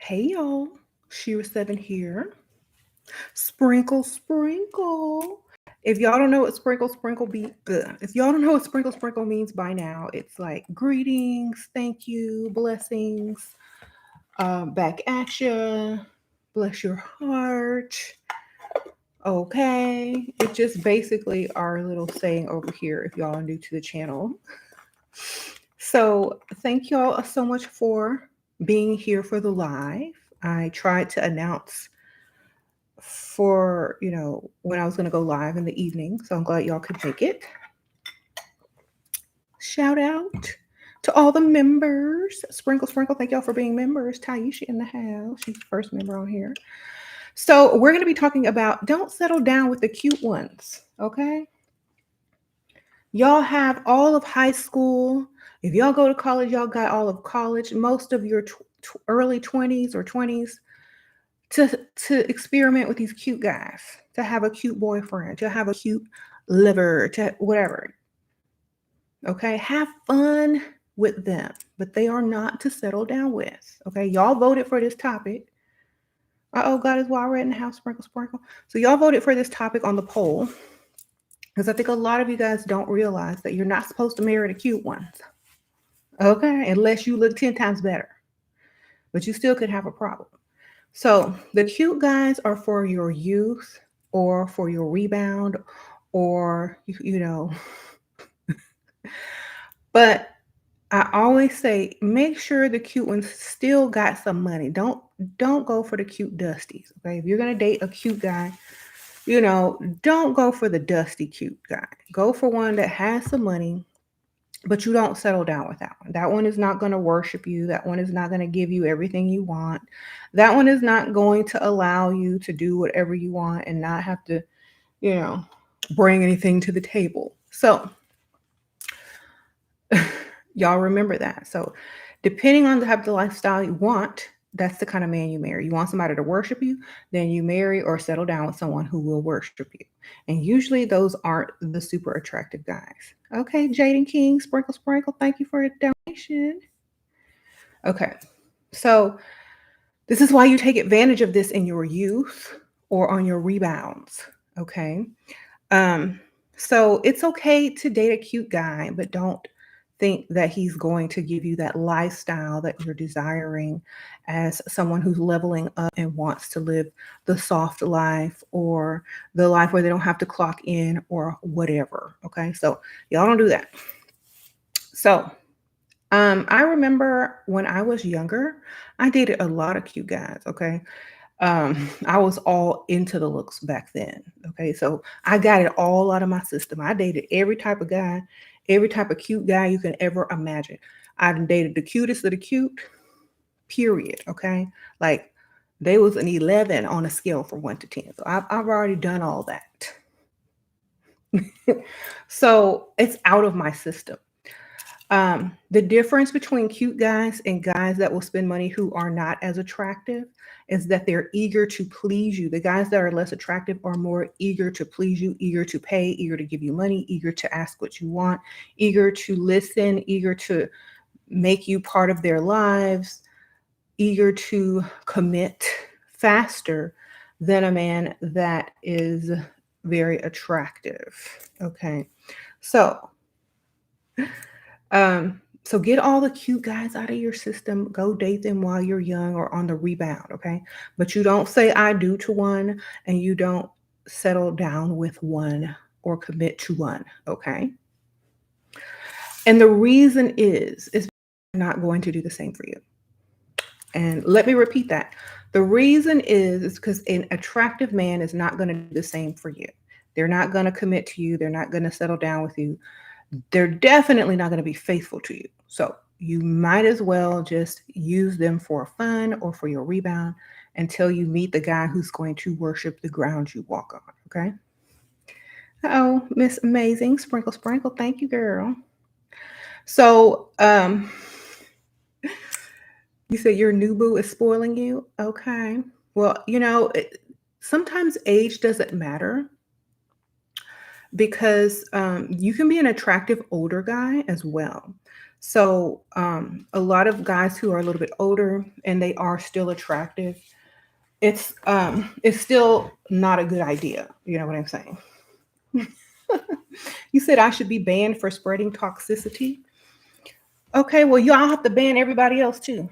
Hey y'all, SheRaSeven here. Sprinkle, sprinkle. If y'all don't know what if y'all don't know what sprinkle means by now, it's like greetings, thank you, blessings, back at ya, bless your heart. Okay, it's just basically our little saying over here. If y'all are new to the channel, so thank y'all so much for being here for the live. I tried to announce for when I was going to go live in the evening, so I'm glad y'all could make it. Shout out to all the members. Sprinkle, sprinkle. Thank y'all for being members. Taisha in the house. She's the first member on here. So we're going to be talking about don't settle down with the cute ones. Okay. Y'all have all of high school. If y'all go to college, y'all got all of college, most of your early 20s or 20s to experiment with these cute guys, to have a cute boyfriend, to have a cute liver, to whatever. Okay, have fun with them, but they are not to settle down with. Okay, y'all voted for this topic. Oh, God is why we're in the house. Sprinkle, sprinkle. So y'all voted for this topic on the poll because I think a lot of you guys don't realize that you're not supposed to marry the cute ones. Okay, unless you look 10 times better, but you still could have a problem. So the cute guys are for your youth or for your rebound or, but I always say, make sure the cute ones still got some money. Don't go for the cute dusties. Okay. If you're going to date a cute guy, don't go for the dusty cute guy. Go for one that has some money, but you don't settle down with that one. That one is not going to worship you. That one is not going to give you everything you want. That one is not going to allow you to do whatever you want and not have to, you know, bring anything to the table. So, y'all remember that. So, depending on the type of lifestyle you want, that's the kind of man you marry. You want somebody to worship you, then you marry or settle down with someone who will worship you. And usually those aren't the super attractive guys. Okay, Jaden King, sprinkle, sprinkle. Thank you for a donation. Okay, so this is why you take advantage of this in your youth or on your rebounds. Okay. Um, so it's okay to date a cute guy, but don't think that he's going to give you that lifestyle that you're desiring as someone who's leveling up and wants to live the soft life or the life where they don't have to clock in or whatever. Okay. So y'all don't do that. So I remember when I was younger, I dated a lot of cute guys. Okay. I was all into the looks back then. Okay, so I got it all out of my system. I dated every type of guy, every type of cute guy you can ever imagine. I've dated the cutest of the cute, period. Okay, like they was an 11 on a scale from 1 to 10. So I've already done all that. So it's out of my system. The difference between cute guys and guys that will spend money who are not as attractive is that they're eager to please you. The guys that are less attractive are more eager to please you, eager to pay, eager to give you money, eager to ask what you want, eager to listen, eager to make you part of their lives, eager to commit faster than a man that is very attractive. Okay. So, so get all the cute guys out of your system. Go date them while you're young or on the rebound, okay? But you don't say I do to one and you don't settle down with one or commit to one, okay? And the reason is not going to do the same for you. And let me repeat that. The reason is because an attractive man is not going to do the same for you. They're not going to commit to you. They're not going to settle down with you. They're definitely not going to be faithful to you. So you might as well just use them for fun or for your rebound until you meet the guy who's going to worship the ground you walk on. Okay. Oh, Miss Amazing, sprinkle, sprinkle. Thank you, girl. So, you said your new boo is spoiling you. Okay. Well, sometimes age doesn't matter because you can be an attractive older guy as well. So a lot of guys who are a little bit older and they are still attractive, it's still not a good idea. You know what I'm saying? You said I should be banned for spreading toxicity. Okay, well y'all have to ban everybody else too.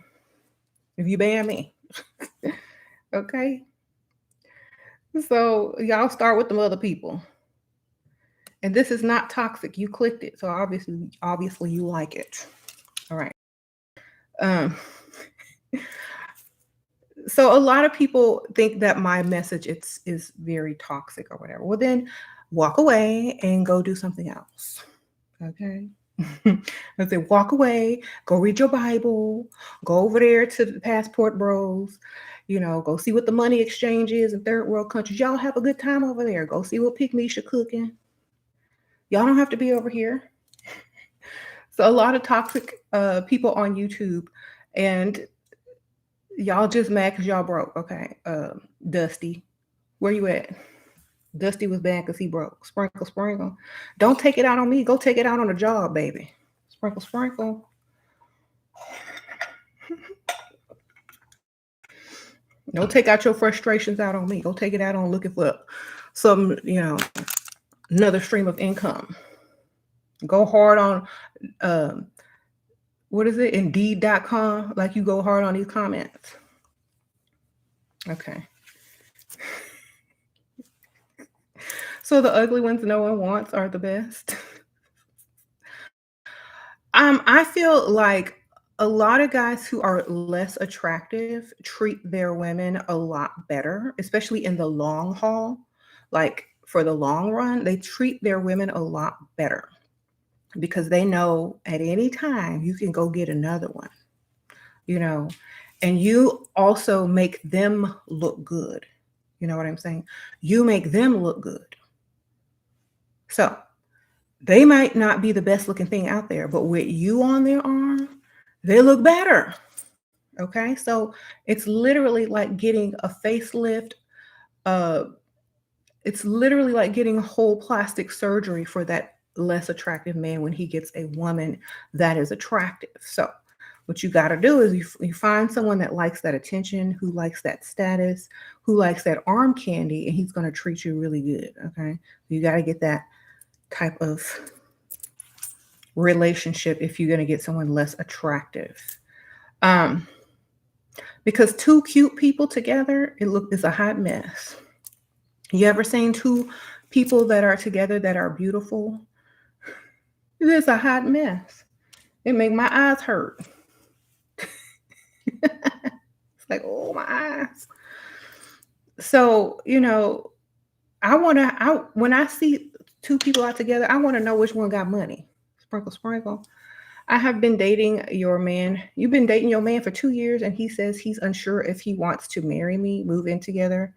If you ban me, okay. So y'all start with the other people. And this is not toxic. You clicked it, so obviously you like it. All right. Um, so a lot of people think that my message is very toxic or whatever. Well, then walk away and go do something else. Okay. I say walk away, go read your Bible, go over there to the passport bros, go see what the money exchange is in third world countries. Y'all have a good time over there. Go see what pygmies are cooking. Y'all don't have to be over here. So a lot of toxic people on YouTube, and y'all just mad because y'all broke. Okay, Dusty, where you at? Dusty was bad because he broke. Sprinkle, sprinkle. Don't take it out on me. Go take it out on the job, baby. Sprinkle, sprinkle. Don't take out your frustrations out on me. Go take it out on looking for some, another stream of income. Go hard on, um, what is it, Indeed.com, like you go hard on these comments. Okay. So the ugly ones no one wants are the best. I feel like a lot of guys who are less attractive treat their women a lot better, especially in the long haul. Like for the long run, they treat their women a lot better because they know at any time you can go get another one, you know, and you also make them look good. You know what I'm saying? You make them look good. So they might not be the best looking thing out there, but with you on their arm, they look better. Okay. So it's literally like getting a facelift. Uh, it's literally like getting a whole plastic surgery for that less attractive man when he gets a woman that is attractive. So what you got to do is you find someone that likes that attention, who likes that status, who likes that arm candy, and he's going to treat you really good. Okay. You got to get that type of relationship if you're going to get someone less attractive. Um, because two cute people together, it's a hot mess. You ever seen two people that are together that are beautiful? It's a hot mess. It make my eyes hurt. It's like, oh, my eyes. So, when I see two people out together, I want to know which one got money. Sprinkle, sprinkle. I have been dating your man. You've been dating your man for 2 years, and he says he's unsure if he wants to marry me, move in together.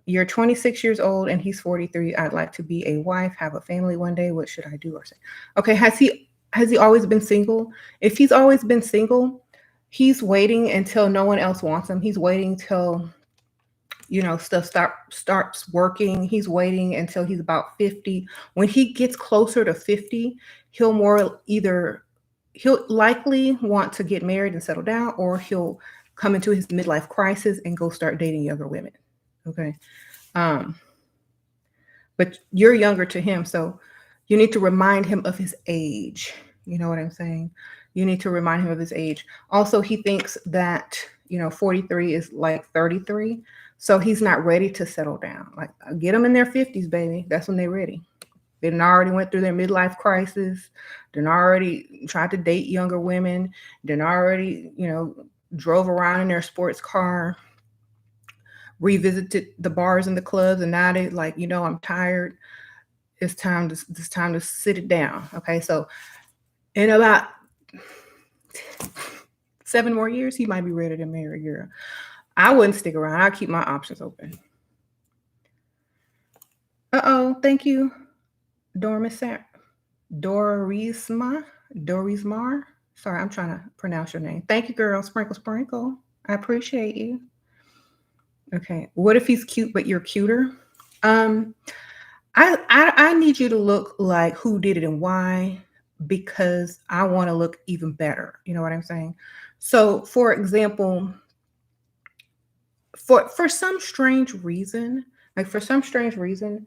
You're 26 years old, and he's 43. I'd like to be a wife, have a family one day. What should I do or say? Okay, has he always been single? If he's always been single, he's waiting until no one else wants him. He's waiting till stuff starts working. He's waiting until he's about 50. When he gets closer to 50, he'll likely want to get married and settle down, or he'll come into his midlife crisis and go start dating younger women. Okay. Um, but you're younger to him, so you need to remind him of his age. You know what I'm saying? You need to remind him of his age. Also, he thinks that 43 is like 33, so he's not ready to settle down. Like, get them in their 50s, baby. That's when they're ready. They already went through their midlife crisis. Then already tried to date younger women. Then already, drove around in their sports car, revisited the bars and the clubs, and now they like, I'm tired. It's time to sit it down. Okay, so in about 7 more years, he might be ready to marry a girl. I wouldn't stick around. I'd keep my options open. Thank you, Dorismar. Dorismar. Sorry, I'm trying to pronounce your name. Thank you, girl. Sprinkle, sprinkle. I appreciate you. Okay. What if he's cute but you're cuter? I need you to look like who did it and why. because I want to look even better. You know what I'm saying? So, for example, for some strange reason, for some strange reason,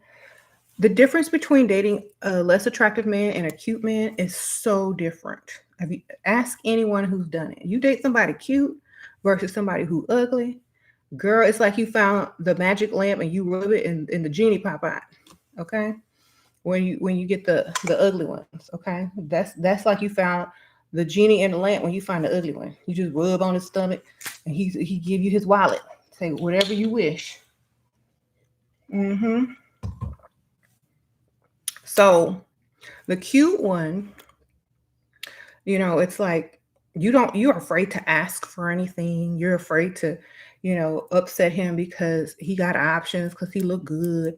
the difference between dating a less attractive man and a cute man is so different. Have you ask anyone who's done it? You date somebody cute versus somebody who ugly, girl, it's like you found the magic lamp and you rub it and the genie pop out. Okay, when you get the ugly ones. Okay, that's like you found the genie in the lamp when you find the ugly one. You just rub on his stomach and he give you his wallet. Say whatever you wish. Hmm. So the cute one, it's like you're afraid to ask for anything. You're afraid to, upset him because he got options because he look good.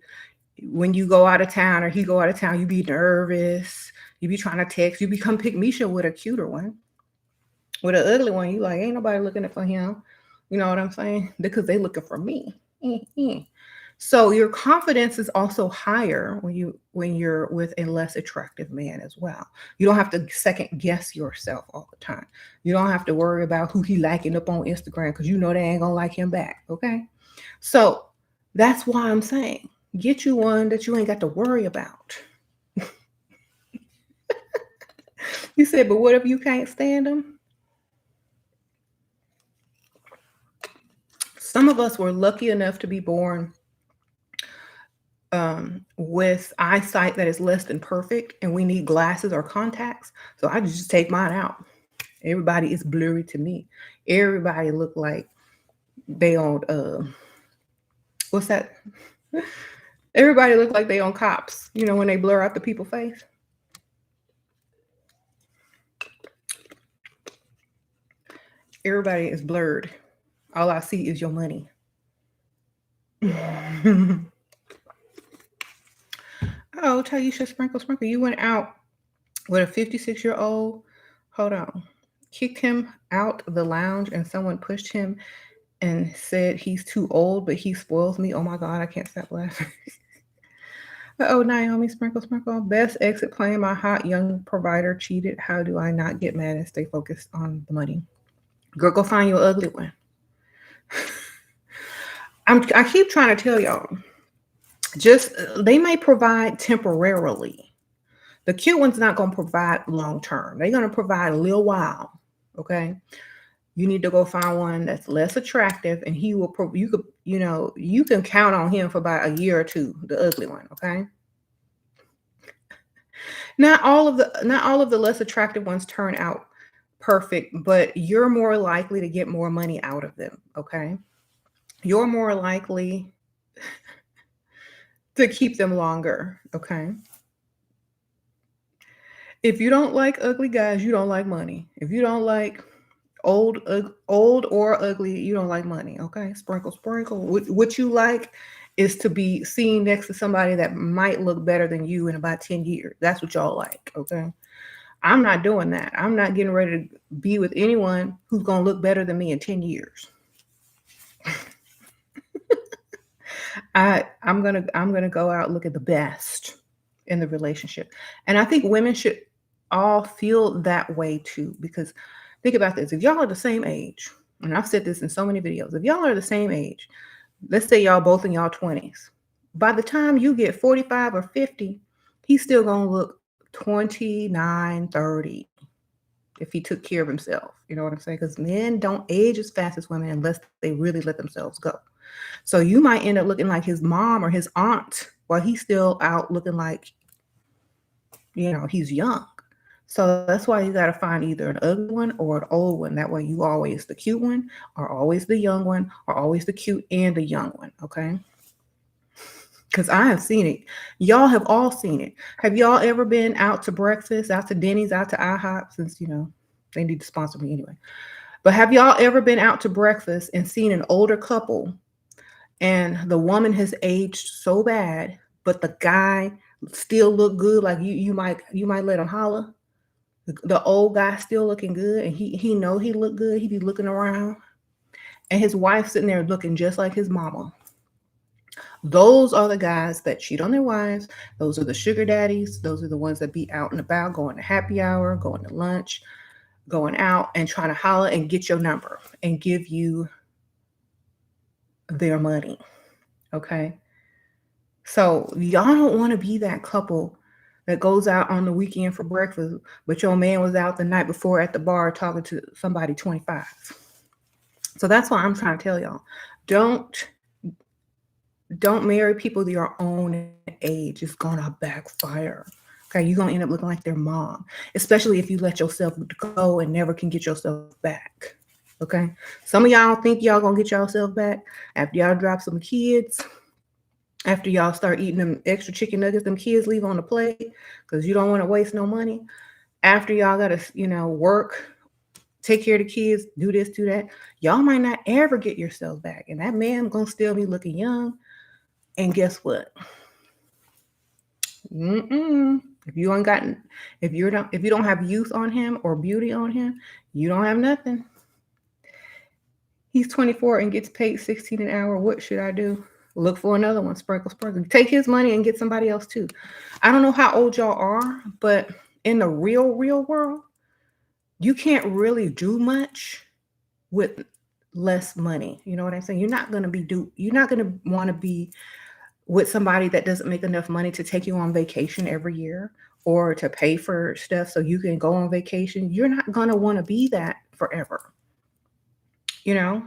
When you go out of town or he go out of town, you be nervous. You be trying to text. You become pick Misha with a cuter one. With an ugly one, you like ain't nobody looking for him. You know what I'm saying? Because they looking for me. Mm-hmm. So your confidence is also higher when you're with a less attractive man as well. You don't have to second guess yourself all the time. You don't have to worry about who he liking up on Instagram because you know they ain't gonna like him back. Okay. So that's why I'm saying get you one that you ain't got to worry about. You said, but what if you can't stand them? Some of us were lucky enough to be born with eyesight that is less than perfect, and we need glasses or contacts. So I just take mine out. Everybody is blurry to me. Everybody look like they on what's that? Everybody look like they on cops. You know when they blur out the people face. Everybody is blurred. All I see is your money. Oh, Taisha Sprinkle Sprinkle, you went out with a 56-year-old. Hold on. Kicked him out of the lounge and someone pushed him and said he's too old, but he spoils me. Oh my God, I can't stop laughing. Oh, Naomi Sprinkle Sprinkle. Best exit plan. My hot young provider cheated. How do I not get mad and stay focused on the money? Girl, go find you an ugly one. I keep trying to tell y'all, just they may provide temporarily. The cute one's not going to provide long term. They're going to provide a little while. Okay. You need to go find one that's less attractive and he will, you could, you can count on him for about a year or two, the ugly one. Okay. Not all of the less attractive ones turn out perfect, but you're more likely to get more money out of them. Okay. You're more likely to keep them longer. Okay. If you don't like ugly guys, you don't like money. If you don't like old or ugly, you don't like money. Okay, sprinkle, sprinkle. What you like is to be seen next to somebody that might look better than you in about 10 years. That's what y'all like. Okay, I'm not doing that. I'm not getting ready to be with anyone who's gonna look better than me in 10 years. I'm gonna go out and look at the best in the relationship. And I think women should all feel that way too, because think about this. If y'all are the same age, and I've said this in so many videos, if y'all are the same age, let's say y'all both in y'all 20s, by the time you get 45 or 50, he's still gonna look 29, 30 if he took care of himself. You know what I'm saying? Because men don't age as fast as women unless they really let themselves go. So you might end up looking like his mom or his aunt while he's still out looking like, he's young. So that's why you got to find either an ugly one or an old one. That way you always the cute one or always the young one or always the cute and the young one. Okay. Because I have seen it. Y'all have all seen it. Have y'all ever been out to breakfast, out to Denny's, out to IHOP, since, they need to sponsor me anyway. But have y'all ever been out to breakfast and seen an older couple and the woman has aged so bad, but the guy still look good? Like you might let him holler. The old guy still looking good, and he know he look good. He be looking around, and his wife sitting there looking just like his mama. Those are the guys that cheat on their wives. Those are the sugar daddies. Those are the ones that be out and about, going to happy hour, going to lunch, going out and trying to holler and get your number and give you their money. Okay. So y'all don't want to be that couple that goes out on the weekend for breakfast, but your man was out the night before at the bar talking to somebody 25. So that's why I'm trying to tell y'all. Don't don't marry people your own age. It's gonna backfire. Okay, you're gonna end up looking like their mom, especially if you let yourself go and never can get yourself back. Okay, some of y'all think y'all gonna get yourself back after y'all drop some kids, after y'all start eating them extra chicken nuggets them kids leave on the plate because you don't want to waste no money. After y'all gotta, work, take care of the kids, do this, do that. Y'all might not ever get yourself back, and that man gonna still be looking young. And guess what? Mm-mm. If you ain't gotten, if you don't have youth on him or beauty on him, you don't have nothing. He's 24 and gets paid 16 an hour. What should I do? Look for another one. Sprinkle, sprinkle. Take his money and get somebody else too. I don't know how old y'all are, but in the real world, you can't really do much with less money. You know what I'm saying? You're not gonna want to be with somebody that doesn't make enough money to take you on vacation every year or to pay for stuff so you can go on vacation. You're not going to want to be that forever. You know,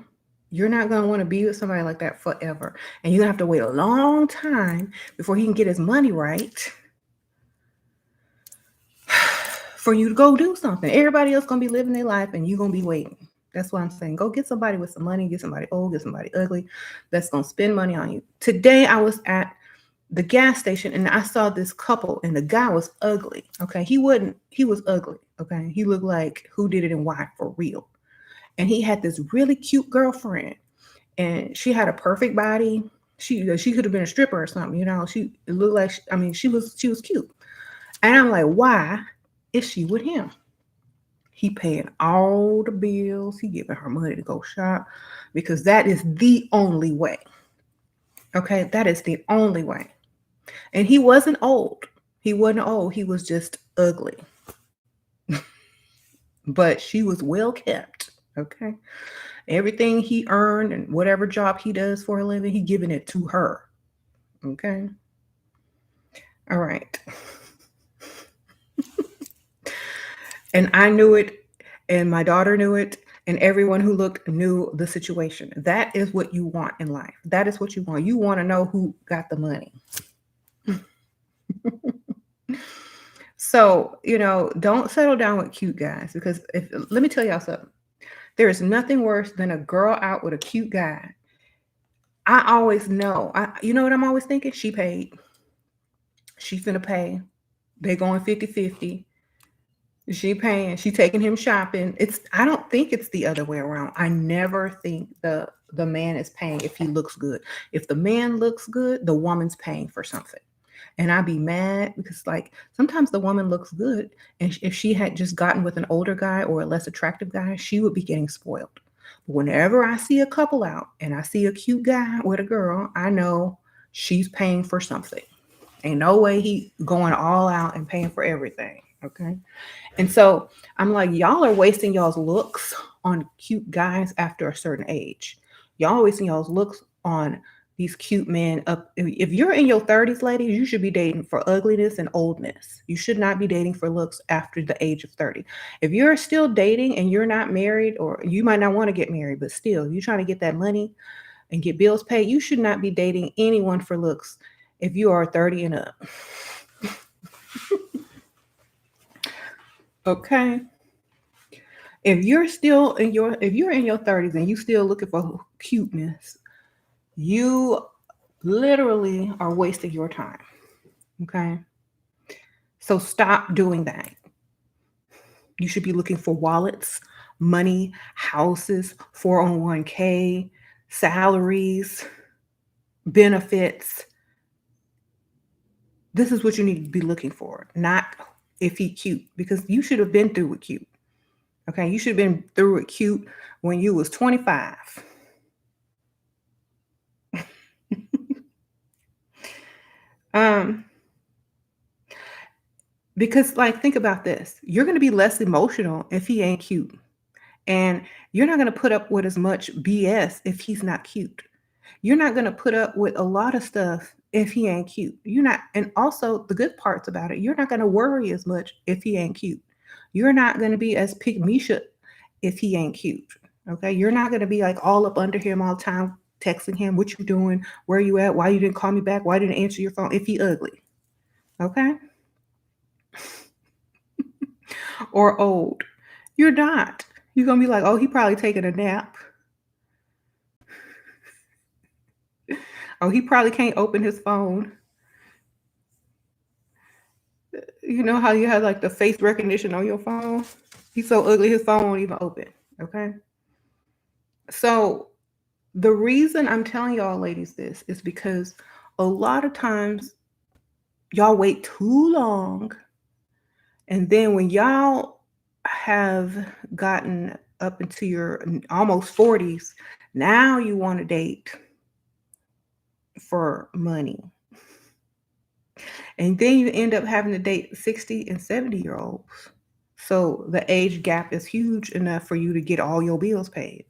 you're not going to want to be with somebody like that forever. And you're going to have to wait a long time before he can get his money right for you to go do something. Everybody else going to be living their life and you're going to be waiting. That's what I'm saying. Go get somebody with some money, get somebody old, get somebody ugly that's going to spend money on you. Today I was at the gas station and I saw this couple and the guy was ugly. Okay. He was ugly. Okay. He looked like who did it and why for real. And he had this really cute girlfriend and she had a perfect body. She could have been a stripper or something, she it looked like, she was cute. And I'm like, why is she with him? He paying all the bills. He giving her money to go shop because that is the only way. Okay. That is the only way. And he wasn't old. He wasn't old. He was just ugly. But she was well kept. Okay. Everything he earned and whatever job he does for a living, he giving it to her. Okay. All right. And I knew it, and my daughter knew it, and everyone who looked knew the situation. That is what you want in life. That is what you want. You want to know who got the money. So, don't settle down with cute guys because let me tell y'all something. There is nothing worse than a girl out with a cute guy. I always know. You know what I'm always thinking? She paid. She finna pay. They going 50-50. She paying. She taking him shopping. I don't think it's the other way around. I never think the man is paying if he looks good. If the man looks good, the woman's paying for something. And I'd be mad because like sometimes the woman looks good and if she had just gotten with an older guy or a less attractive guy, she would be getting spoiled. But whenever I see a couple out and I see a cute guy with a girl, I know she's paying for something. Ain't no way he going all out and paying for everything. Okay. And so I'm like, y'all are wasting y'all's looks on cute guys after a certain age. Y'all are wasting y'all's looks on these cute men up. If you're in your 30s, ladies, you should be dating for ugliness and oldness. You should not be dating for looks after the age of 30. If you're still dating and you're not married, or you might not want to get married, but still you're trying to get that money and get bills paid, you should not be dating anyone for looks if you are 30 and up. Okay. If you're in your 30s and you still looking for cuteness, you literally are wasting your time. Okay. So stop doing that. You should be looking for wallets, money, houses, 401k, salaries, benefits. This is what you need to be looking for, not if he cute, because you should have been through with cute. Okay. You should have been through with cute when you was 25. Um, because like think about this. You're gonna be less emotional if he ain't cute. And you're not gonna put up with as much BS if he's not cute. You're not gonna put up with a lot of stuff if he ain't cute. You're not, and also the good parts about it, you're not gonna worry as much if he ain't cute. You're not gonna be as pygmisha if he ain't cute. Okay. You're not gonna be like all up under him all the time, texting him, what you doing, where you at, why you didn't call me back, why didn't answer your phone if he ugly. Okay. Or old. You're not. You're gonna be like, oh, he probably taking a nap. Oh, he probably can't open his phone. You know how you have like the face recognition on your phone? He's so ugly his phone won't even open. Okay. So the reason I'm telling y'all ladies this is because a lot of times y'all wait too long, and then when y'all have gotten up into your almost 40s, now you want to date for money. And then you end up having to date 60 and 70-year olds. So the age gap is huge enough for you to get all your bills paid.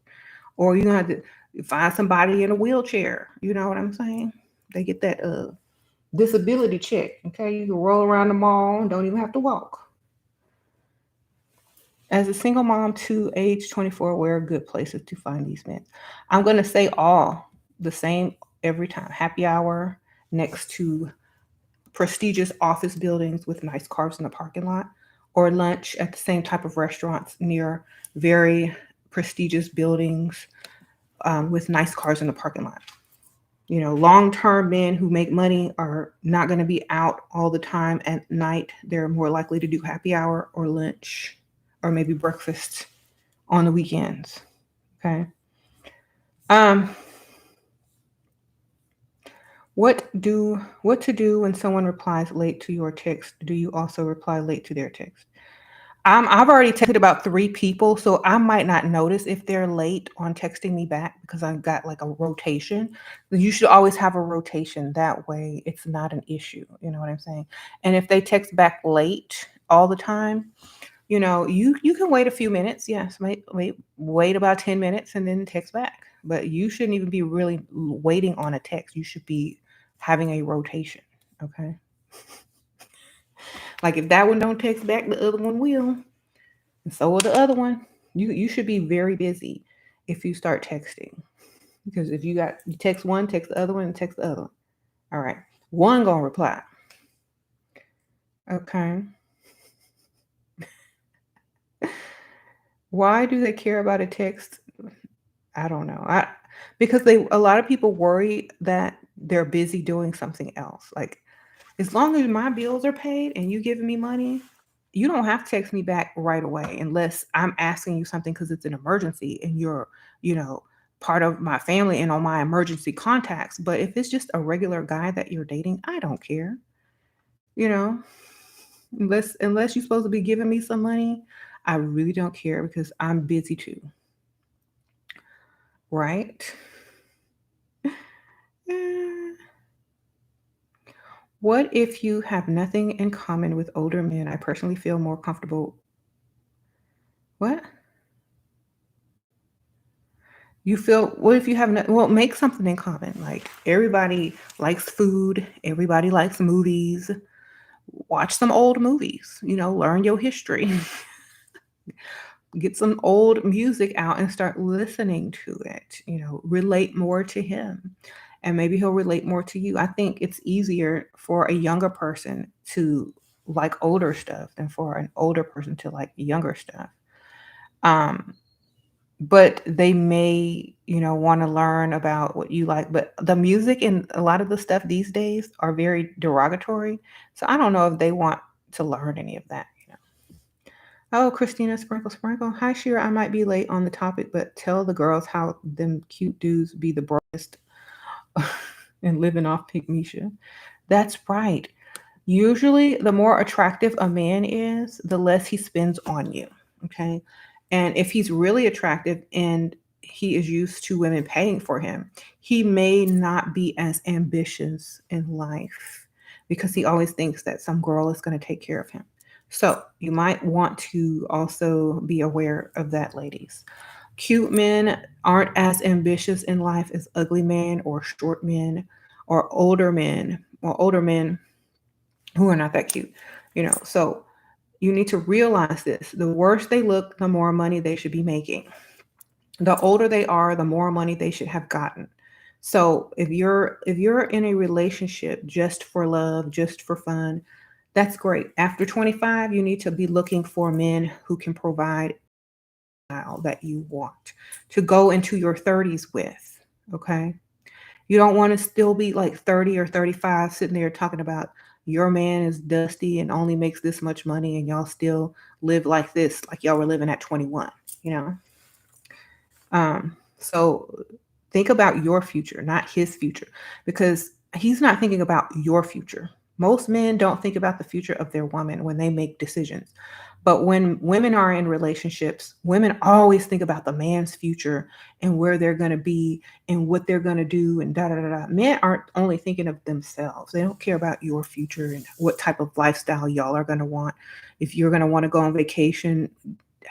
Or you're going to have to find somebody in a wheelchair. You know what I'm saying? They get that disability check. Okay. You can roll around the mall and don't even have to walk. As a single mom to age 24, where are good places to find these men? I'm going to say all the same every time. Happy hour next to prestigious office buildings with nice cars in the parking lot, or lunch at the same type of restaurants near very prestigious buildings with nice cars in the parking lot. You know, long term men who make money are not going to be out all the time at night. They're more likely to do happy hour or lunch or maybe breakfast on the weekends. Okay. Um, what to do when someone replies late to your text? Do you also reply late to their text? I've already texted about 3 people, so I might not notice if they're late on texting me back because I've got like a rotation. You should always have a rotation. That way it's not an issue. You know what I'm saying? And if they text back late all the time, you can wait a few minutes. Yes, wait about 10 minutes and then text back. But you shouldn't even be really waiting on a text. You should be having a rotation. Okay. Like if that one don't text back, the other one will. And so will the other one. You should be very busy if you start texting. Because if you text one, text the other one, and text the other one. All right. One gonna reply. Okay. Why do they care about a text? I don't know. Because a lot of people worry that they're busy doing something else. Like as long as my bills are paid and you giving me money, you don't have to text me back right away unless I'm asking you something because it's an emergency and you're, you know, part of my family and on my emergency contacts. But if it's just a regular guy that you're dating, I don't care. You know, unless you're supposed to be giving me some money, I really don't care because I'm busy too. Right? Eh, what if you have nothing in common with older men? I personally feel more comfortable. What? You feel, what if you have no, well, make something in common. Like everybody likes food, everybody likes movies. Watch some old movies, learn your history. Get some old music out and start listening to it, relate more to him. And maybe he'll relate more to you. I think it's easier for a younger person to like older stuff than for an older person to like younger stuff. Um, but they may, want to learn about what you like. But the music and a lot of the stuff these days are very derogatory. So I don't know if they want to learn any of that. Oh, Christina Sprinkle Sprinkle. Hi, Shira. I might be late on the topic, but tell the girls how them cute dudes be the brightest and living off Pygmesia. That's right. Usually, the more attractive a man is, the less he spends on you. Okay. And if he's really attractive and he is used to women paying for him, he may not be as ambitious in life. because he always thinks that some girl is going to take care of him. So you might want to also be aware of that, ladies. Cute men aren't as ambitious in life as ugly men or short men or older men who are not that cute. So you need to realize this. The worse they look, the more money they should be making. The older they are, the more money they should have gotten. So if you're in a relationship just for love, just for fun, that's great. After 25, you need to be looking for men who can provide style that you want to go into your 30s with. Okay? You don't want to still be like 30 or 35 sitting there talking about your man is dusty and only makes this much money and y'all still live like this, like y'all were living at 21, you know? So think about your future, not his future, because he's not thinking about your future. Most men don't think about the future of their woman when they make decisions. But when women are in relationships, women always think about the man's future and where they're going to be and what they're going to do and da da da da. Men aren't only thinking of themselves. They don't care about your future and what type of lifestyle y'all are going to want. If you're going to want to go on vacation,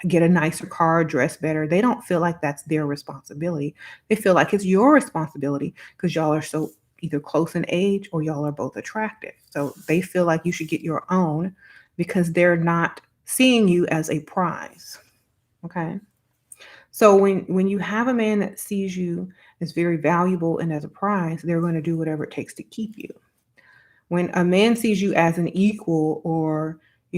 get a nicer car, dress better. They don't feel like that's their responsibility. They feel like it's your responsibility because y'all are so either close in age or y'all are both attractive. So they feel like you should get your own because they're not seeing you as a prize. Okay. So when you have a man that sees you as very valuable and as a prize, they're going to do whatever it takes to keep you. When a man sees you as an equal or, a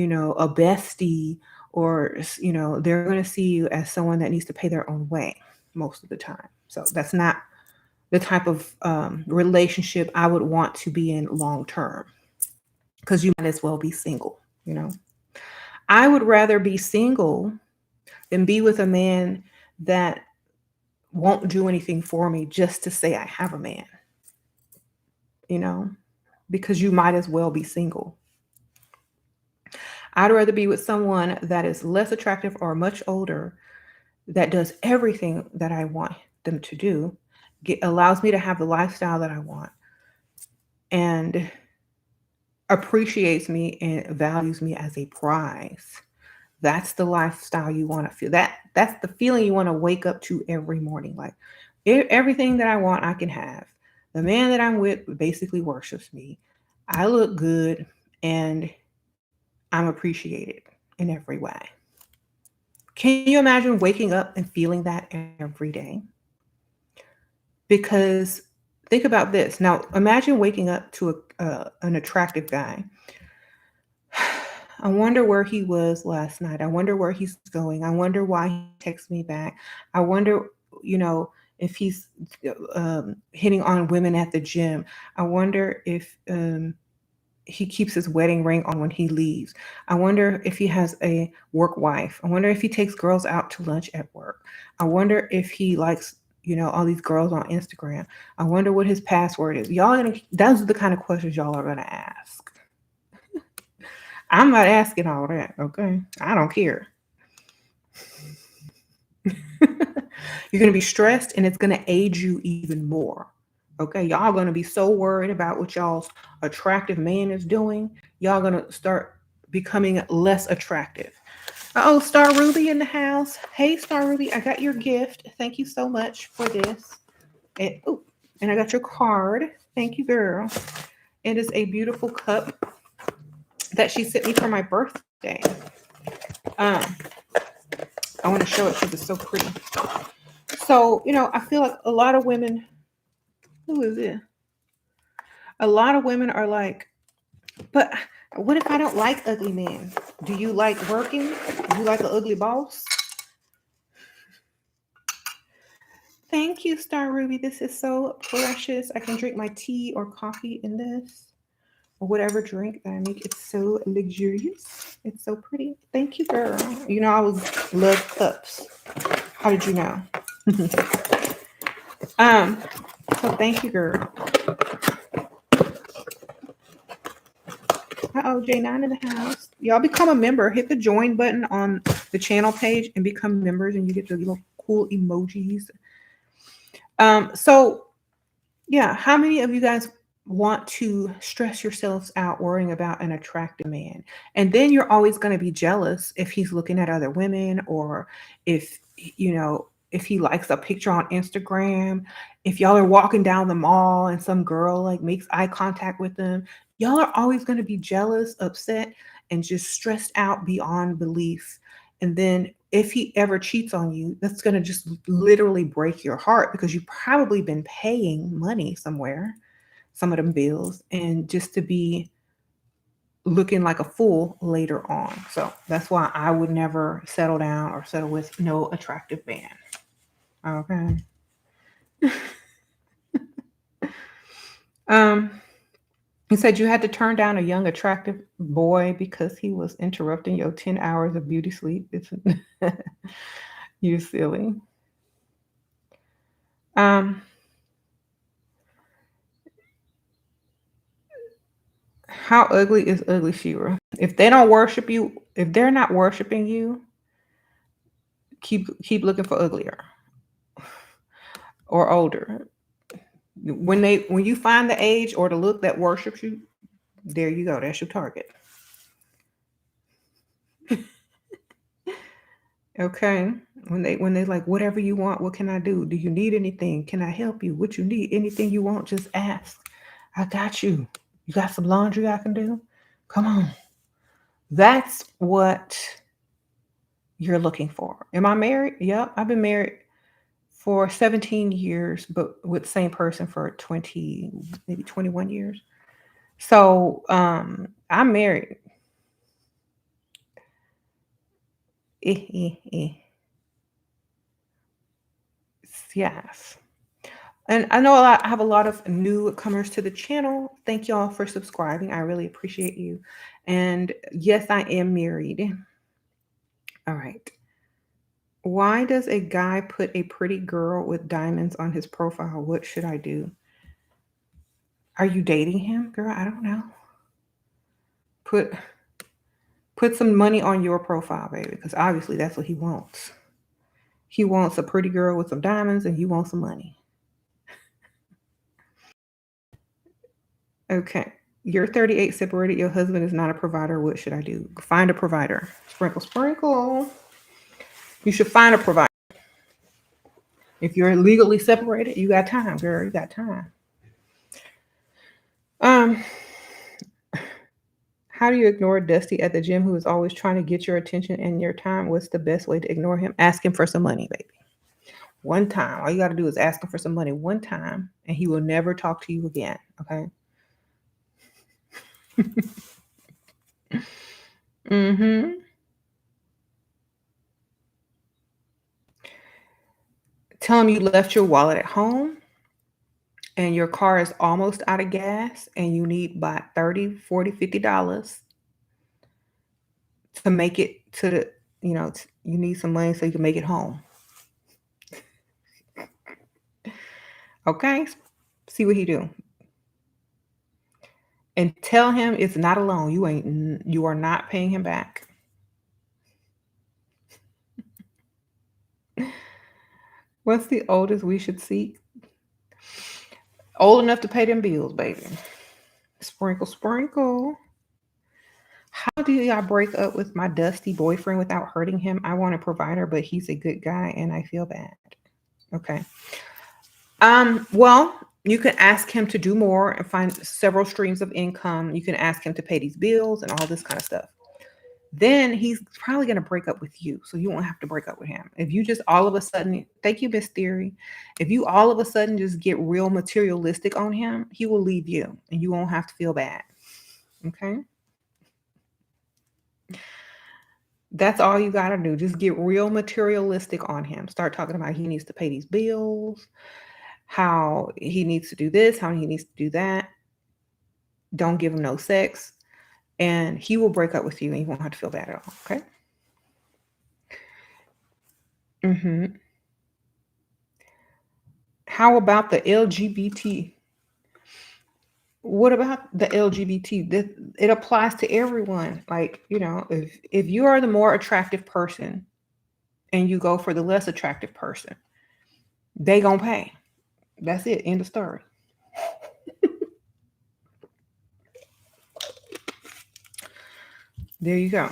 bestie or, they're going to see you as someone that needs to pay their own way most of the time. So that's not the type of relationship I would want to be in long term because you might as well be single, you know. I would rather be single than be with a man that won't do anything for me just to say I have a man, you know, because you might as well be single. I'd rather be with someone that is less attractive or much older that does everything that I want them to do, allows me to have the lifestyle that I want, and appreciates me and values me as a prize. That's the lifestyle you want to feel. That's the feeling you want to wake up to every morning. Like everything that I want, I can have. The man that I'm with basically worships me. I look good and I'm appreciated in every way. Can you imagine waking up and feeling that every day? Because think about this. Now, imagine waking up to an attractive guy. I wonder where he was last night. I wonder where he's going. I wonder why he texts me back. I wonder, if he's hitting on women at the gym. I wonder if he keeps his wedding ring on when he leaves. I wonder if he has a work wife. I wonder if he takes girls out to lunch at work. I wonder if he likes, all these girls on Instagram. I wonder what his password is. Those are the kind of questions y'all are gonna ask. I'm not asking all that, okay? I don't care. You're gonna be stressed and it's gonna age you even more. Okay, y'all gonna be so worried about what y'all's attractive man is doing. Y'all gonna start becoming less attractive. Oh, Star Ruby in the house. Hey, Star Ruby, I got your gift. Thank you so much for this. And I got your card. Thank you, girl. It is a beautiful cup that she sent me for my birthday. Um, I want to show it because it's so pretty. So, I feel like a lot of women, who is it? A lot of women are like, but what if I don't like ugly men? Do you like working? Do you like an ugly boss? Thank you, Star Ruby. This is so precious. I can drink my tea or coffee in this, or whatever drink that I make. It's so luxurious. It's so pretty. Thank you, girl. I always love cups. How did you know? So thank you, girl. J9 in the house. Y'all become a member. Hit the join button on the channel page and become members, and you get the little cool emojis. So yeah, how many of you guys want to stress yourselves out worrying about an attractive man. And then you're always going to be jealous if he's looking at other women, or if, if he likes a picture on Instagram, if y'all are walking down the mall and some girl like makes eye contact with them, y'all are always going to be jealous, upset, and just stressed out beyond belief. And then if he ever cheats on you, that's going to just literally break your heart, because you've probably been paying money somewhere, some of them bills, and just to be looking like a fool later on. So that's why I would never settle down or settle with no attractive man. Okay. Um, you said you had to turn down a young, attractive boy because he was interrupting your 10 hours of beauty sleep. It's you silly. Um, how ugly is ugly, Shira? If they don't worship you, if they're not worshiping you, keep looking for uglier or older. When you find the age or the look that worships you, there you go. That's your target. Okay. When they like, whatever you want, what can I do? Do you need anything? Can I help you? What you need? Anything you want, just ask. I got you. You got some laundry I can do? Come on. That's what you're looking for. Am I married? Yep. I've been married for 17 years, but with the same person for 20, maybe 21 years. So I'm married. Eh, eh, eh. Yes. And I know I have a lot of newcomers to the channel. Thank y'all for subscribing. I really appreciate you. And yes, I am married. All right. Why does a guy put a pretty girl with diamonds on his profile? What should I do? Are you dating him, girl? I don't know. Put put some money on your profile, baby, because obviously that's what he wants. He wants a pretty girl with some diamonds, and you want some money. Okay. You're 38, separated. Your husband is not a provider. What should I do? Find a provider. Sprinkle, sprinkle. You should find a provider. If you're legally separated, you got time, girl. You got time. Um, how do you ignore Dusty at the gym who is always trying to get your attention and your time? What's the best way to ignore him? Ask him for some money, baby. One time. All you got to do is ask him for some money one time, and he will never talk to you again. Okay. Mm-hmm. Tell him you left your wallet at home and your car is almost out of gas and you need about 30, 40, $50 to make it to the, you need some money so you can make it home. Okay? See what he do. And tell him it's not a loan. You are not paying him back. What's the oldest we should seek? Old enough to pay them bills, baby. Sprinkle, sprinkle. How do y'all break up with my dusty boyfriend without hurting him? I want a provider, but he's a good guy and I feel bad. Okay. Well, you can ask him to do more and find several streams of income. You can ask him to pay these bills and all this kind of stuff. Then he's probably going to break up with you. So you won't have to break up with him. If you just all of a sudden, thank you, Miss Theory. If you all of a sudden just get real materialistic on him, he will leave you and you won't have to feel bad. Okay. That's all you got to do. Just get real materialistic on him. Start talking about he needs to pay these bills, how he needs to do this, how he needs to do that. Don't give him no sex. And he will break up with you and you won't have to feel bad at all. Okay. Mm-hmm. How about the LGBT? What about the LGBT? It applies to everyone. Like, if you are the more attractive person and you go for the less attractive person, they gonna pay. That's it. End of story. There you go.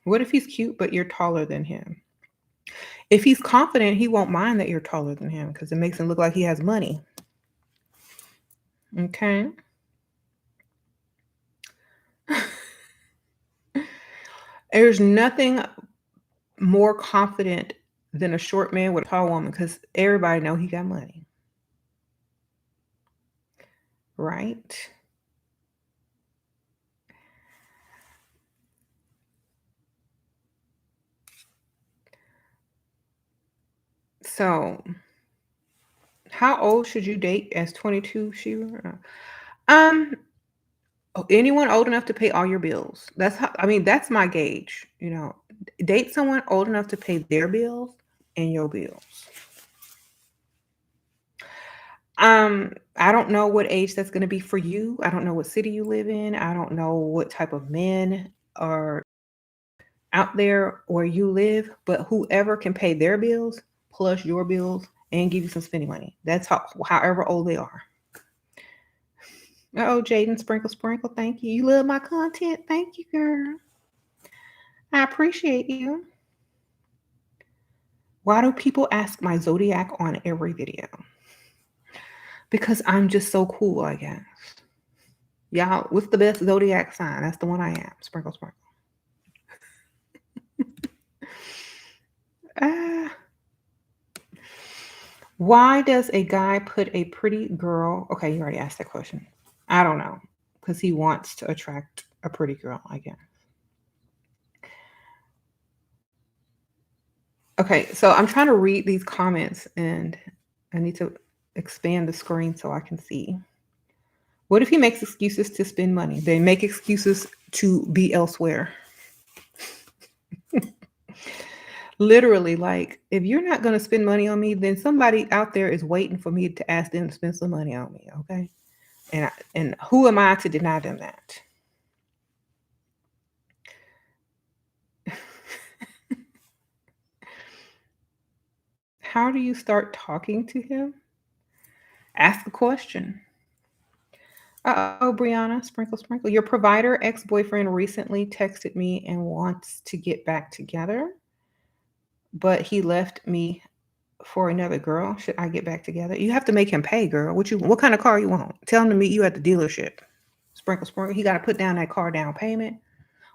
What if he's cute but you're taller than him? If he's confident, he won't mind that you're taller than him because it makes him look like he has money. Okay. There's nothing more confident than a short man with a tall woman because everybody know he got money, right? So, how old should you date as 22, Sheila? Um, anyone old enough to pay all your bills. That's how, I mean, that's my gauge. Date someone old enough to pay their bills and your bills. I don't know what age that's going to be for you. I don't know what city you live in. I don't know what type of men are out there where you live, but whoever can pay their bills plus your bills and give you some spending money. That's however old they are. Oh, Jaden, sprinkle, sprinkle. Thank you. You love my content. Thank you, girl. I appreciate you. Why do people ask my zodiac on every video? Because I'm just so cool, I guess. Y'all, what's the best zodiac sign? That's the one I am. Sprinkle, sprinkle. Ah. Why does a guy put a pretty girl? Okay, you already asked that question. I don't know. Because he wants to attract a pretty girl, I guess. Okay, so I'm trying to read these comments and I need to expand the screen so I can see. What if he makes excuses to spend money? They make excuses to be elsewhere. Literally, like, if you're not going to spend money on me, then somebody out there is waiting for me to ask them to spend some money on me, okay? And who am I to deny them that? How do you start talking to him? Ask a question. Oh, Brianna, sprinkle, sprinkle. Your provider ex boyfriend recently texted me and wants to get back together, but he left me for another girl. Should I get back together? You have to make him pay, girl. What kind of car you want? Tell him to meet you at the dealership. Sprinkle, sprinkle. He got to put down that car down payment.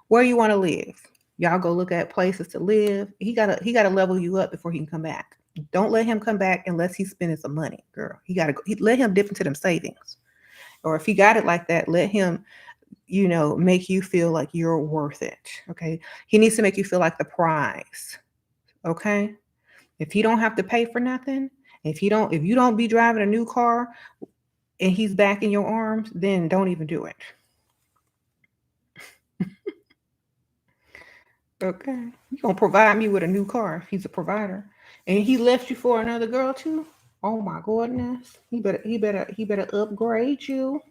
Where you want to live? Y'all go look at places to live. He gotta level you up before he can come back. Don't let him come back unless he's spending some money, girl. Let him dip into them savings. Or if he got it like that, let him, make you feel like you're worth it. Okay. He needs to make you feel like the prize. Okay. If he don't have to pay for nothing, if you don't be driving a new car and he's back in your arms, then don't even do it. Okay. You gonna provide me with a new car if he's a provider. And he left you for another girl too? Oh my goodness. He better upgrade you.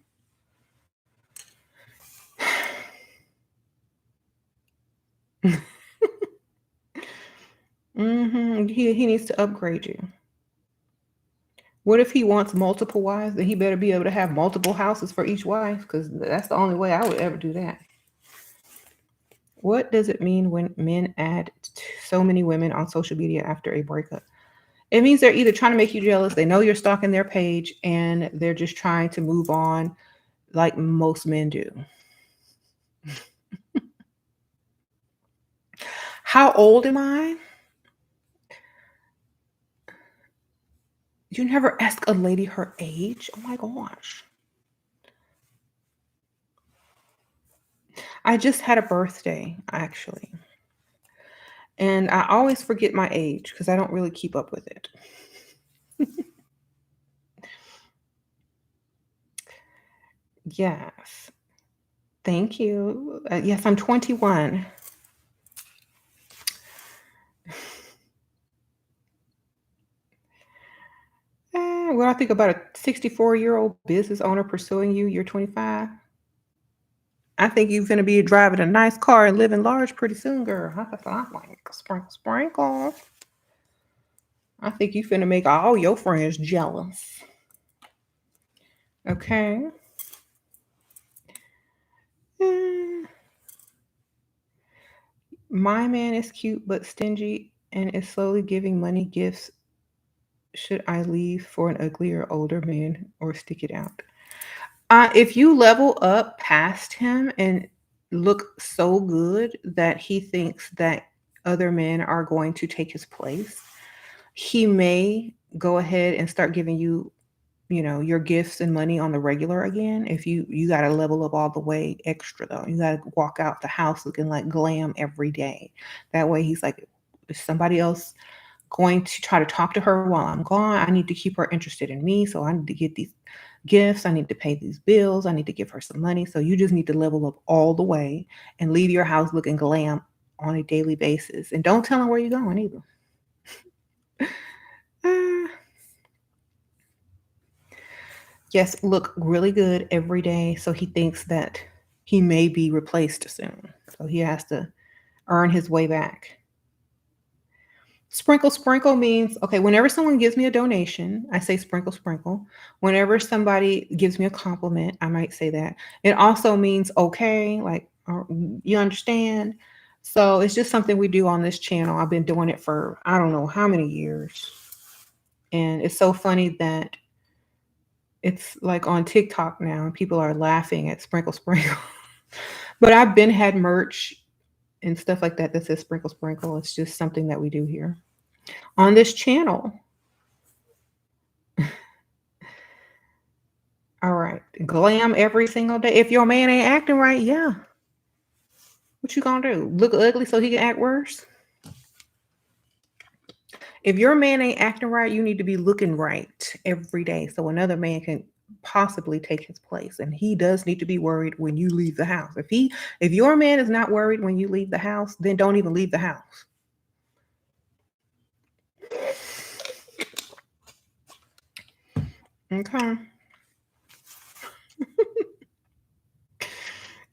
He needs to upgrade you. What if he wants multiple wives? Then he better be able to have multiple houses for each wife, because that's the only way I would ever do that. What does it mean when men add so many women on social media after a breakup? It means they're either trying to make you jealous, they know you're stalking their page, and they're just trying to move on like most men do. How old am I? You never ask a lady her age? Oh my gosh. I just had a birthday, actually. And I always forget my age because I don't really keep up with it. Yes. Thank you. Yes, I'm 21. What do I think about a 64-year-old business owner pursuing you? You're 25. I think you're gonna be driving a nice car and living large pretty soon, girl. I'm like sprinkle, sprinkle. I think you finna make all your friends jealous. Okay. Mm, My man is cute but stingy and is slowly giving money gifts. Should I leave for an uglier older man or stick it out? If you level up past him and look so good that he thinks that other men are going to take his place, he may go ahead and start giving you, your gifts and money on the regular again. If you got to level up all the way extra though. You got to walk out the house looking like glam every day. That way he's like, is somebody else going to try to talk to her while I'm gone? I need to keep her interested in me, so I need to get these gifts, I need to pay these bills, I need to give her some money. So you just need to level up all the way and leave your house looking glam on a daily basis. And don't tell him where you're going either. Uh, yes, look really good every day so he thinks that he may be replaced soon. So he has to earn his way back. Sprinkle, sprinkle means, okay, whenever someone gives me a donation, I say sprinkle, sprinkle. Whenever somebody gives me a compliment, I might say that. It also means okay, like, you understand? So it's just something we do on this channel. I've been doing it for I don't know how many years. And it's so funny that it's like on TikTok now, and people are laughing at sprinkle, sprinkle. But I've been had merch and stuff like that that says sprinkle, sprinkle. It's just something that we do here on this channel. All right. Glam every single day. If your man ain't acting right, yeah. What you gonna do? Look ugly so he can act worse? If your man ain't acting right, you need to be looking right every day so another man can possibly take his place. And he does need to be worried when you leave the house. If your man is not worried when you leave the house, then don't even leave the house. Okay.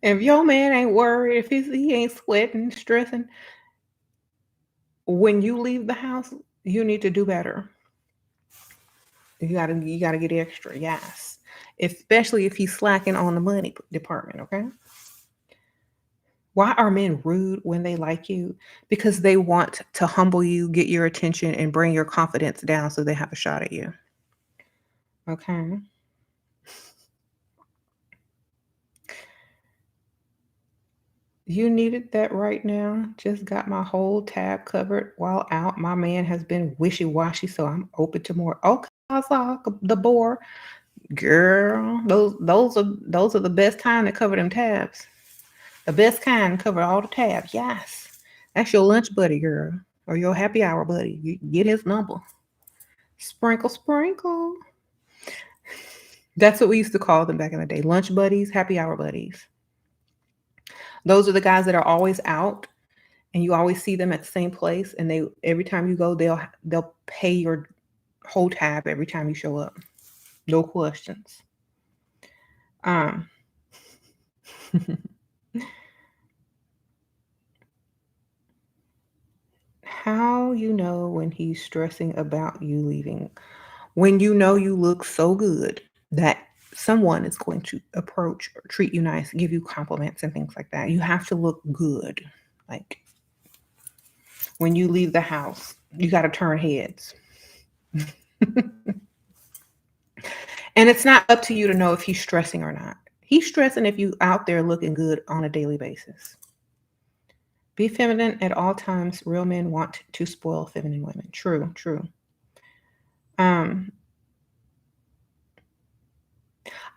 If your man ain't worried, if he ain't sweating, stressing, when you leave the house, you need to do better. You gotta get extra, yes. Especially if he's slacking on the money department, okay? Why are men rude when they like you? Because they want to humble you, get your attention, and bring your confidence down so they have a shot at you. Okay. You needed that right now. Just got my whole tab covered while out. My man has been wishy-washy, so I'm open to more. Okay, I saw the bore. Girl, those are the best kind to cover them tabs. The best kind to cover all the tabs. Yes. That's your lunch buddy, girl. Or your happy hour buddy. You get his number. Sprinkle, sprinkle. That's what we used to call them back in the day. Lunch buddies, happy hour buddies. Those are the guys that are always out and you always see them at the same place and they every time you go they'll pay your whole tab every time you show up. No questions. Um how you know when he's stressing about you leaving? When you know you look so good that someone is going to approach or treat you nice, give you compliments and things like that. You have to look good. Like when you leave the house, you got to turn heads. And it's not up to you to know if he's stressing or not. He's stressing if you out there looking good on a daily basis. Be feminine at all times. Real men want to spoil feminine women. True, true. Um,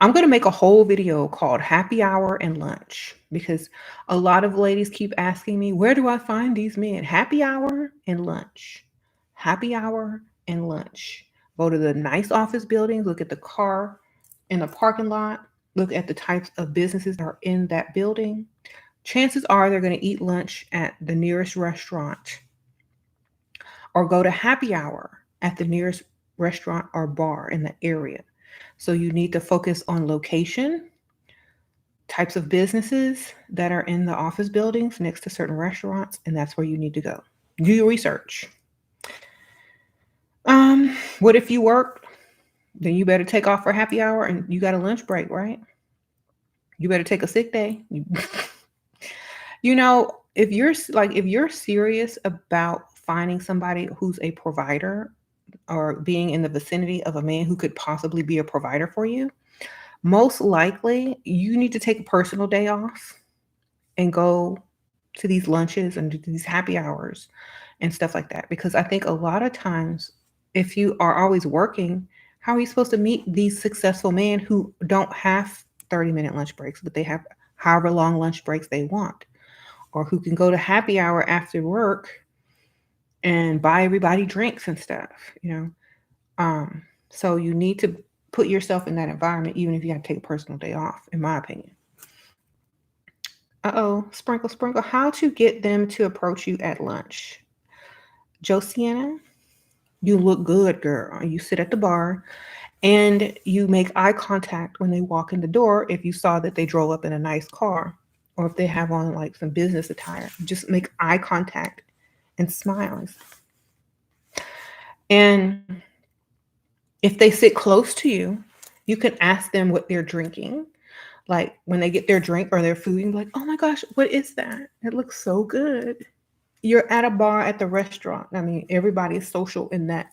I'm going to make a whole video called Happy Hour and Lunch because a lot of ladies keep asking me, where do I find these men? Happy hour and lunch. Happy hour and lunch. Go to the nice office buildings, look at the car in the parking lot, look at the types of businesses that are in that building. Chances are they're going to eat lunch at the nearest restaurant or go to happy hour at the nearest restaurant or bar in the area. So you need to focus on location, types of businesses that are in the office buildings next to certain restaurants, and that's where you need to go. Do your research. What if you work? Then you better take off for happy hour and you got a lunch break, right? You better take a sick day. You know, if you're serious about finding somebody who's a provider or being in the vicinity of a man who could possibly be a provider for you, most likely you need to take a personal day off and go to these lunches and do these happy hours and stuff like that. Because I think a lot of times, if you are always working, how are you supposed to meet these successful men who don't have 30-minute lunch breaks, but they have however long lunch breaks they want, or who can go to happy hour after work and buy everybody drinks and stuff, you know? Um, so you need to put yourself in that environment, even if you have to take a personal day off, in my opinion. Uh-oh, sprinkle, sprinkle. How to get them to approach you at lunch. Josiana, you look good, girl. You sit at the bar and you make eye contact when they walk in the door if you saw that they drove up in a nice car or if they have on like some business attire. Just make eye contact and smile. And if they sit close to you can ask them what they're drinking. Like when they get their drink or their food, you're like, oh my gosh, what is that? It looks so good. You're at a bar at the restaurant. I mean, everybody is social in that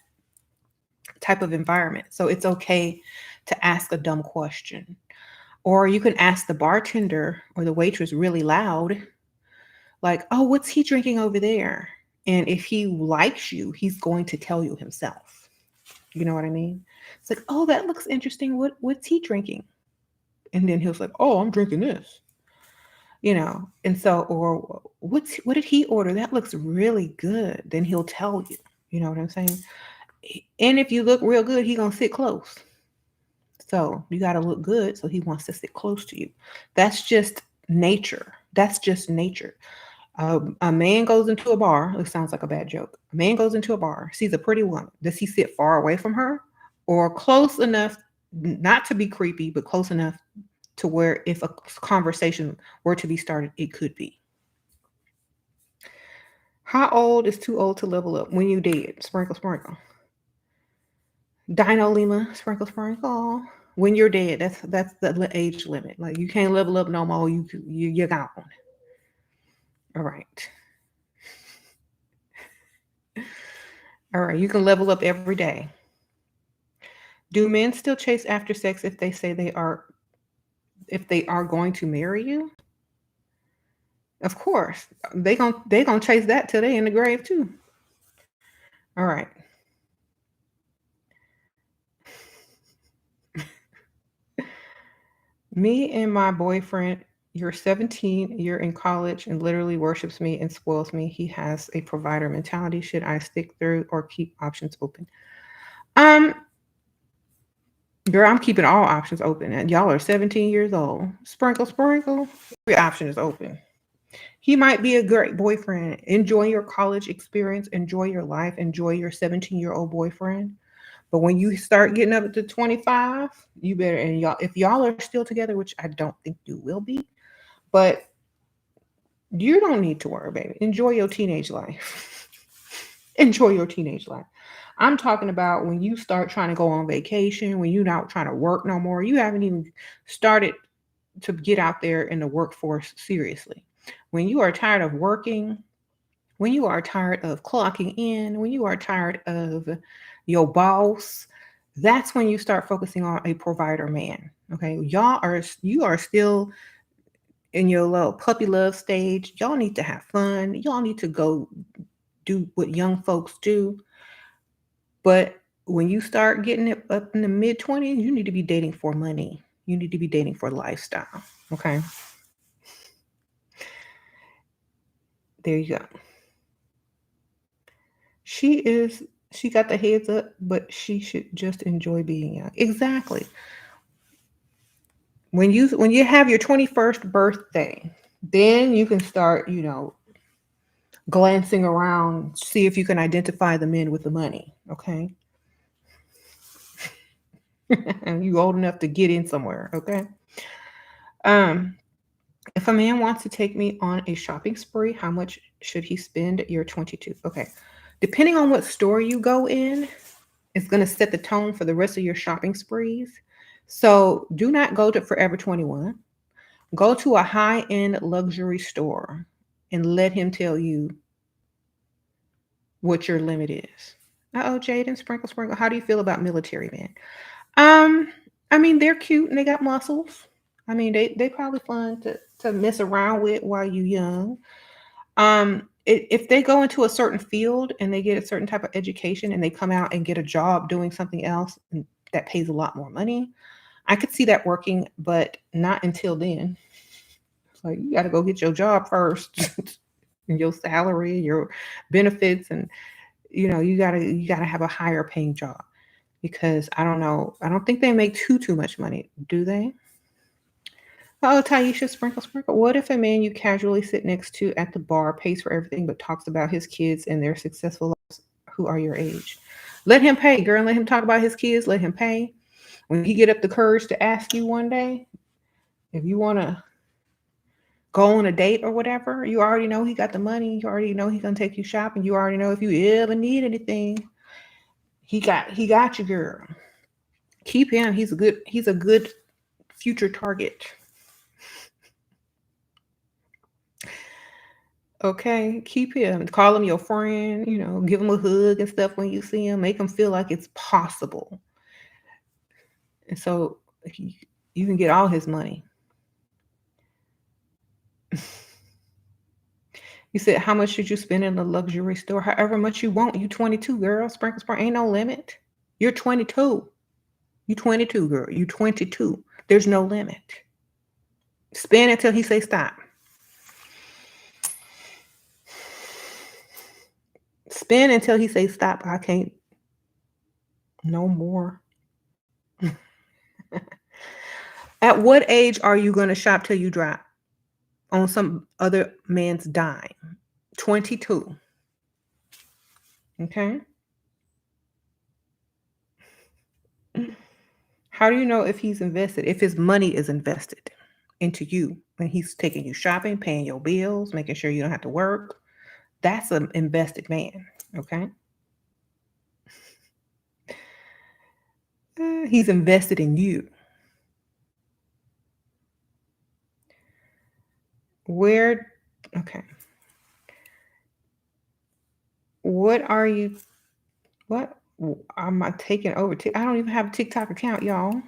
type of environment. So it's okay to ask a dumb question. Or you can ask the bartender or the waitress really loud, like, oh, what's he drinking over there? And if he likes you, he's going to tell you himself. You know what I mean? It's like, oh, that looks interesting. What's he drinking? And then he'll say, oh, I'm drinking this. You know, and so, or what did he order? That looks really good. Then he'll tell you. You know what I'm saying? And if you look real good, he gonna sit close. So you got to look good. So he wants to sit close to you. That's just nature. That's just nature. A man goes into a bar. It sounds like a bad joke. A man goes into a bar, sees a pretty woman. Does he sit far away from her or close enough not to be creepy, but close enough to where if a conversation were to be started, it could be? How old is too old to level up? When you dead? Sprinkle, sprinkle. Dino Lima, sprinkle, sprinkle. When you're dead, that's the age limit. Like you can't level up no more. You're gone. All right. All right. You can level up every day. Do men still chase after sex if they say they are going to marry you? Of course. They gonna chase that till they in the grave too. All right. Me and my boyfriend, you're 17, you're in college and literally worships me and spoils me. He has a provider mentality. Should I stick through or keep options open? Um, Girl, I'm keeping all options open. And y'all are 17 years old. Sprinkle, sprinkle. Every option is open. He might be a great boyfriend. Enjoy your college experience, enjoy your life, enjoy your 17-year-old boyfriend. But when you start getting up to 25, you better, and y'all, if y'all are still together, which I don't think you will be, but you don't need to worry, baby. Enjoy your teenage life. Enjoy your teenage life. I'm talking about when you start trying to go on vacation, when you're not trying to work no more, you haven't even started to get out there in the workforce seriously. When you are tired of working, when you are tired of clocking in, when you are tired of your boss, that's when you start focusing on a provider man. Okay, you are still in your little puppy love stage. Y'all need to have fun. Y'all need to go do what young folks do. But when you start getting it up in the mid 20s, you need to be dating for money. You need to be dating for lifestyle. Okay, there you go. She is she got the heads up, but she should just enjoy being young. Exactly. When you have your 21st birthday, then you can start, glancing around, see if you can identify the men with the money, okay? And you old enough to get in somewhere, okay? Um, if a man wants to take me on a shopping spree, how much should he spend? You're 22. Okay. Depending on what store you go in, it's going to set the tone for the rest of your shopping sprees. So do not go to Forever 21. Go to a high-end luxury store. and let him tell you what your limit is. Uh-oh, Jaden, sprinkle, sprinkle. How do you feel about military men? Um, I mean, they're cute and they got muscles. I mean, they probably fun to mess around with while you young. If they go into a certain field and they get a certain type of education and they come out and get a job doing something else that pays a lot more money, I could see that working, but not until then. It's like you got to go get your job first, and your salary, your benefits, and you gotta have a higher paying job because I don't know. I don't think they make too much money, do they? Oh, Taisha, sprinkle, sprinkle. What if a man you casually sit next to at the bar pays for everything but talks about his kids and their successful lives who are your age? Let him pay, girl. Let him talk about his kids. Let him pay. When he get up the courage to ask you one day if you want to go on a date or whatever, you already know he got the money. You already know he's gonna take you shopping. You already know if you ever need anything, he got you, girl. Keep him. He's a good future target. Okay, keep him. Call him your friend. Give him a hug and stuff when you see him. Make him feel like it's possible, and so you can get all his money. You said, how much should you spend in a luxury store? However much you want. You 22, girl. Sprinkle, sprinkle. Ain't no limit. You're 22. You 22, girl. You 22. There's no limit. Spend until he say stop. Spend until he say stop. I can't no more. At what age are you going to shop till you drop on some other man's dime? 22. Okay. How do you know if he's invested? If his money is invested into you and he's taking you shopping, paying your bills, making sure you don't have to work, that's an invested man. Okay. He's invested in you. Where, okay. What are you, what am I taking over? I don't even have a TikTok account, y'all.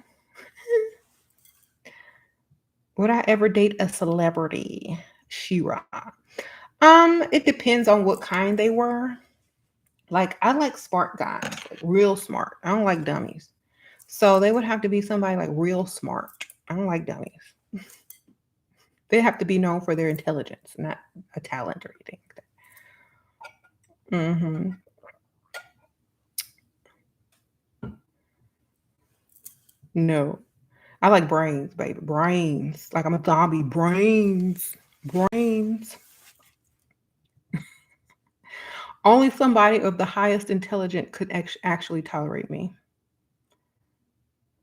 Would I ever date a celebrity? Shira. It depends on what kind they were. Like I like smart guys, like real smart. I don't like dummies. So they would have to be somebody like real smart. I don't like dummies. They have to be known for their intelligence, not a talent or anything like that. No, I like brains, baby. Brains. Like I'm a zombie. Brains. Brains. Only somebody of the highest intelligence could actually tolerate me.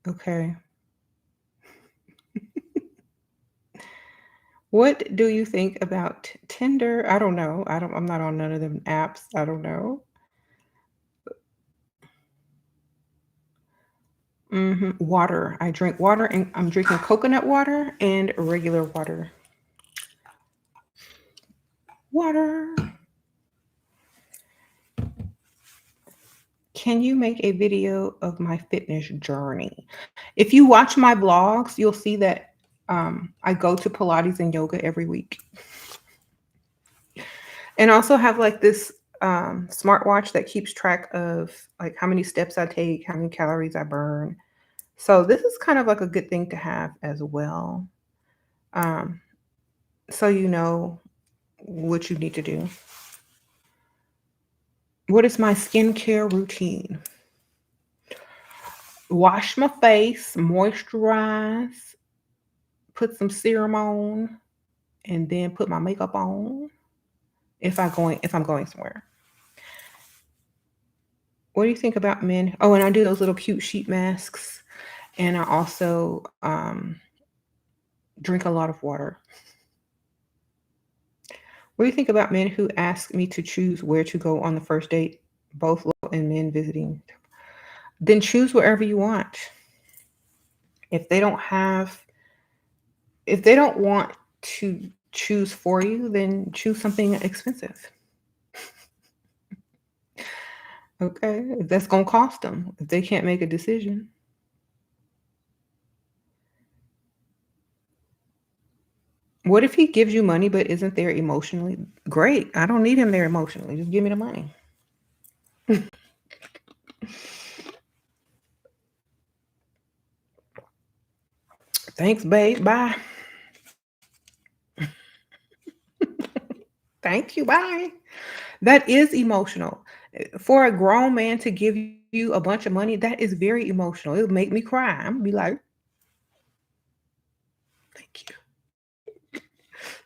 Okay. What do you think about Tinder? I don't know. I'm not on none of them apps. I don't know. Water. I drink water and I'm drinking coconut water and regular water. Water. Can you make a video of my fitness journey? If you watch my vlogs, you'll see that I go to Pilates and yoga every week. And also have like this smartwatch that keeps track of like how many steps I take, how many calories I burn. So this is kind of like a good thing to have as well. Um, so you know what you need to do. What is my skincare routine? Wash my face, moisturize, put some serum on, and then put my makeup on if I'm going somewhere. What do you think about men? Oh, and I do those little cute sheet masks, and I also drink a lot of water. What do you think about men who ask me to choose where to go on the first date, both local and men visiting? Then choose wherever you want. If they don't have, if they don't want to choose for you, then choose something expensive. Okay, if that's gonna cost them if they can't make a decision. What if he gives you money but isn't there emotionally? Great. I don't need him there emotionally. Just give me the money. Thanks, babe. Bye. Thank you. Bye. That is emotional. For a grown man to give you a bunch of money, that is very emotional. It'll make me cry. I'm gonna be like, thank you.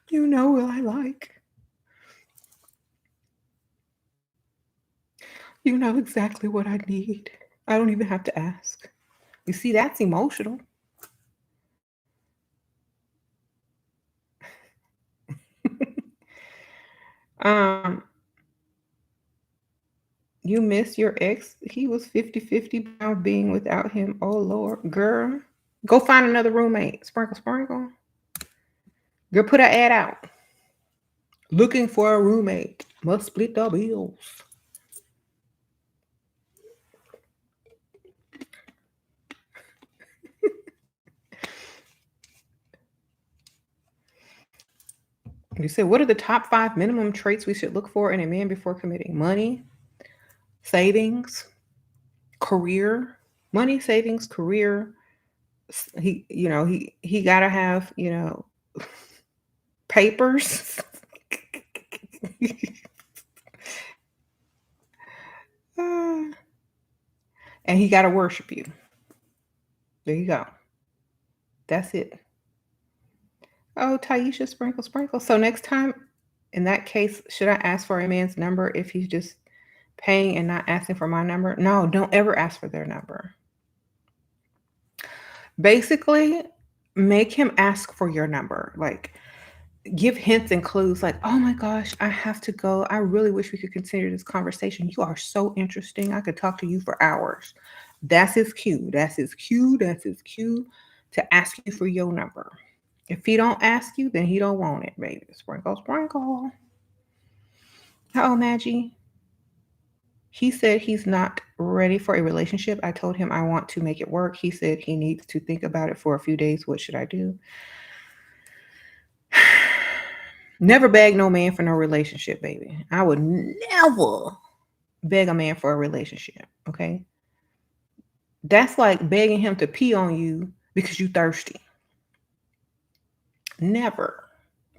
You know what I like. You know exactly what I need. I don't even have to ask. You see, that's emotional. um, you miss your ex. He was 50-50 now being without him. Oh Lord. Girl. Go find another roommate. Sprinkle, sprinkle. Girl, put an ad out. Looking for a roommate. Must split the bills. You said, what are the top 5 minimum traits we should look for in a man before committing? Money, savings, career. Money, savings, career. He gotta have, papers. Uh, and he gotta worship you. There you go. That's it. Oh, Taisha, sprinkle, sprinkle. So next time, in that case, should I ask for a man's number if he's just paying and not asking for my number? No, don't ever ask for their number. Basically, make him ask for your number. Like, give hints and clues like, oh my gosh, I have to go. I really wish we could continue this conversation. You are so interesting. I could talk to you for hours. That's his cue. That's his cue. That's his cue to ask you for your number. If he don't ask you, then he don't want it, baby. Sprinkle, sprinkle. Oh, Maggie. He said he's not ready for a relationship. I told him I want to make it work. He said he needs to think about it for a few days. What should I do? Never beg no man for no relationship, baby. I would never beg a man for a relationship. Okay. That's like begging him to pee on you because you thirsty. Never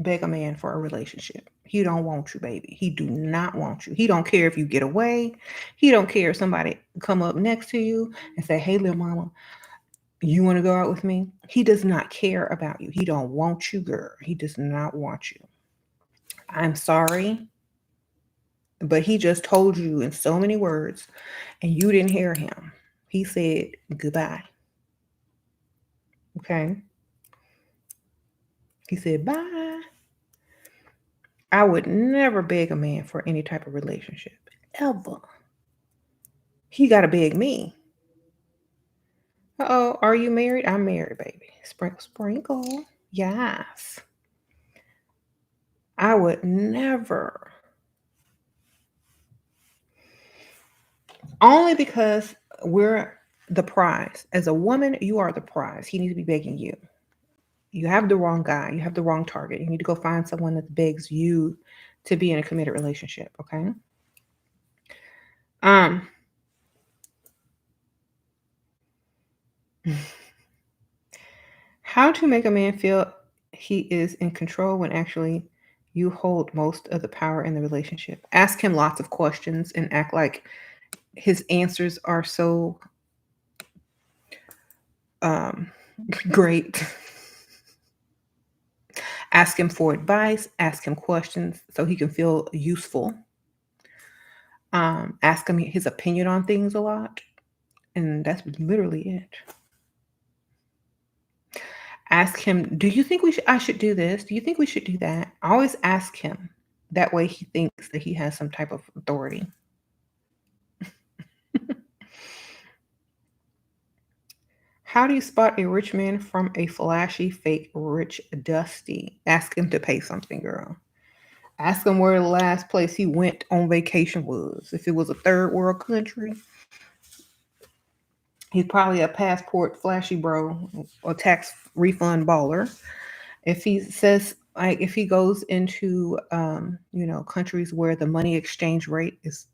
beg a man for a relationship. He don't want you, baby. He do not want you. He don't care if you get away. He don't care if somebody come up next to you and say, hey, little mama, you want to go out with me? He does not care about you. He don't want you, girl. He does not want you. I'm sorry, but he just told you in so many words and you didn't hear him. He said goodbye. Okay. He said bye. I would never beg a man for any type of relationship. Ever. He got to beg me. Uh-oh, are you married? I'm married, baby. Sprinkle, sprinkle. Yes. I would never. Only because we're the prize. As a woman, you are the prize. He needs to be begging you. You have the wrong guy. You have the wrong target. You need to go find someone that begs you to be in a committed relationship. Okay. Um. How to make a man feel he is in control when actually you hold most of the power in the relationship. Ask him lots of questions and act like his answers are so um, great. Ask him for advice. Ask him questions so he can feel useful. Ask him his opinion on things a lot, and that's literally it. Ask him, "Do you think I should do this? Do you think we should do that?" Always ask him. That way, he thinks that he has some type of authority. How do you spot a rich man from a flashy, fake, rich, dusty? Ask him to pay something, girl. Ask him where the last place he went on vacation was. If it was a third world country, he's probably a passport flashy bro or tax refund baller. If he says like if he goes into countries where the money exchange rate is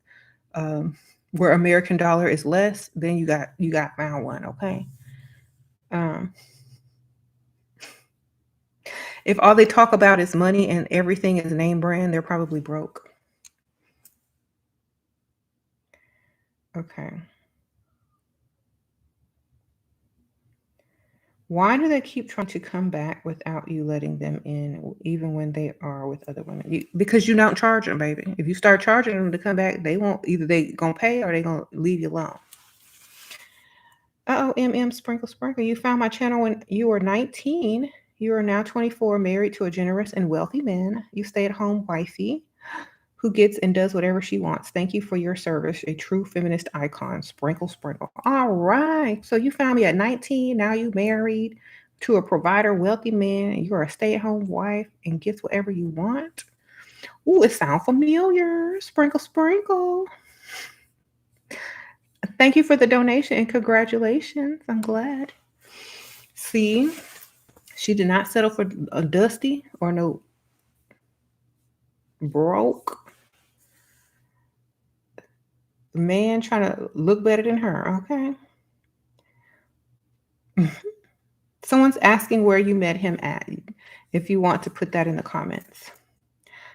um, where American dollar is less, then you got found one. Okay. Um, if all they talk about is money and everything is name brand, they're probably broke. Okay. Why do they keep trying to come back without you letting them in, even when they are with other women? Because you don't charge them, baby. If you start charging them to come back, they won't. Either they gonna pay or they gonna leave you alone. Sprinkle sprinkle. You found my channel when you were 19. You are now 24, married to a generous and wealthy man. You stay at home wifey who gets and does whatever she wants. Thank you for your service. A true feminist icon. Sprinkle, sprinkle. All right. So you found me at 19. Now you married to a provider, wealthy man, and you're a stay-at-home wife and gets whatever you want. Ooh, it sounds familiar. Sprinkle, sprinkle. Thank you for the donation and congratulations. I'm glad. See, she did not settle for a dusty or no broke man trying to look better than her. Okay. Someone's asking where you met him at. If you want to put that in the comments.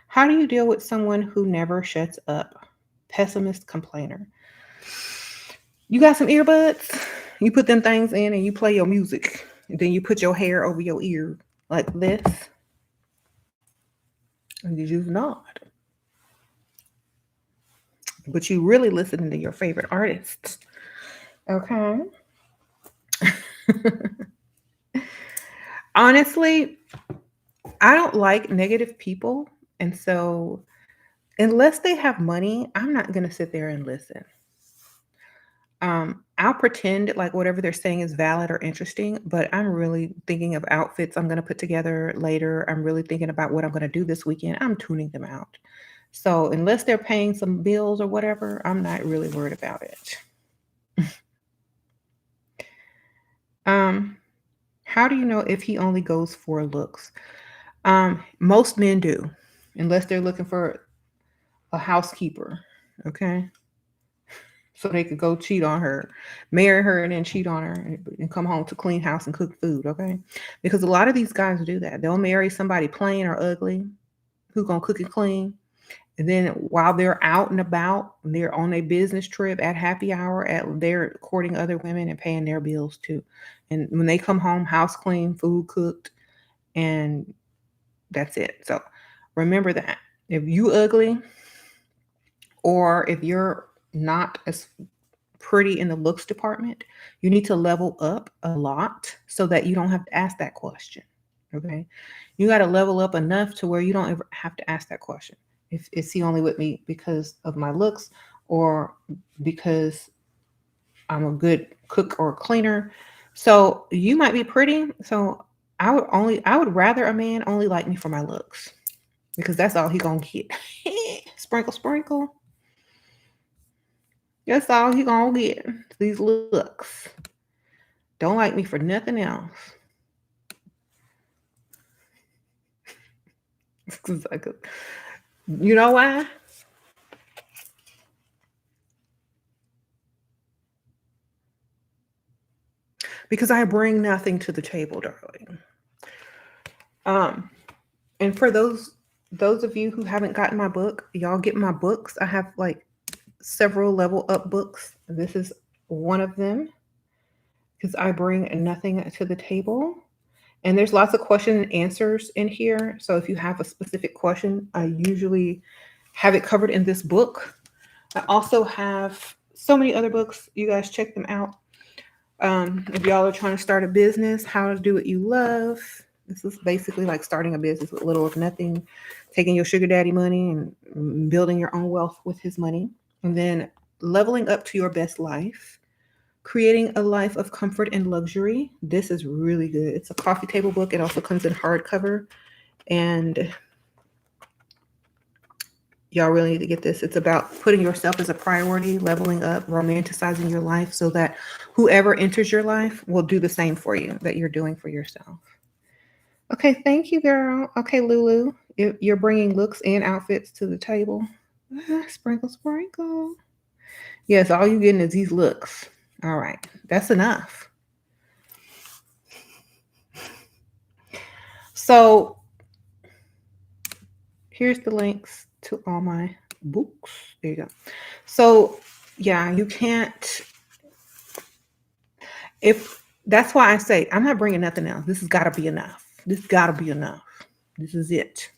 How do you deal with someone who never shuts up? Pessimist complainer. You got some earbuds? You put them things in and you play your music. And then you put your hair over your ear like this. And you just nod. But you really listening to your favorite artists. Okay. Honestly, I don't like negative people. And so, unless they have money, I'm not going to sit there and listen. I'll pretend like whatever they're saying is valid or interesting, but I'm really thinking of outfits I'm going to put together later. I'm really thinking about what I'm going to do this weekend. I'm tuning them out. So, unless they're paying some bills or whatever, I'm not really worried about it. Um, how do you know if he only goes for looks? Most men do, unless they're looking for a housekeeper. Okay. So they could go cheat on her, marry her, and then cheat on her and come home to clean house and cook food. Okay. Because a lot of these guys do that. They'll marry somebody plain or ugly who's going to cook and clean. And then while they're out and about, they're on a business trip at happy hour, they're courting other women and paying their bills too. And when they come home, house clean, food cooked, and that's it. So remember that. If you ugly or if you're not as pretty in the looks department, you need to level up a lot so that you don't have to ask that question. Okay. You got to level up enough to where you don't ever have to ask that question. If is he only with me because of my looks or because I'm a good cook or cleaner? So you might be pretty. So I would rather a man only like me for my looks because that's all he gonna get. Sprinkle, sprinkle. That's all he gonna get. These looks. Don't like me for nothing else. You know why? Because I bring nothing to the table, darling. Um, and for those of you who haven't gotten my book, y'all get my books. I have like several level up books. This is one of them because I bring nothing to the table. And there's lots of question and answers in here. So if you have a specific question, I usually have it covered in this book. I also have so many other books. You guys check them out. If y'all are trying to start a business, how to do what you love. This is basically like starting a business with little or nothing, taking your sugar daddy money and building your own wealth with his money, and then leveling up to your best life. Creating a Life of Comfort and Luxury. This is really good. It's a coffee table book. It also comes in hardcover. And y'all really need to get this. It's about putting yourself as a priority, leveling up, romanticizing your life so that whoever enters your life will do the same for you that you're doing for yourself. Okay, thank you, girl. Okay, Lulu, you're bringing looks and outfits to the table. Sprinkle, sprinkle. Yes, all you getting is these looks. All right, that's enough. So here's the links to all my books. There you go. So yeah, you can't. If that's why I say I'm not bringing nothing else. This has got to be enough. This got to be enough. This is it.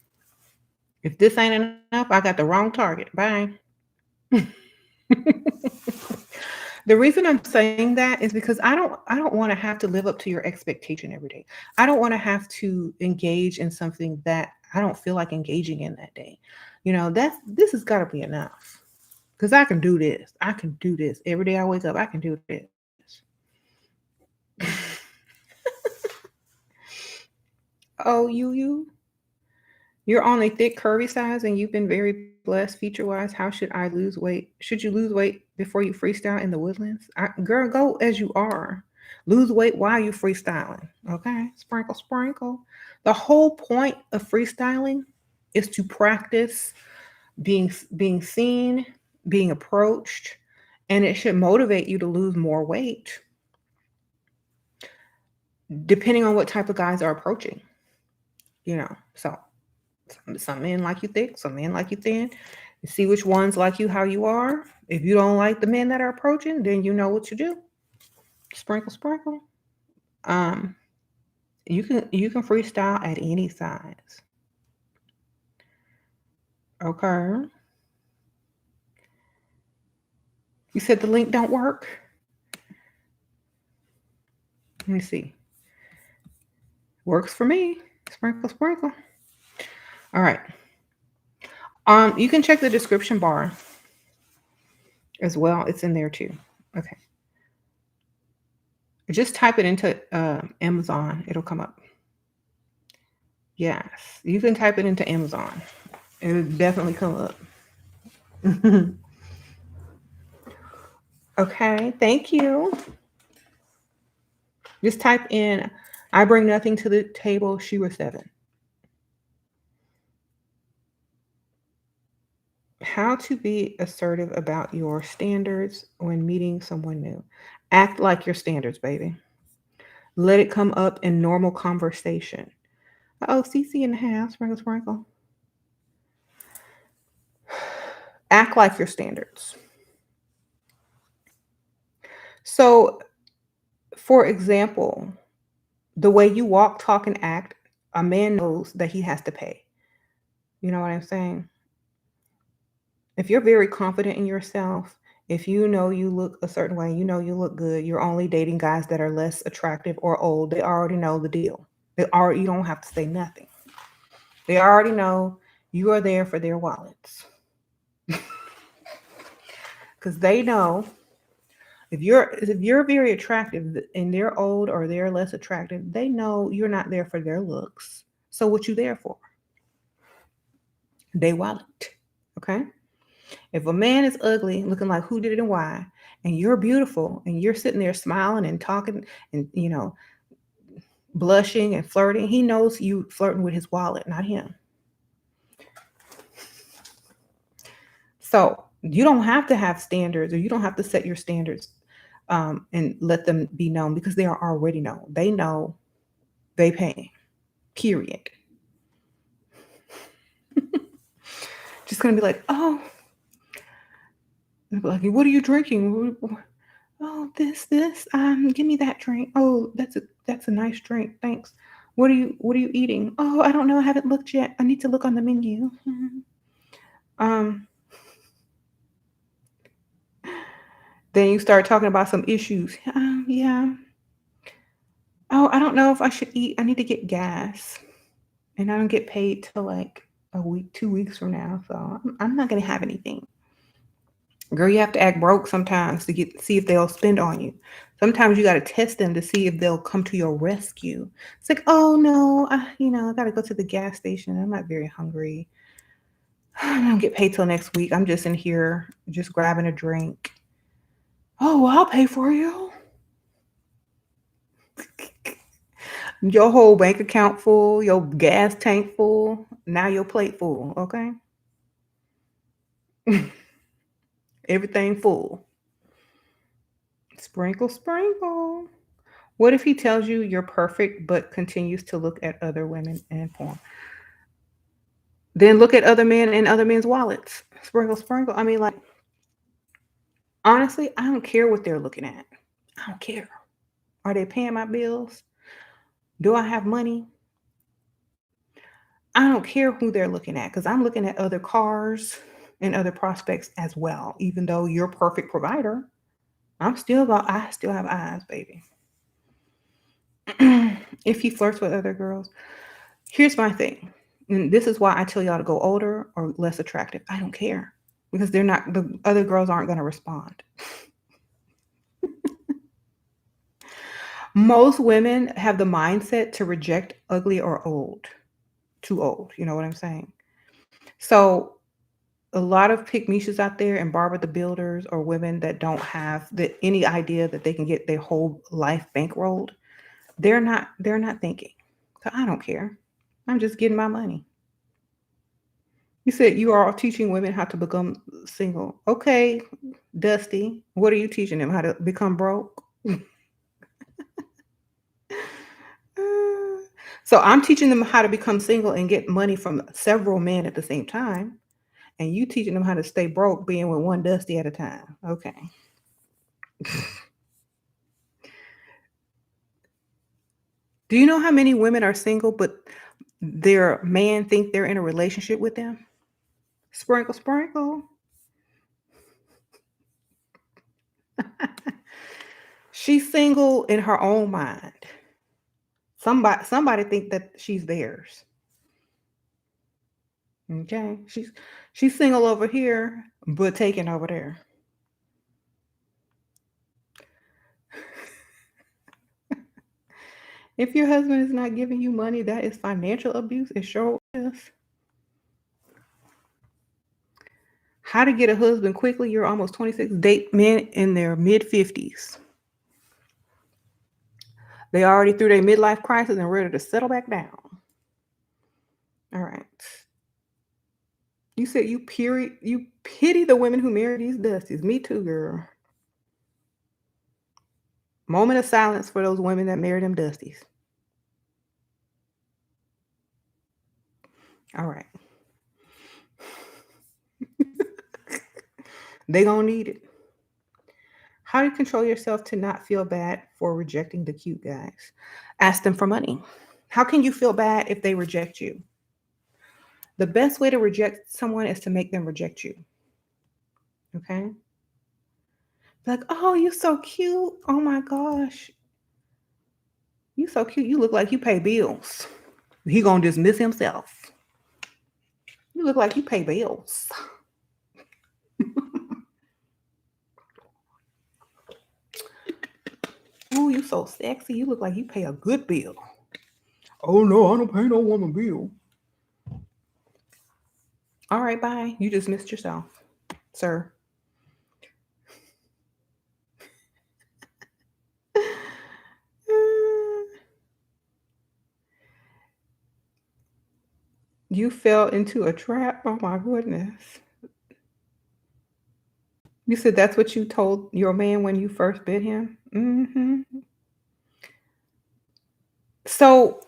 If this ain't enough, I got the wrong target. Bye. The reason I'm saying that is because I don't want to have to live up to your expectation every day. I don't want to have to engage in something that I don't feel like engaging in that day. This has got to be enough. Because I can do this. I can do this. Every day I wake up, I can do this. Oh, you're on a thick, curvy size and you've been very blessed feature wise. How should I lose weight? Should you lose weight before you freestyle in the woodlands? Girl, go as you are. Lose weight while you freestyling. Okay? Sprinkle, sprinkle. The whole point of freestyling is to practice being seen, being approached, and it should motivate you to lose more weight depending on what type of guys are approaching. So some men like you thick, some men like you thin. You see which ones like you how you are. If you don't like the men that are approaching, then you know what to do. Sprinkle, sprinkle. Um, you can freestyle at any size. Okay. You said the link don't work. Let me see. Works for me. Sprinkle, sprinkle. All right. You can check the description bar as well. It's in there too. Okay. Just type it into Amazon. It'll come up. Yes, you can type it into Amazon. It'll definitely come up. Okay, thank you. Just type in, I bring nothing to the table, SheRaSeven. How to be assertive about your standards when meeting someone new. Act like your standards, baby. Let it come up in normal conversation. Oh, CC in the house, sprinkle, sprinkle. Act like your standards. So, for example, the way you walk, talk, and act, a man knows that he has to pay. You know what I'm saying? If you're very confident in yourself, if you know you look a certain way, you know you look good, you're only dating guys that are less attractive or old, they already know the deal. You don't have to say nothing. They already know you are there for their wallets. Because they know if you're very attractive and they're old or they're less attractive, they know you're not there for their looks. So what you there for? They wallet. Okay? If a man is ugly, looking like who did it and why, and you're beautiful and you're sitting there smiling and talking and blushing and flirting, he knows you flirting with his wallet, not him. So you don't have to have standards or you don't have to set your standards and let them be known because they are already known. They know they pay. Period. Just gonna be like, oh, like, what are you drinking? Oh, this. Give me that drink. Oh, that's a nice drink. Thanks. What are you eating? Oh, I don't know. I haven't looked yet. I need to look on the menu. Um, then you start talking about some issues. Yeah. Oh, I don't know if I should eat. I need to get gas, and I don't get paid till like a week, 2 weeks from now. So I'm not gonna have anything. Girl, you have to act broke sometimes to get see if they'll spend on you. Sometimes you got to test them to see if they'll come to your rescue. It's like, oh no, I got to go to the gas station. I'm not very hungry. I don't get paid till next week. I'm just in here, just grabbing a drink. Oh, well, I'll pay for you. Your whole bank account full, your gas tank full, now your plate full, okay? Everything full. Sprinkle, sprinkle. What if he tells you you're perfect but continues to look at other women and porn? Then look at other men and other men's wallets. Sprinkle, sprinkle. I mean, like, honestly, I don't care what they're looking at. I don't care. Are they paying my bills? Do I have money? I don't care who they're looking at because I'm looking at other cars and other prospects as well. Even though you're perfect provider, I still have eyes, baby. If he flirts with other girls, here's my thing. And this is why I tell y'all to go older or less attractive. I don't care because the other girls aren't going to respond. Most women have the mindset to reject ugly or old, too old. You know what I'm saying? So a lot of pick Mishas out there and Barbara the Builders or women that don't have any idea that they can get their whole life bankrolled. They're not thinking. So I don't care. I'm just getting my money. You said you are teaching women how to become single. Okay, Dusty, what are you teaching them? How to become broke? So I'm teaching them how to become single and get money from several men at the same time. And you teaching them how to stay broke being with one Dusty at a time. Okay. Do you know how many women are single but their man think they're in a relationship with them? Sprinkle, sprinkle. She's single in her own mind. Somebody think that she's theirs. Okay, she's single over here, but taken over there. If your husband is not giving you money, that is financial abuse. It sure is. How to get a husband quickly? You're almost 26. Date men in their mid 50s. They already through their midlife crisis and ready to settle back down. All right. You said you pity the women who marry these dusties. Me too, girl. Moment of silence for those women that marry them dusties. All right. They gonna need it. How do you control yourself to not feel bad for rejecting the cute guys? Ask them for money. How can you feel bad if they reject you? The best way to reject someone is to make them reject you. Okay? Like, oh, you so cute. Oh my gosh. You so cute. You look like you pay bills. He gonna dismiss himself. You look like you pay bills. Oh, you so sexy. You look like you pay a good bill. Oh no, I don't pay no woman bill. All right, bye. You just missed yourself, sir. You fell into a trap. Oh my goodness. You said that's what you told your man when you first bit him? So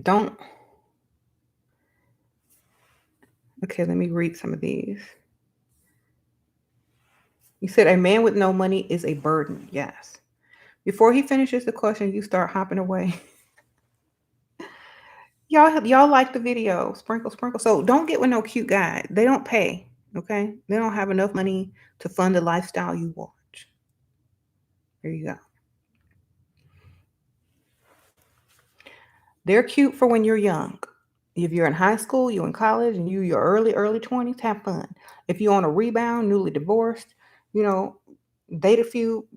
don't. Okay, let me read some of these. You said a man with no money is a burden. Yes. Before he finishes the question, you start hopping away. Y'all like the video. Sprinkle, sprinkle. So don't get with no cute guy. They don't pay. Okay? They don't have enough money to fund the lifestyle you want. There you go. They're cute for when you're young. If you're in high school, you in college, and you your early 20s, have fun. If you're on a rebound, newly divorced, you know, date a few.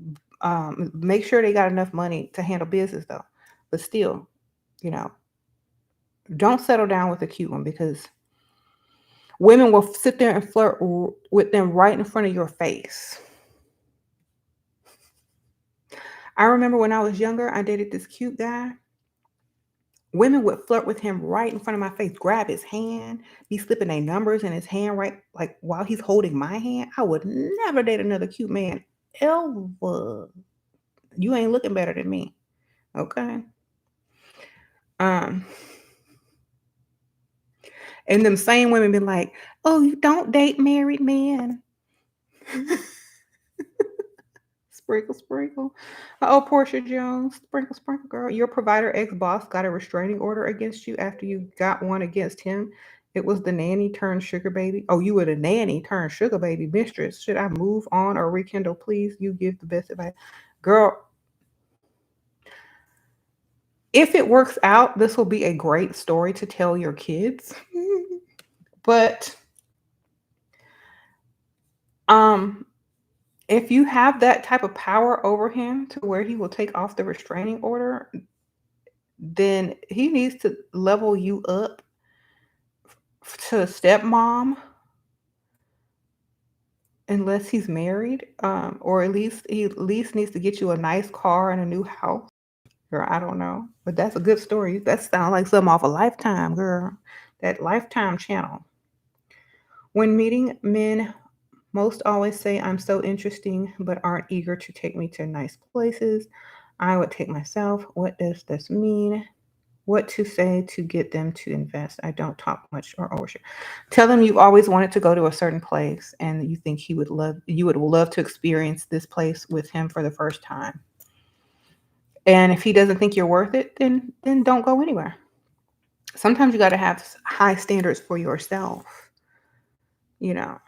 Make sure they got enough money to handle business though. But still, you know, don't settle down with a cute one because women will sit there and flirt with them right in front of your face. I remember when I was younger, I dated this cute guy. Women would flirt with him right in front of my face, grab his hand, be slipping their numbers in his hand right like while he's holding my hand. I would never date another cute man ever. You ain't looking better than me. Okay. Um, and them same women been like, oh, you don't date married men. Sprinkle, sprinkle. Oh, Portia Jones, sprinkle, sprinkle, girl. Your provider ex boss got a restraining order against you after you got one against him. It was the nanny turned sugar baby. Oh, you were the nanny turned sugar baby mistress. Should I move on or rekindle? Please, you give the best advice. Girl, if it works out, this will be a great story to tell your kids. But um if you have that type of power over him to where he will take off the restraining order, then he needs to level you up to stepmom unless he's married, or at least he at least needs to get you a nice car and a new house. Or I don't know, but that's a good story. That sounds like something off a Lifetime, girl. That Lifetime channel. When meeting men, most always say I'm so interesting, but aren't eager to take me to nice places. I would take myself. What does this mean? What to say to get them to invest. I don't talk much or overshare. Tell them you've always wanted to go to a certain place and you think you would love to experience this place with him for the first time. And if he doesn't think you're worth it, then don't go anywhere. Sometimes you got to have high standards for yourself. You know,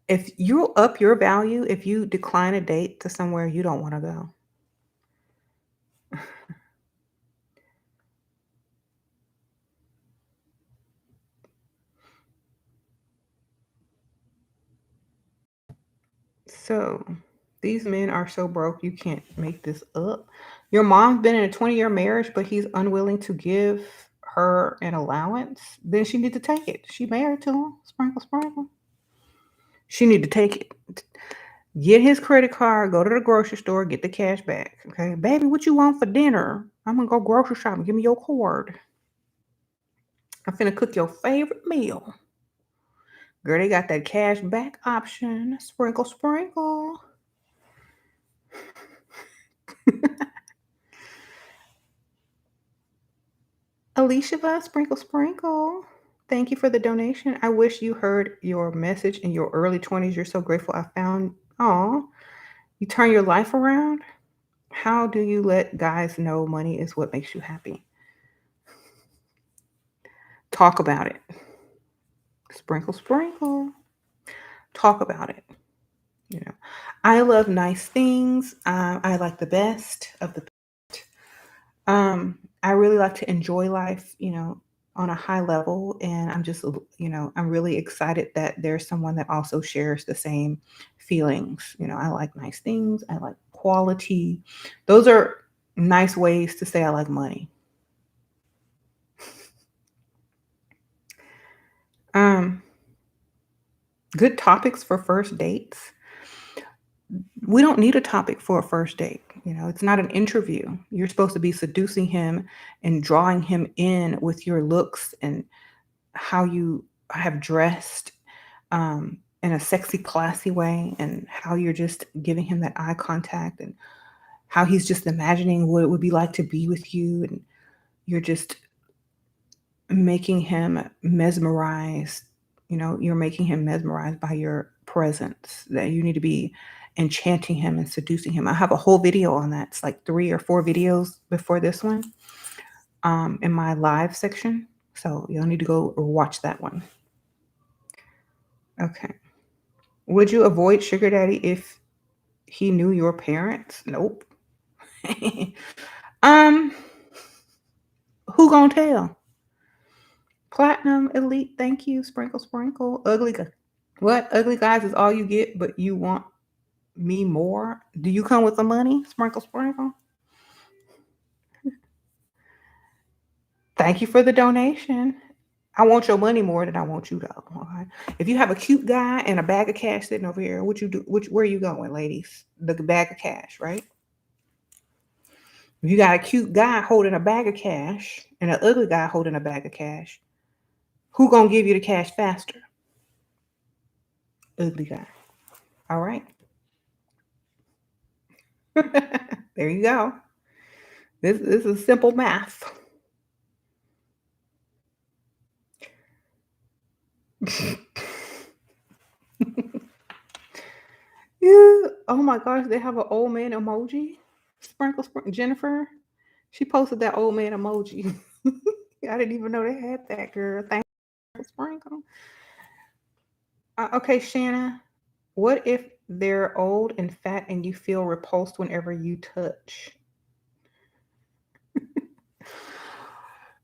if you up your value, if you decline a date to somewhere you don't want to go. So these men are so broke, you can't make this up. Your mom's been in a 20-year marriage, but he's unwilling to give her an allowance. Then she need to take it. She married to him. Sprinkle, sprinkle. She need to take it. Get his credit card, go to the grocery store, get the cash back. Okay, baby, what you want for dinner? I'm gonna go grocery shopping. Give me your card. I'm finna cook your favorite meal. Girl, they got that cash back option. Sprinkle, sprinkle. Alicia, sprinkle, sprinkle. Thank you for the donation. I wish you heard your message in your early 20s. You're so grateful I found. Oh, you turn your life around. How do you let guys know money is what makes you happy? Talk about it. Sprinkle, sprinkle. Talk about it. You know, I love nice things. I like the best of the. I really like to enjoy life, on a high level, and I'm just, I'm really excited that there's someone that also shares the same feelings. I like nice things. I like quality. Those are nice ways to say I like money. Um, Good topics for first dates. We don't need a topic for a first date. It's not an interview. You're supposed to be seducing him and drawing him in with your looks and how you have dressed, in a sexy, classy way, and how you're just giving him that eye contact and how he's just imagining what it would be like to be with you. And you're just making him mesmerized. You're making him mesmerized by your presence, that you need to be enchanting him and seducing him. I have a whole video on that. It's like 3 or 4 videos before this one, in my live section. So you'll need to go watch that one. Okay. Would you avoid sugar daddy if he knew your parents? Nope. um, who gonna tell? Platinum elite, thank you. Sprinkle, sprinkle. Ugly. What? Ugly guys is all you get, but you want me more? Do you come with the money? Sprinkle, sprinkle. Thank you for the donation. I want your money more than I want you though. Okay. If you have a cute guy and a bag of cash sitting over here, what you do? Where you going, ladies? The bag of cash, right? If you got a cute guy holding a bag of cash and an ugly guy holding a bag of cash, who gonna give you the cash faster? Ugly guy. All right. There you go. This is simple math. Yeah. Oh my gosh, they have an old man emoji. Sprinkle, sprinkle. Jennifer, she posted that old man emoji. I didn't even know they had that, girl. Thank you, sprinkle. Okay, Shanna. What if they're old and fat and you feel repulsed whenever you touch?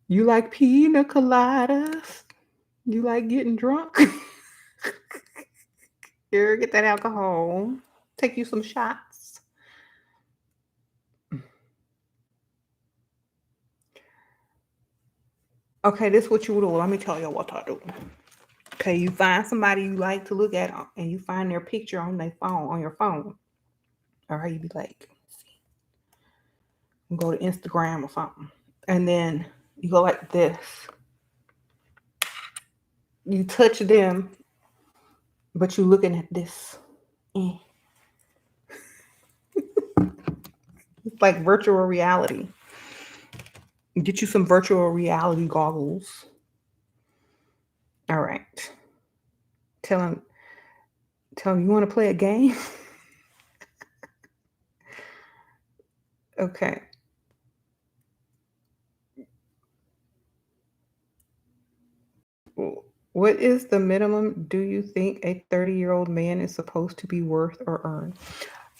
You like pina coladas? You like getting drunk? Here, get that alcohol. Take you some shots. Okay, this is what you do. Let me tell you what I do. Okay, you find somebody you like to look at and you find their picture on their phone, on your phone. All right, you be like, go to Instagram or something. And then you go like this. You touch them, but you looking at this. Eh. It's like virtual reality. Get you some virtual reality goggles. All right. Tell him, tell him you want to play a game. Okay. What is the minimum do you think a 30-year-old man is supposed to be worth or earn?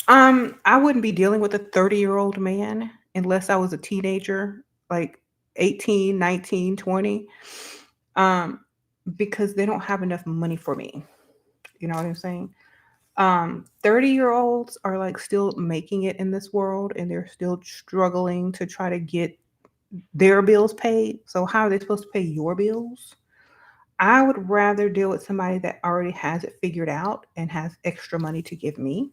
I wouldn't be dealing with a 30-year-old man unless I was a teenager, like 18, 19, 20. Um, because they don't have enough money for me. You know what I'm saying? 30-year-olds are like still making it in this world and they're still struggling to try to get their bills paid. So how are they supposed to pay your bills? I would rather deal with somebody that already has it figured out and has extra money to give me.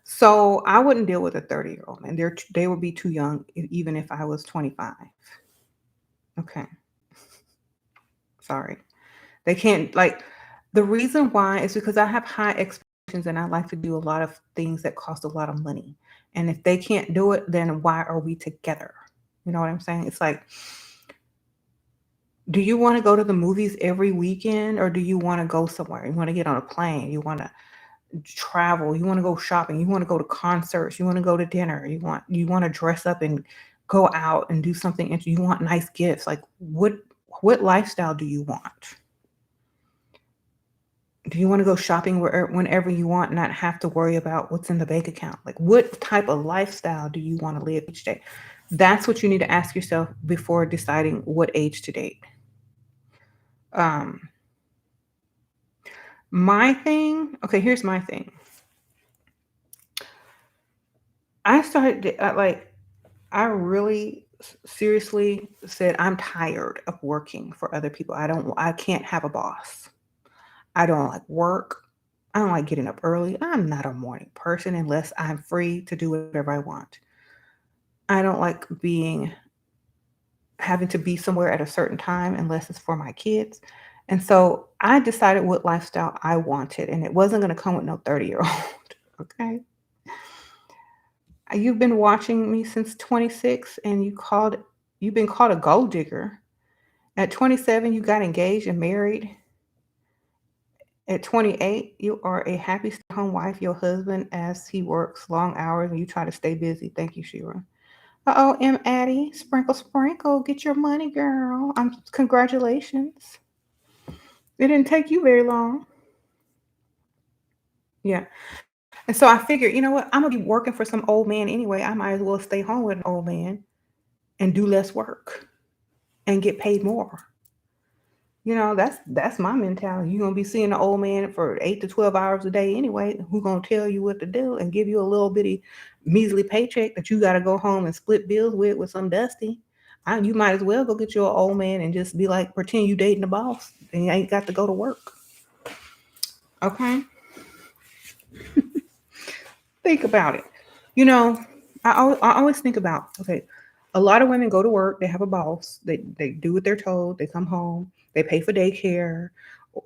So I wouldn't deal with a 30-year-old man. They would be too young even if I was 25. Okay. Sorry. They can't like the reason why is because I have high expectations and I like to do a lot of things that cost a lot of money. And if they can't do it, then why are we together? You know what I'm saying? It's like, do you want to go to the movies every weekend or do you want to go somewhere? You want to get on a plane, you want to travel, you want to go shopping, you want to go to concerts, you want to go to dinner, you want to dress up and go out and do something you want nice gifts. Like what lifestyle do you want? Do you want to go shopping whenever you want, not have to worry about what's in the bank account? Like, what type of lifestyle do you want to live each day? That's what you need to ask yourself before deciding what age to date. Um, my thing, okay, here's my thing. I started, I really seriously said, I'm tired of working for other people. I can't have a boss. I don't like work. I don't like getting up early. I'm not a morning person unless I'm free to do whatever I want. I don't like having to be somewhere at a certain time unless it's for my kids. And so I decided what lifestyle I wanted, and it wasn't going to come with no 30-year-old. Okay. You've been watching me since 26 and you've been called a gold digger. At 27, you got engaged and married. At 28, you are a happy stay-home wife. Your husband, as he works long hours and you try to stay busy. Thank you, Shira. Uh-oh, M. Addie, sprinkle, sprinkle, get your money, girl. Congratulations. It didn't take you very long. Yeah. And so I figured, you know what? I'm gonna be working for some old man anyway. I might as well stay home with an old man and do less work and get paid more. That's my mentality. You're gonna be seeing an old man for 8 to 12 hours a day anyway, who gonna tell you what to do and give you a little bitty measly paycheck that you gotta go home and split bills with some dusty. You might as well go get you an old man and just be like pretend you dating the boss and you ain't got to go to work. Okay? Think about it. You know, I always think about, okay, a lot of women go to work, they have a boss, they do what they're told, they come home, they pay for daycare.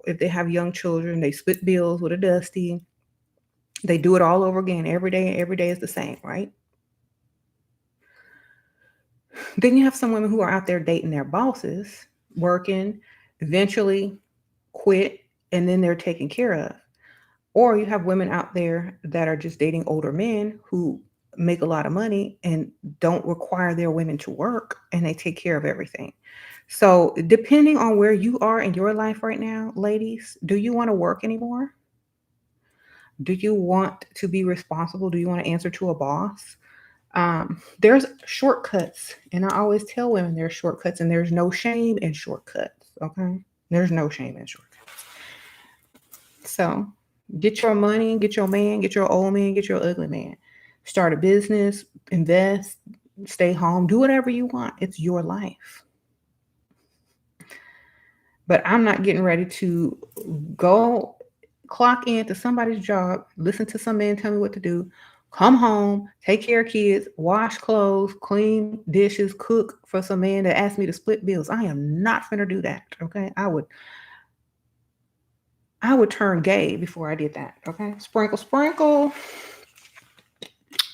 If they have young children, they split bills with a dusty. They do it all over again every day is the same, right? Then you have some women who are out there dating their bosses, working, eventually quit, and then they're taken care of. Or you have women out there that are just dating older men who make a lot of money and don't require their women to work and they take care of everything. So, depending on where you are in your life right now, ladies, do you want to work anymore? Do you want to be responsible? Do you want to answer to a boss? There's shortcuts, and I always tell women there's shortcuts, and there's no shame in shortcuts. Okay, there's no shame in shortcuts. So get your money, get your man, get your old man, get your ugly man. Start a business, invest, stay home, do whatever you want. It's your life. But I'm not getting ready to go clock into somebody's job, listen to some man tell me what to do, come home, take care of kids, wash clothes, clean dishes, cook for some man that asked me to split bills. I am not gonna do that. Okay. I would turn gay before I did that. Okay. Sprinkle, sprinkle.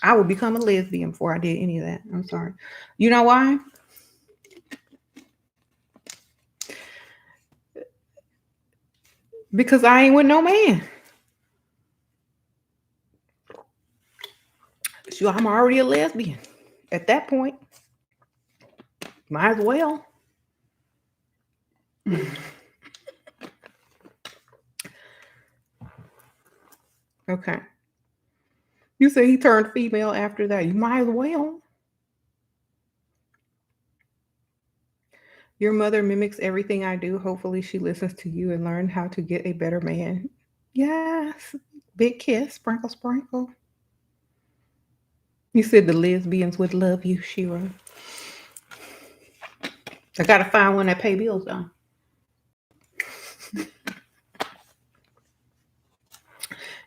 I would become a lesbian before I did any of that. I'm sorry. You know why? Because I ain't with no man. So I'm already a lesbian. At that point, might as well. Okay. You say he turned female after that. You might as well. Your mother mimics everything I do. Hopefully, she listens to you and learn how to get a better man. Yes. Big kiss. Sprinkle, sprinkle. You said the lesbians would love you, Shira. I gotta find one that pay bills though.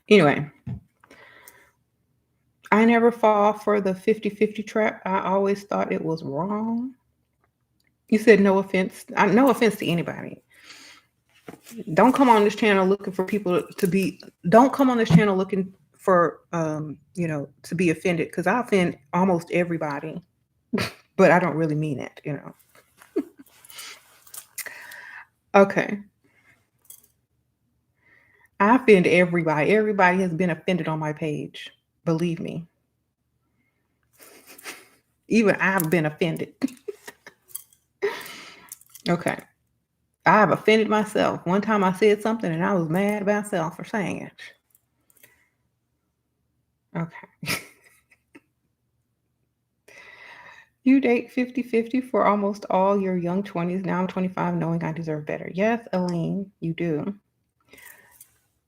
Anyway, I never fall for the 50-50 trap. I always thought it was wrong. You said no offense. No offense to anybody. Don't come on this channel looking for people to be. Don't come on this channel looking for to be offended because I offend almost everybody, but I don't really mean it. Okay, I offend everybody. Everybody has been offended on my page. Believe me. Even I've been offended. Okay. I've offended myself. One time I said something and I was mad about myself for saying it. Okay. You date 50-50 for almost all your young 20s. Now I'm 25, knowing I deserve better. Yes, Aline, you do.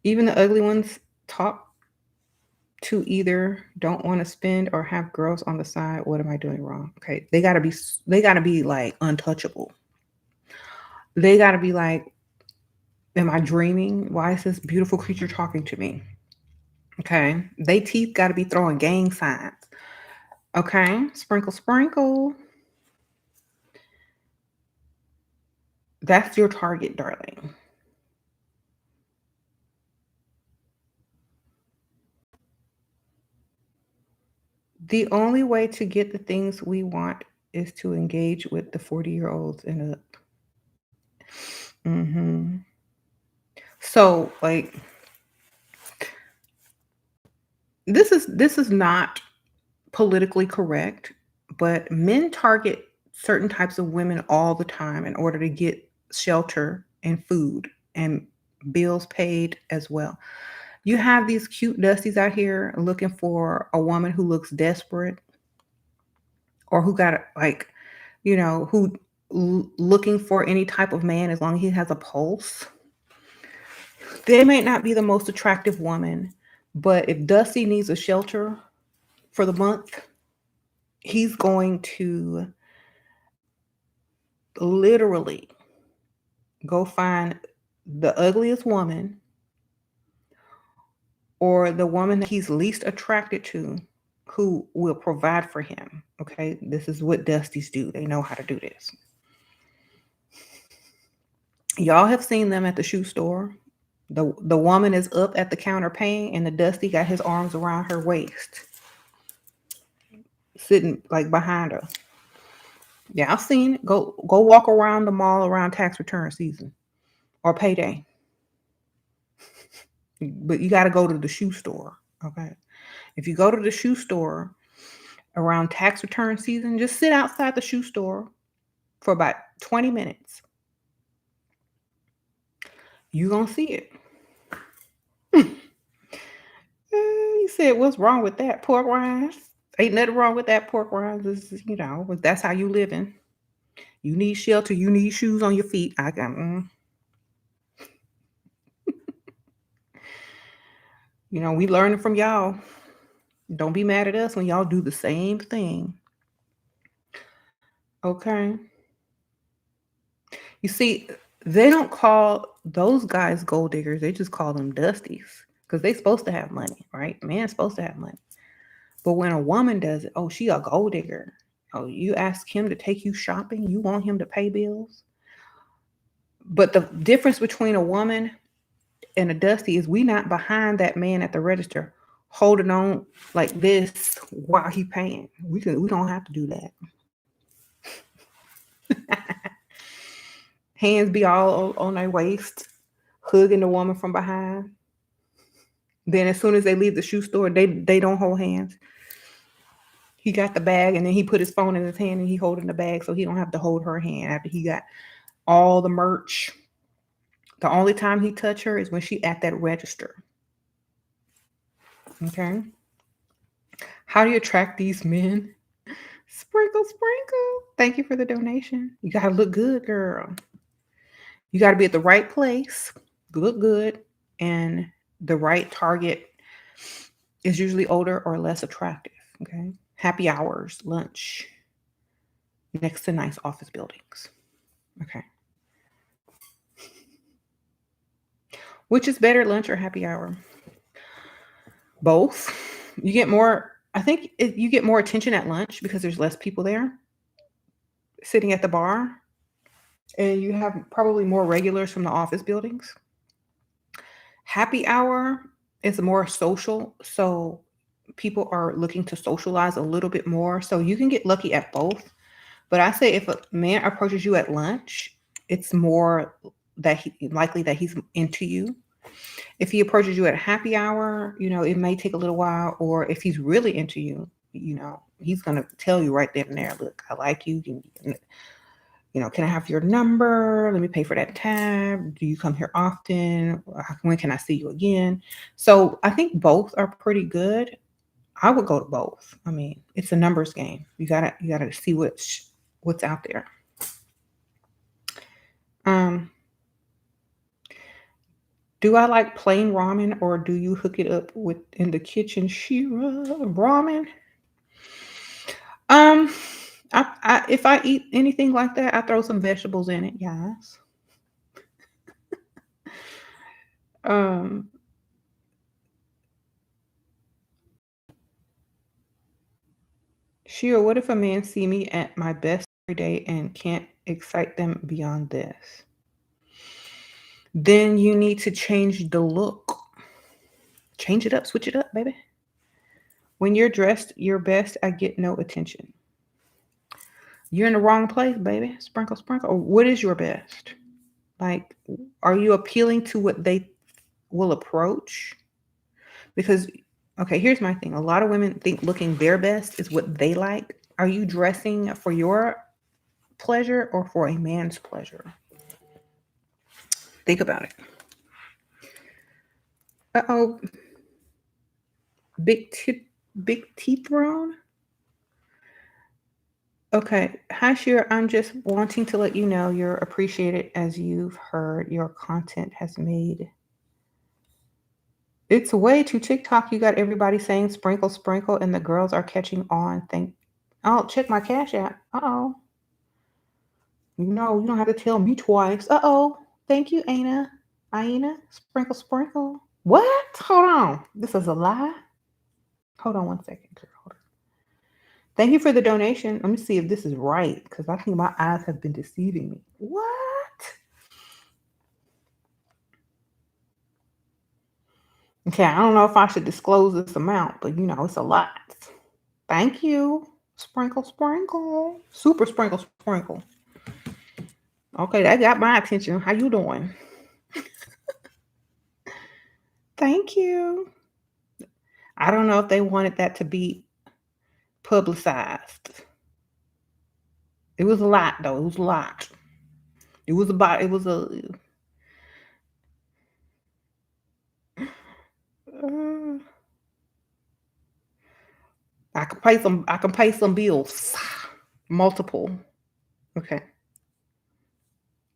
Even the ugly ones talk to either don't want to spend or have girls on the side. What am I doing wrong? Okay. They gotta be like untouchable. They gotta be like, am I dreaming? Why is this beautiful creature talking to me? Okay. They teeth gotta be throwing gang signs. Okay. Sprinkle, sprinkle. That's your target, darling. The only way to get the things we want is to engage with the 40-year-olds and up. hmm So, like, this is not politically correct, but men target certain types of women all the time in order to get shelter and food and bills paid as well. You have these cute dusties out here looking for a woman who looks desperate or who got like, who looking for any type of man as long as he has a pulse. They may not be the most attractive woman, but if Dusty needs a shelter for the month, he's going to literally go find the ugliest woman or the woman that he's least attracted to who will provide for him. Okay, this is what Dusties do. They know how to do this. Y'all have seen them at the shoe store. The woman is up at the counter paying, and the Dusty got his arms around her waist, sitting like behind her. Yeah, I've seen it. Go walk around the mall around tax return season or payday. But you got to go to the shoe store. Okay. If you go to the shoe store around tax return season, just sit outside the shoe store for about 20 minutes. You're going to see it. You said, what's wrong with that? Pork rinds? Ain't nothing wrong with that pork rinds. That's how you living. You need shelter. You need shoes on your feet. We learning from y'all. Don't be mad at us when y'all do the same thing. Okay. You see, they don't call those guys gold diggers. They just call them dusties because they supposed to have money, right? Man's supposed to have money. But when a woman does it, oh, she a gold digger. Oh, you ask him to take you shopping. You want him to pay bills. But the difference between a woman and a dusty is we not behind that man at the register holding on like this while he paying. We don't have to do that. Hands be all on their waist, hugging the woman from behind. Then as soon as they leave the shoe store, they don't hold hands. He got the bag and then he put his phone in his hand and he holding the bag so he don't have to hold her hand after he got all the merch. The only time he touch her is when she at that register. Okay. How do you attract these men? Sprinkle, sprinkle. Thank you for the donation. You gotta look good, girl. You gotta be at the right place, look good, and the right target is usually older or less attractive. Okay. Happy hours, lunch, next to nice office buildings. Okay. Which is better, lunch or happy hour? Both. You get more, I think you get more attention at lunch because there's less people there sitting at the bar. And you have probably more regulars from the office buildings. Happy hour is more social. So people are looking to socialize a little bit more. So you can get lucky at both. But I say if a man approaches you at lunch, it's more likely that he's into you. If he approaches you at happy hour, it may take a little while. Or if he's really into you, he's going to tell you right then and there, look, I like you. Can I have your number? Let me pay for that tab. Do you come here often? When can I see you again? So I think both are pretty good. I would go to both. I mean, it's a numbers game. You gotta see what's out there. Do I like plain ramen or do you hook it up with in the kitchen ramen? If I eat anything like that, I throw some vegetables in it, yes. Shira, what if a man see me at my best every day and can't excite them beyond this? Then you need to change the look. Change it up, switch it up, baby. When you're dressed your best, I get no attention. You're in the wrong place, baby. Sprinkle, sprinkle. What is your best? Like, are you appealing to what they will approach? Because, okay, here's my thing. A lot of women think looking their best is what they like. Are you dressing for your pleasure or for a man's pleasure? Think about it. Uh-oh. Big teeth thrown? Okay. Hi, Shira. I'm just wanting to let you know you're appreciated as you've heard your content has made. It's way too TikTok. You got everybody saying sprinkle, sprinkle, and the girls are catching on. Oh, check my cash app. Uh-oh. You don't have to tell me twice. Uh-oh. Thank you, Aina. Aina. Sprinkle, sprinkle. What? Hold on. This is a lie? Hold on 1 second, girl. Hold on. Thank you for the donation. Let me see if this is right, because I think my eyes have been deceiving me. What? Okay, I don't know if I should disclose this amount, but it's a lot. Thank you. Sprinkle, sprinkle. Super sprinkle, sprinkle. Okay, that got my attention. How you doing? Thank you. I don't know if they wanted that to be publicized. It was a lot, though. It was a lot. It was a. Uh, I can pay some bills. Multiple. Okay.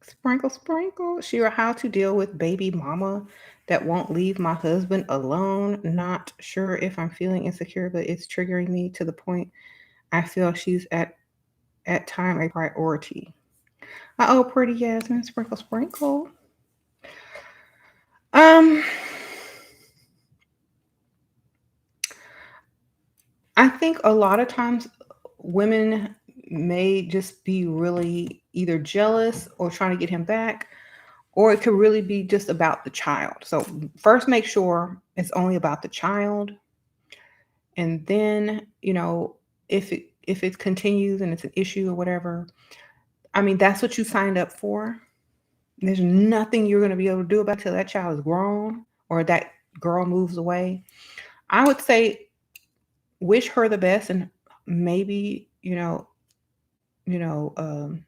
Sprinkle, sprinkle. Shira, how to deal with baby mama that won't leave my husband alone. Not sure if I'm feeling insecure, but it's triggering me to the point I feel she's at time a priority. Oh, pretty Yasmin. Sprinkle, sprinkle. Um, I think a lot of times women may just be really either jealous or trying to get him back, or it could really be just about the child. So first make sure it's only about the child, and then, if it continues and it's an issue or whatever, I mean, that's what you signed up for. There's nothing you're going to be able to do about it till that child is grown or that girl moves away. I would say wish her the best, and maybe, you know, um,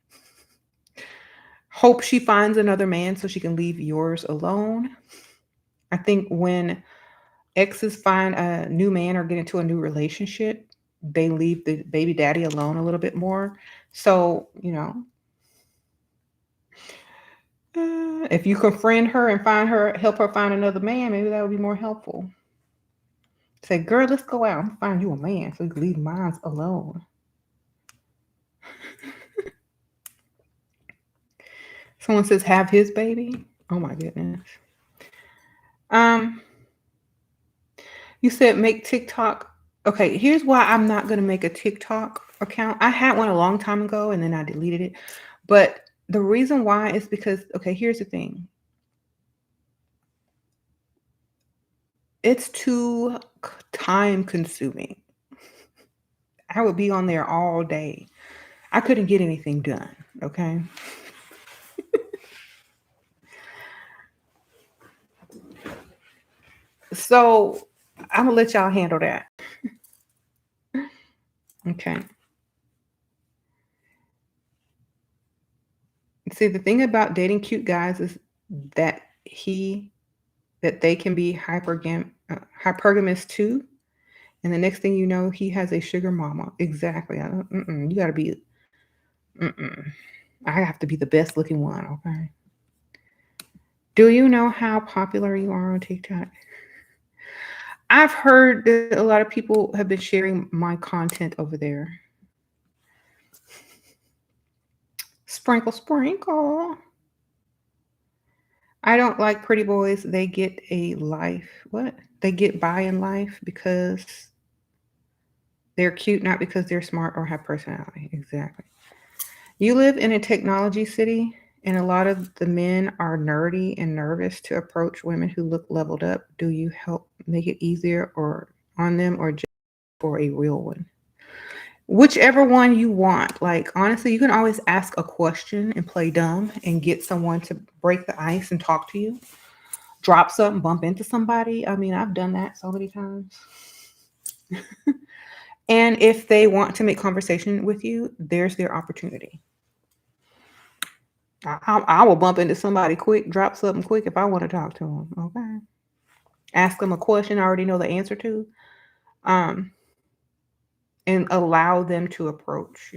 hope she finds another man so she can leave yours alone. I think when exes find a new man or get into a new relationship, they leave the baby daddy alone a little bit more. So, if you can friend her and help her find another man, maybe that would be more helpful. Say, girl, let's go out and find you a man so you can leave mine alone. Someone says, have his baby. Oh my goodness. Um, you said make TikTok. Okay, here's why I'm not gonna make a TikTok account. I had one a long time ago and then I deleted it. But the reason why is because, okay, here's the thing. It's too time consuming. I would be on there all day. I couldn't get anything done. Okay. So I'm gonna let y'all handle that. Okay. See, the thing about dating cute guys is that he that they can be hypergamous too. And the next thing you know, he has a sugar mama. Exactly. You got to be. Mm-mm. I have to be the best looking one. Okay. Do you know how popular you are on TikTok? I've heard that a lot of people have been sharing my content over there. Sprinkle, sprinkle. I don't like pretty boys. They get a life. What? They get by in life because they're cute, not because they're smart or have personality. Exactly. You live in a technology city, and a lot of the men are nerdy and nervous to approach women who look leveled up. Do you help make it easier or on them, or just for a real one? Whichever one you want. Like, honestly, you can always ask a question and play dumb and get someone to break the ice and talk to you. Drop something, bump into somebody. I mean, I've done that so many times. And if they want to make conversation with you, there's their opportunity. I will bump into somebody quick, drop something quick if I want to talk to them. Okay. Ask them a question I already know the answer to, um, and allow them to approach.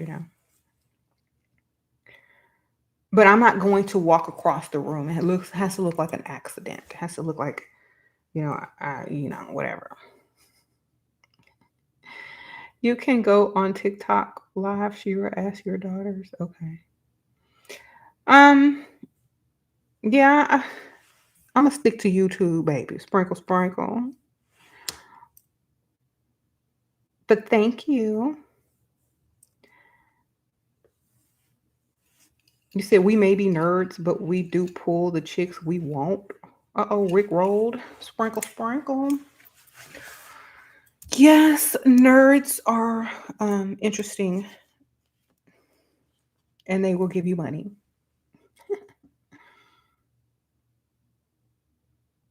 But I'm not going to walk across the room. It has to look like an accident. It has to look like, whatever. You can go on TikTok live, Shira, ask your daughters. Okay. Um, yeah, I'm gonna stick to YouTube, baby. Sprinkle, sprinkle. But thank you. You said we may be nerds, but we do pull the chicks we want. Uh-oh, Rick rolled. Sprinkle, sprinkle. Yes, nerds are interesting and they will give you money.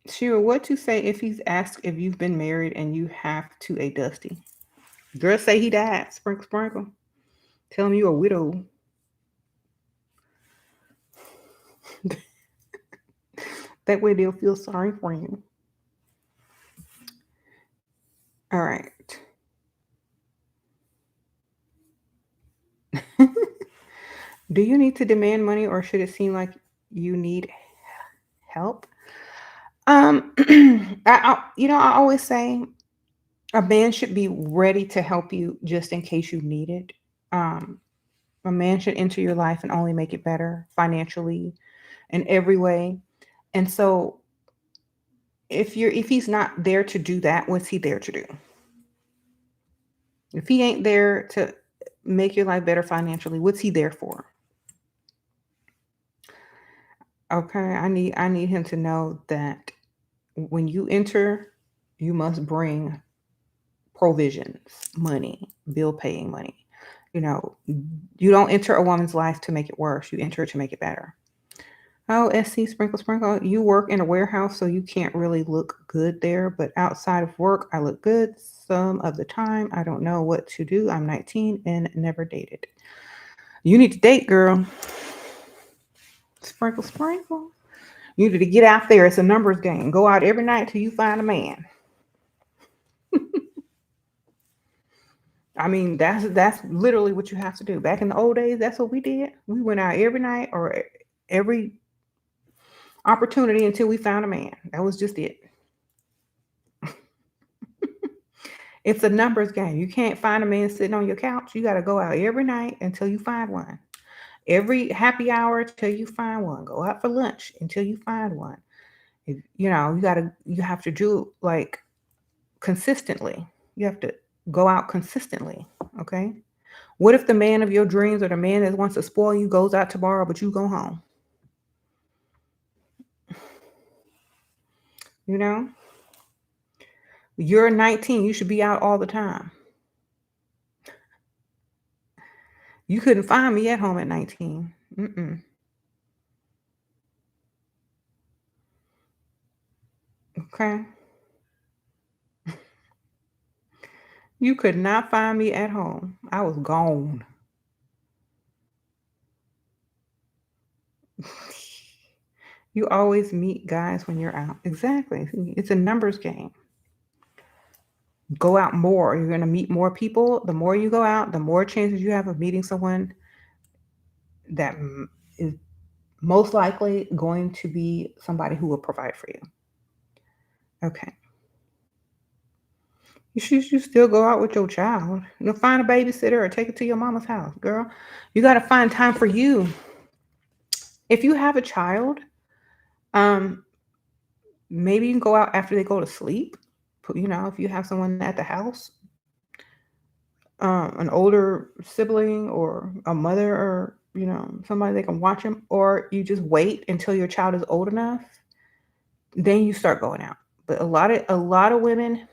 Shira, what to say if he's asked if you've been married and you have to a Dusty? Girl say he died. Sprinkle, sprinkle. Tell him you're a widow. That way they'll feel sorry for you. All right. Do you need to demand money or should it seem like you need help? I always say a man should be ready to help you just in case you need it. Um, a man should enter your life and only make it better financially in every way. And so if he's not there to do that, what's he there to do? If he ain't there to make your life better financially, what's he there for? Okay, I need him to know that when you enter, you must bring provisions, money, bill paying money. You know, you don't enter a woman's life to make it worse. You enter it to make it better. Oh, SC sprinkle sprinkle. You work in a warehouse, so you can't really look good there. But outside of work, I look good some of the time. I don't know what to do. I'm 19 and never dated. You need to date, girl. Sprinkle sprinkle. You need to get out there. It's a numbers game. Go out every night till you find a man. I mean, that's literally what you have to do. Back in the old days, that's what we did. We went out every night or every opportunity until we found a man. That was just it. It's a numbers game. You can't find a man sitting on your couch. You got to go out every night until you find one. Every happy hour till you find one. Go out for lunch until you find one. You have to do like consistently. You have to go out consistently. Okay. What if the man of your dreams or the man that wants to spoil you goes out tomorrow, but you go home? You know, you're 19. You should be out all the time. You couldn't find me at home at 19. Mm-mm. Okay. You could not find me at home. I was gone. You always meet guys when you're out. Exactly. It's a numbers game. Go out more. You're going to meet more people. The more you go out, the more chances you have of meeting someone that is most likely going to be somebody who will provide for you. Okay. You still go out with your child. You'll find a babysitter or take it to your mama's house, girl. You got to find time for you. If you have a child, um, maybe you can go out after they go to sleep. If you have someone at the house, an older sibling or a mother or somebody they can watch them, or you just wait until your child is old enough, then you start going out. But a lot of women,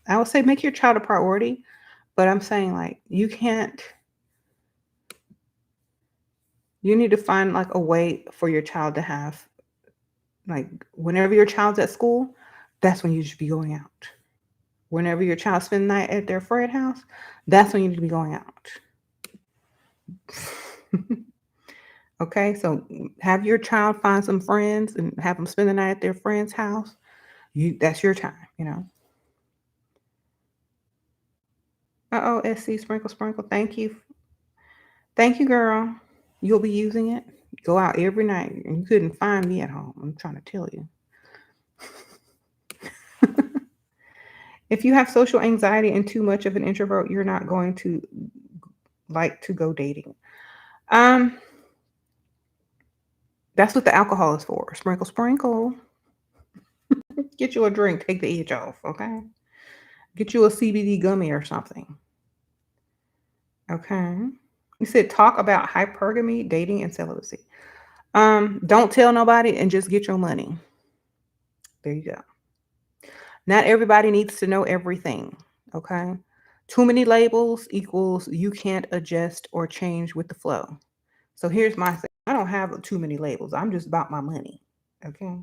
I would say make your child a priority, but I'm saying like you need to find like a way for your child to have like whenever your child's at school, that's when you should be going out. Whenever your child spend the night at their friend house, that's when you need to be going out. Okay, so have your child find some friends and have them spend the night at their friend's house. That's your time. SC sprinkle sprinkle. Thank you, girl. You'll be using it. Go out every night and you couldn't find me at home. I'm trying to tell you. If you have social anxiety and too much of an introvert, you're not going to like to go dating. Um, that's what the alcohol is for. Sprinkle, sprinkle. Get you a drink, take the edge off, okay? Get you a CBD gummy or something. Okay. You said talk about hypergamy, dating, and celibacy. Don't tell nobody and just get your money. There you go. Not everybody needs to know everything. Okay. Too many labels equals you can't adjust or change with the flow. So here's my thing. I don't have too many labels. I'm just about my money. Okay.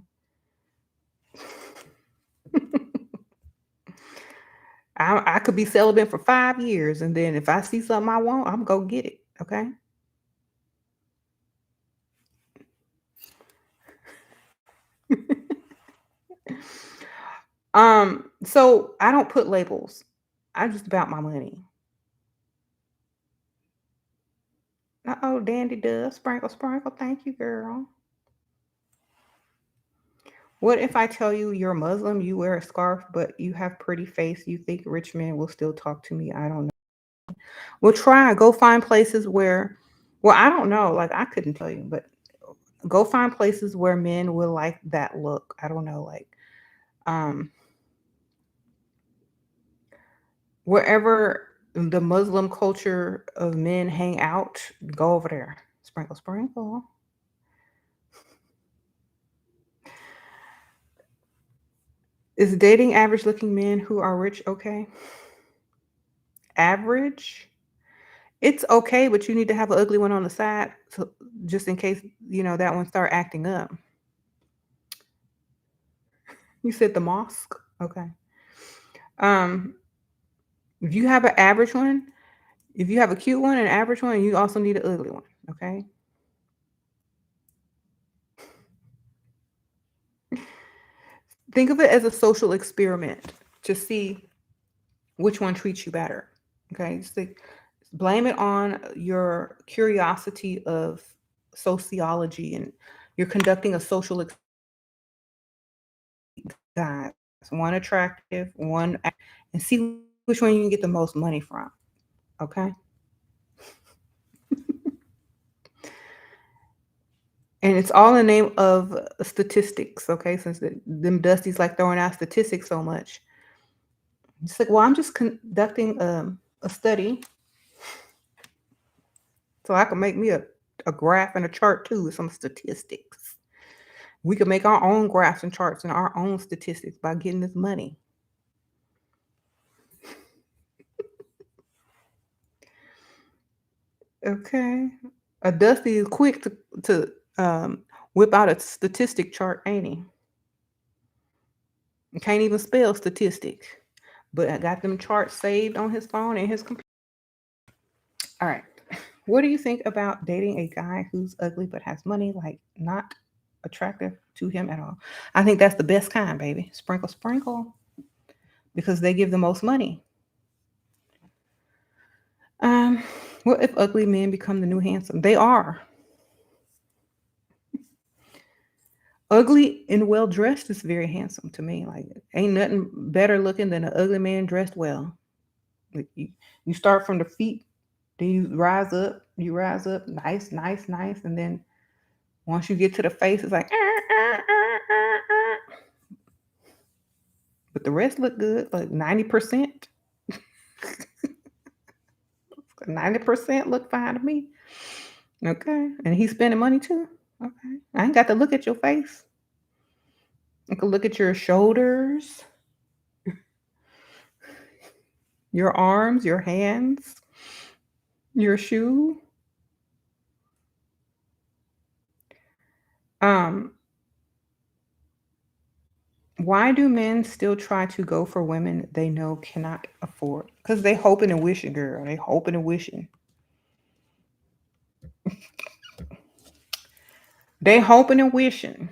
I could be celibate for 5 years, and then if I see something I want, I'm gonna go get it. Okay. So I don't put labels. I'm just about my money. Uh-oh, Dandy does. Sprinkle, sprinkle. Thank you, girl. What if I tell you you're Muslim, you wear a scarf, but you have pretty face, you think rich men will still talk to me? I don't know. Well, try. Go find places where, well, I don't know. Like, I couldn't tell you, but go find places where men will like that look. I don't know. Like, um, wherever the Muslim culture of men hang out, go over there. Sprinkle, sprinkle. Is dating average looking men who are rich okay? Average? It's okay, but you need to have an ugly one on the side, so just in case, that one start acting up. You said the mosque? Okay. Um, if you have an average one, if you have a cute one, an average one, you also need an ugly one, okay? Think of it as a social experiment to see which one treats you better. Okay? Just like, blame it on your curiosity of sociology, and you're conducting a social guys, one attractive, and see which one you can get the most money from. Okay. And it's all in the name of statistics. Okay. Since them Dusties like throwing out statistics so much. It's like, well, I'm just conducting a study so I can make me a graph and a chart too with some statistics. We can make our own graphs and charts and our own statistics by getting this money. Okay. A Dusty is quick to whip out a statistic chart, ain't he? Can't even spell statistic, but I got them charts saved on his phone and his computer. All right. What do you think about dating a guy who's ugly but has money, like not attractive to him at all? I think that's the best kind, baby. Sprinkle, sprinkle, because they give the most money. Um, what if ugly men become the new handsome? They are. Ugly and well dressed is very handsome to me. Like, ain't nothing better looking than an ugly man dressed well. Like, you start from the feet, then you rise up, nice, nice, nice, and then once you get to the face, it's like, but the rest look good, like 90%. 90% look fine to me. Okay, and he's spending money too. Okay, I ain't got to look at your face. I can look at your shoulders, your arms, your hands, your shoe. Um, why do men still try to go for women they know cannot afford? Because they hoping and wishing, girl. They hoping and wishing. They hoping and wishing.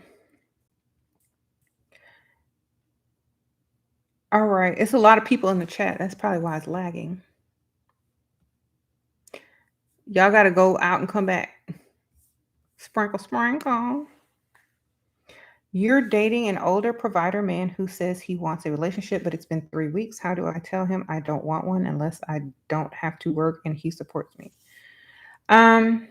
All right. It's a lot of people in the chat. That's probably why it's lagging. Y'all got to go out and come back. Sprinkle, sprinkle. You're dating an older provider man who says he wants a relationship, but it's been 3 weeks. How do I tell him I don't want one unless I don't have to work and he supports me? Um,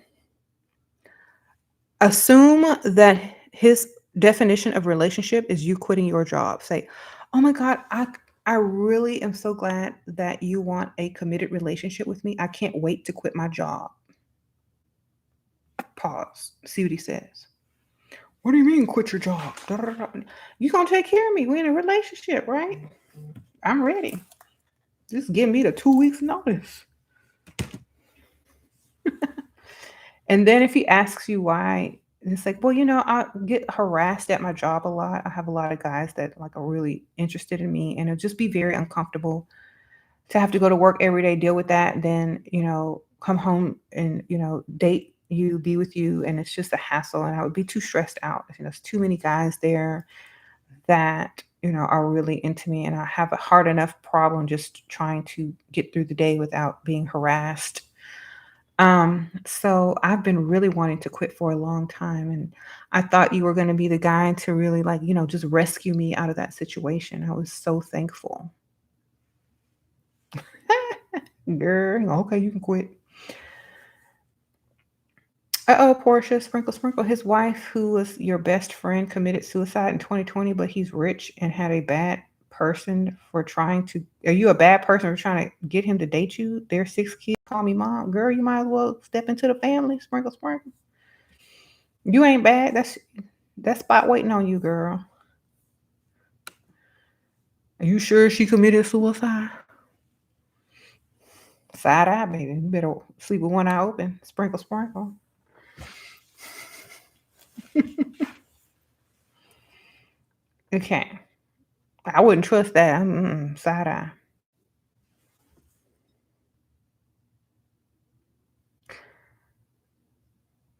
Assume that his definition of relationship is you quitting your job. Say, "Oh my God, I really am so glad that you want a committed relationship with me. I can't wait to quit my job." Pause. See what he says. What do you mean quit your job? Da, da, da. You gonna take care of me? We're in a relationship, right? I'm ready. Just give me the 2 weeks notice. And then if he asks you why, it's like, well, I get harassed at my job a lot. I have a lot of guys that like are really interested in me, and it'll just be very uncomfortable to have to go to work every day, deal with that, then come home and date you, be with you, and it's just a hassle, and I would be too stressed out. There's too many guys there that are really into me, and I have a hard enough problem just trying to get through the day without being harassed. So I've been really wanting to quit for a long time, and I thought you were going to be the guy to really like, just rescue me out of that situation. I was so thankful. Girl, okay, you can quit. Uh-oh, Portia, sprinkle, sprinkle. His wife, who was your best friend, committed suicide in 2020, but he's rich and had a bad person for trying to. Are you a bad person for trying to get him to date you? There's 6 kids. Call me mom. Girl, you might as well step into the family. Sprinkle, sprinkle. You ain't bad. That spot waiting on you, girl. Are you sure she committed suicide? Side eye, baby. You better sleep with one eye open. Sprinkle, sprinkle. Okay. I wouldn't trust that. Side eye.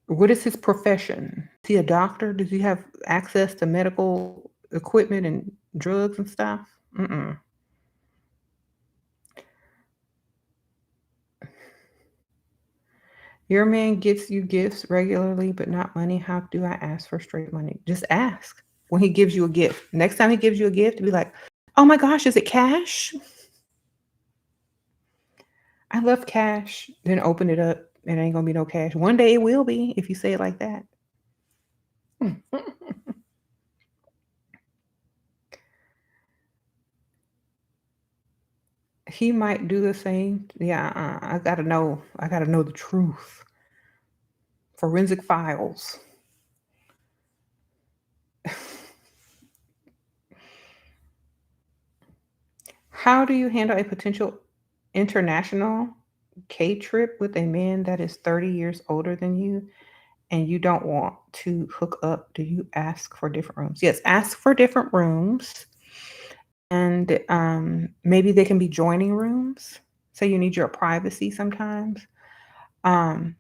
What is his profession? Is he a doctor? Does he have access to medical equipment and drugs and stuff? Mm-mm. Your man gets you gifts regularly, but not money. How do I ask for straight money? Just ask when he gives you a gift. Next time he gives you a gift, be like, oh my gosh, is it cash? I love cash. Then open it up. It ain't gonna be no cash. One day it will be if you say it like that. He might do the same. Yeah, I gotta know. I gotta know the truth. Forensic files. How do you handle a potential international K trip with a man that is 30 years older than you and you don't want to hook up? Do you ask for different rooms? Yes, ask for different rooms. And maybe they can be joining rooms. So you need your privacy sometimes. Um,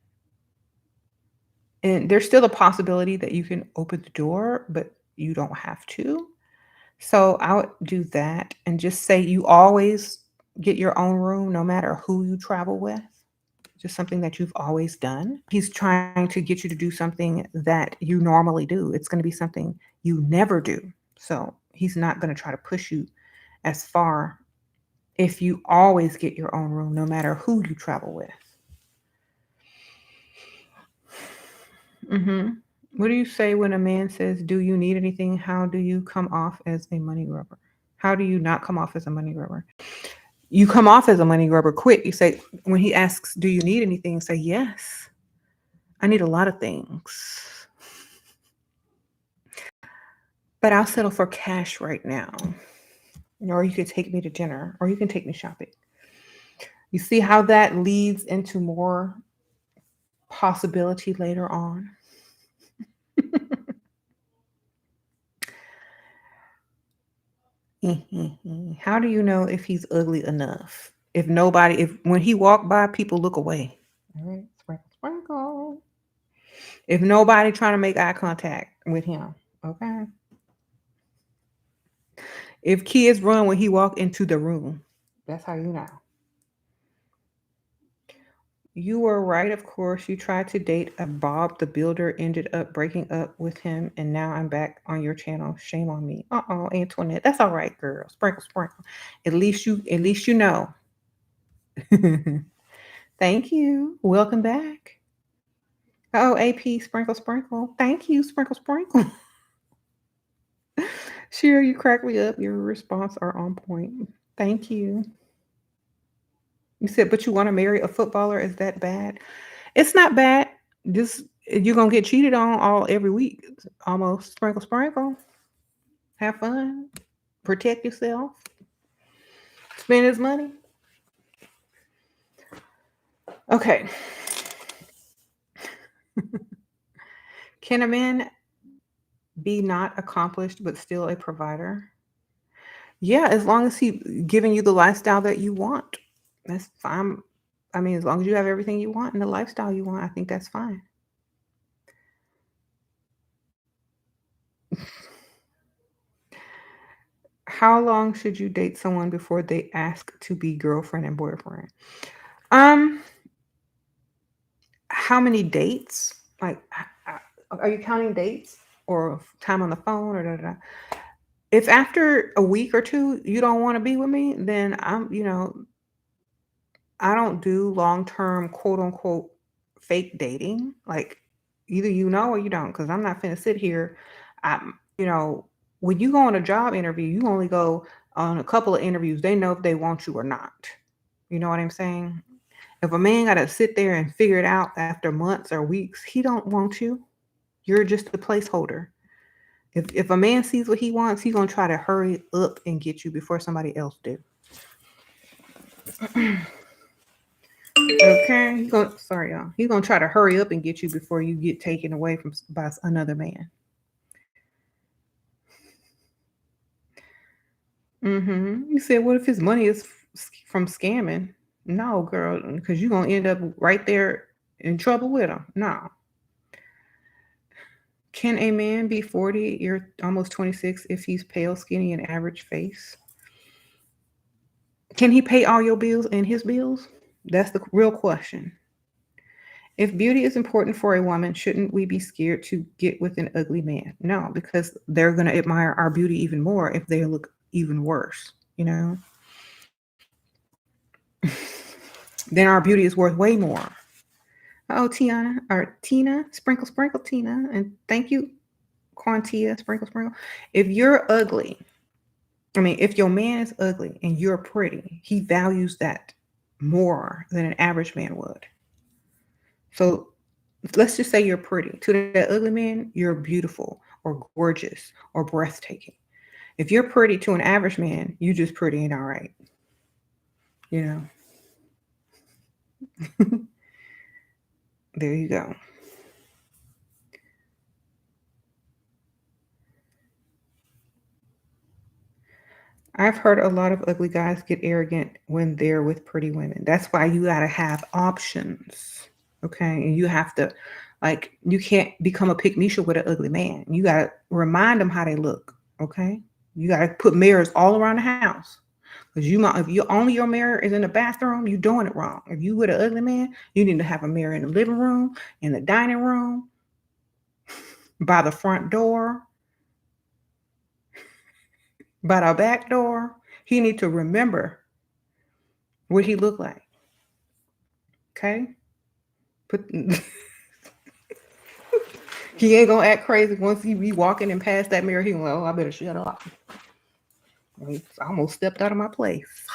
and there's still a possibility that you can open the door, but you don't have to. So I would do that and just say you always get your own room no matter who you travel with. Just something that you've always done. He's trying to get you to do something that you normally do. It's going to be something you never do. So he's not going to try to push you as far if you always get your own room no matter who you travel with. hmm What do you say when a man says, do you need anything? How do you come off as a money grubber? How do you not come off as a money grubber? You come off as a money grubber quick. You say, when he asks, do you need anything? Say, yes, I need a lot of things, but I'll settle for cash right now. Or you could take me to dinner, or you can take me shopping. You see how that leads into more possibility later on? How do you know if he's ugly enough? If when he walk by, people look away. All right, sprinkle, sprinkle. If nobody trying to make eye contact with him, okay. If kids run when he walk into the room, that's how you know. You were right, of course. You tried to date a Bob the Builder, ended up breaking up with him, and now I'm back on your channel. Shame on me. Uh-oh, Antoinette. That's all right, girl. Sprinkle, sprinkle. At least you know. Thank you. Welcome back. Oh, AP, sprinkle, sprinkle. Thank you, sprinkle, sprinkle. Sure, you crack me up. Your response are on point. Thank you. You said, but you want to marry a footballer? Is that bad? It's not bad. Just you're gonna get cheated on all every week. Almost sprinkle, sprinkle. Have fun. Protect yourself. Spend his money. Okay. Can a man be not accomplished but still a provider? Yeah, as long as he giving you the lifestyle that you want. That's fine. I mean, as long as you have everything you want and the lifestyle you want, I think that's fine. How long should you date someone before they ask to be girlfriend and boyfriend? Um, how many dates? Like, are you counting dates or time on the phone or da da da? If after a week or two you don't want to be with me, then I don't do long term quote unquote fake dating. Like, either you know or you don't, because I'm not finna sit here. You know, when you go on a job interview, you only go on a couple of interviews. They know if they want you or not. You know what I'm saying? If a man got to sit there and figure it out after months or weeks, he don't want you. You're just a placeholder. If a man sees what he wants, he's gonna try to hurry up and get you before somebody else do. Okay, sorry y'all. He's gonna try to hurry up and get you before you get taken away from by another man. You said, what if his money is from scamming? No, girl, because you're gonna end up right there in trouble with him. No. Can a man be 40, you're almost 26, if he's pale, skinny, and average face? Can he pay all your bills and his bills? That's the real question. If beauty is important for a woman, shouldn't we be scared to get with an ugly man? No, because they're going to admire our beauty even more if they look even worse, you know? Then our beauty is worth way more. Oh, Tiana, or Tina, sprinkle, sprinkle, Tina. And thank you, Quantia, sprinkle, sprinkle. If you're ugly, if your man is ugly and you're pretty, he values that more than an average man would. So let's just say you're pretty. To that ugly man, you're beautiful or gorgeous or breathtaking. If you're pretty to an average man, you just pretty and all right. You know, there you go. I've heard a lot of ugly guys get arrogant when they're with pretty women. That's why you got to have options. Okay. And you have to, like, you can't become a pick Misha with an ugly man. You got to remind them how they look. Okay. You got to put mirrors all around the house. Because if you only your mirror is in the bathroom, you're doing it wrong. If you with an ugly man, you need to have a mirror in the living room, in the dining room, by the front door, by the back door. He need to remember what he looked like. Okay? Put he ain't gonna act crazy once he be walking and past that mirror. He gonna, oh, I better shut up. I almost stepped out of my place.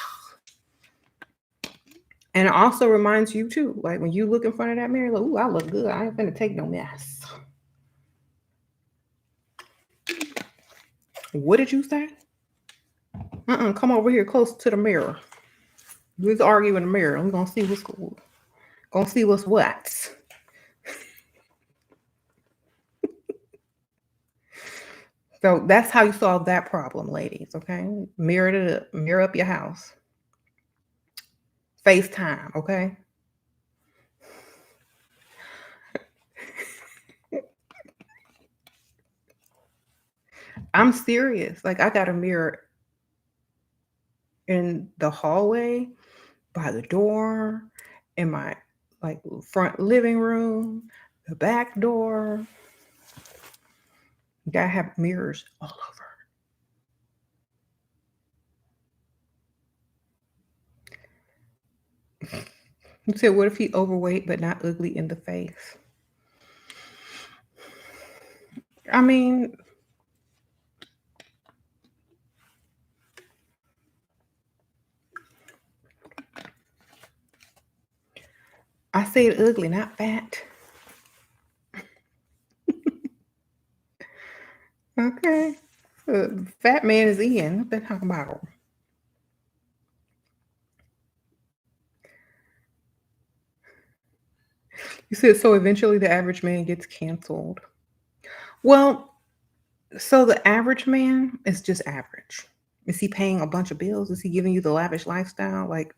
And it also reminds you too, like when you look in front of that mirror, like, ooh, I look good. I ain't gonna take no mess. What did you say? Come over here close to the mirror. Let's argue in the mirror. I'm gonna see what's cool. Gonna see what's what. So that's how you solve that problem, ladies. Okay, mirror up your house. FaceTime. Okay. I'm serious. Like, I got a mirror in the hallway, by the door, in my like front living room, the back door. You gotta have mirrors all over. You said, what if he overweight but not ugly in the face? I mean, I said ugly, not fat. Okay. Fat man is in. What they talking about? You said so eventually the average man gets canceled. Well, so the average man is just average. Is he paying a bunch of bills? Is he giving you the lavish lifestyle? Like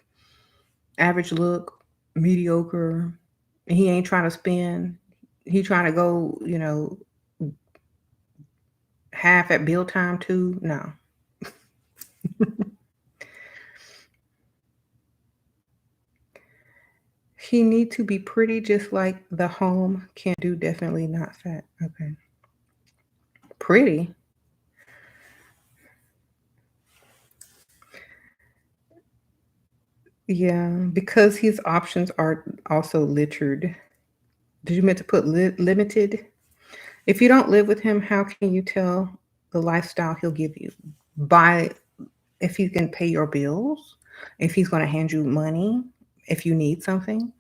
average look, mediocre. He ain't trying to spend. He trying to go, half at bill time too. No. He need to be pretty just like the home can do, definitely not fat. Okay. Pretty. Yeah, because his options are also littered. Did you meant to put limited? If you don't live with him, how can you tell the lifestyle he'll give you? By if he can pay your bills, if he's going to hand you money, if you need something,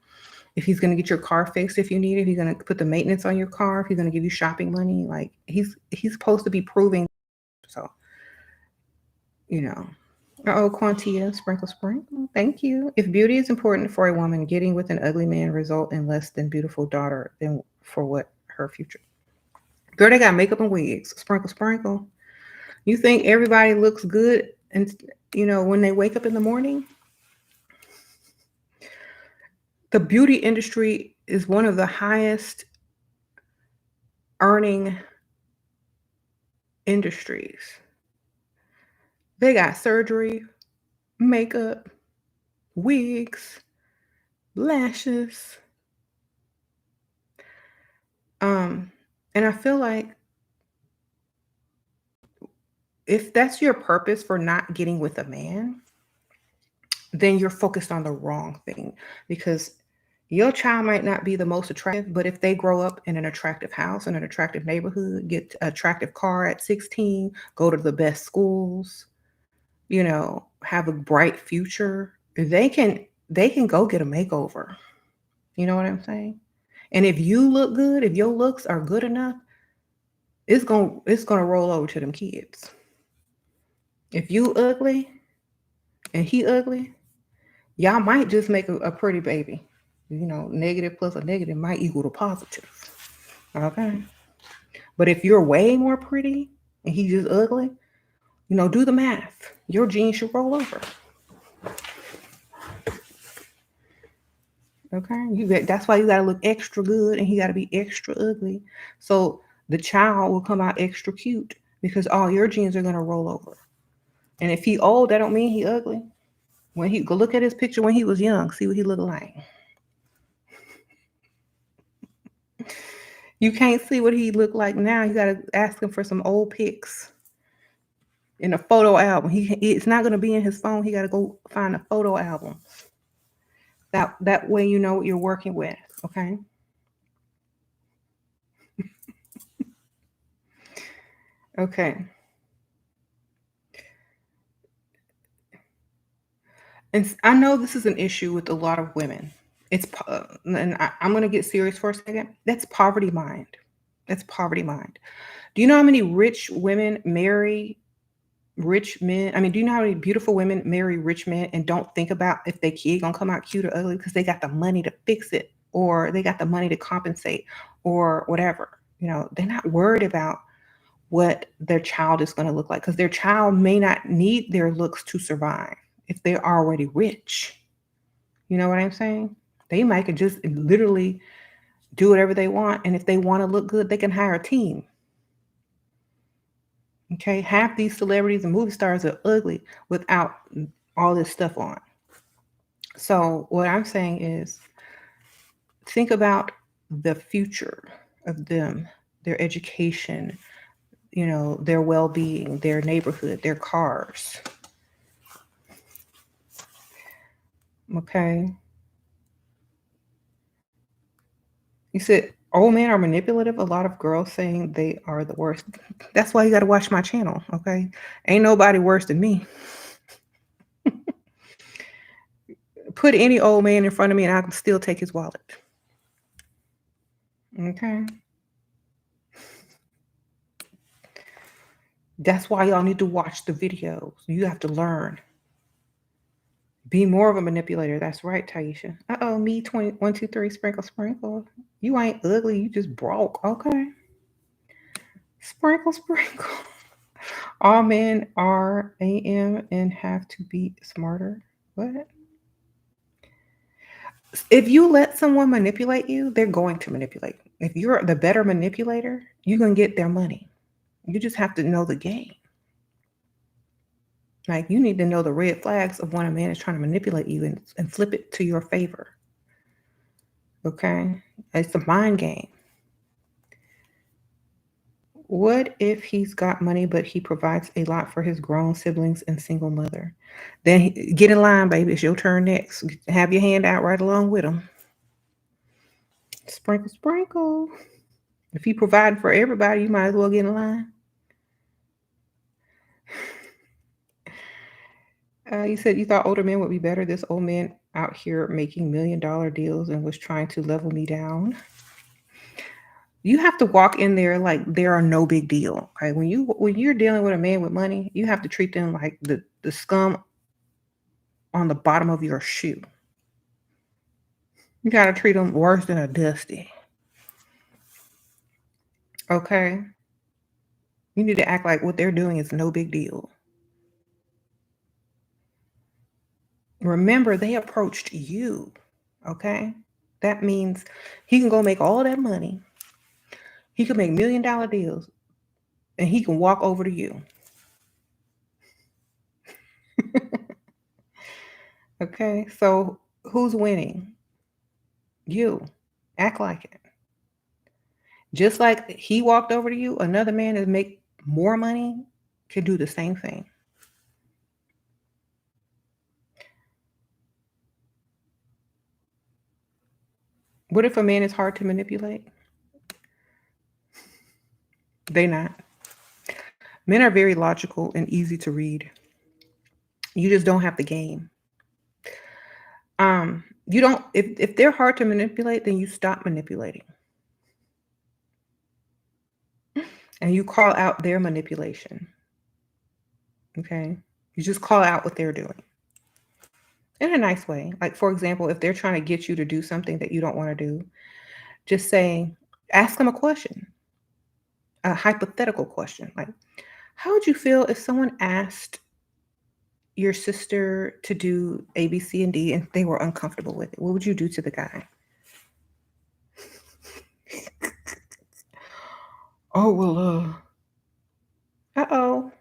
if he's going to get your car fixed if you need it, if he's going to put the maintenance on your car, if he's going to give you shopping money, like he's supposed to be proving. So, you know. Oh, Quantia, sprinkle, sprinkle. Thank you. If beauty is important for a woman, getting with an ugly man result in less than beautiful daughter than for what her future. Girl, they got makeup and wigs. Sprinkle, sprinkle. You think everybody looks good and when they wake up in the morning? The beauty industry is one of the highest earning industries. They got surgery, makeup, wigs, lashes. And I feel like if that's your purpose for not getting with a man, then you're focused on the wrong thing because your child might not be the most attractive, but if they grow up in an attractive house, in an attractive neighborhood, get an attractive car at 16, go to the best schools, have a bright future, they can go get a makeover. You know what I'm saying? And if you look good, if your looks are good enough, it's gonna roll over to them kids. If you ugly and he ugly, y'all might just make a pretty baby. Negative plus a negative might equal to positive. Okay. But if you're way more pretty and he's just ugly, do the math. Your genes should roll over. Okay. That's why you gotta look extra good and he gotta be extra ugly. So the child will come out extra cute because all your genes are gonna roll over. And if he old, that don't mean he ugly. When he go look at his picture when he was young, see what he looked like. You can't see what he looked like now. You gotta ask him for some old pics in a photo album. It's not gonna be in his phone. He gotta go find a photo album. That way you know what you're working with. Okay. Okay. And I know this is an issue with a lot of women. And I'm gonna get serious for a second. That's poverty mind. That's poverty mind. Do you know how many rich women marry rich men? I mean, do you know how many beautiful women marry rich men and don't think about if their kid gonna come out cute or ugly because they got the money to fix it or they got the money to compensate or whatever. They're not worried about what their child is going to look like because their child may not need their looks to survive if they're already rich. You know what I'm saying? They might could just literally do whatever they want. And if they want to look good, they can hire a team. Okay. Half these celebrities and movie stars are ugly without all this stuff on. So what I'm saying is Think about the future of them, their education, their well-being, their neighborhood, their cars. Okay. You said old men are manipulative. A lot of girls saying they are the worst. That's why you got to watch my channel. Okay. Ain't nobody worse than me. Put any old man in front of me and I can still take his wallet. Okay. That's why y'all need to watch the videos. You have to learn. Be more of a manipulator. That's right, Taisha. Uh-oh, me 2123 sprinkle sprinkle. You ain't ugly, you just broke. Okay. Sprinkle sprinkle. All men are AM and have to be smarter. What? If you let someone manipulate you, they're going to manipulate. If you're the better manipulator, you're going to get their money. You just have to know the game. Like, you need to know the red flags of when a man is trying to manipulate you and flip it to your favor. Okay? It's a mind game. What if he's got money, but he provides a lot for his grown siblings and single mother? Then get in line, baby. It's your turn next. Have your hand out right along with him. Sprinkle, sprinkle. If he provided for everybody, you might as well get in line. You said you thought older men would be better. This old man out here making $1 million deals and was trying to level me down. You have to walk in there like they are no big deal. Okay, when you're dealing with a man with money, you have to treat them like the scum on the bottom of your shoe. You gotta treat them worse than a dusty. Okay, you need to act like what they're doing is no big deal. Remember, they approached you. Okay, that means he can go make all that money. He can make $1 million deals, and he can walk over to you. Okay, so who's winning? You. Act like it. Just like he walked over to you, another man that make more money can do the same thing. What if a man is hard to manipulate? They not. Men are very logical and easy to read. You just don't have the game. You don't if they're hard to manipulate, then you stop manipulating. And you call out their manipulation. Okay? You just call out what they're doing. In a nice way. Like, for example, if they're trying to get you to do something that you don't want to do, just say, ask them a question, a hypothetical question. Like, how would you feel if someone asked your sister to do A, B, C, and D and they were uncomfortable with it? What would you do to the guy? Oh, well, uh-oh.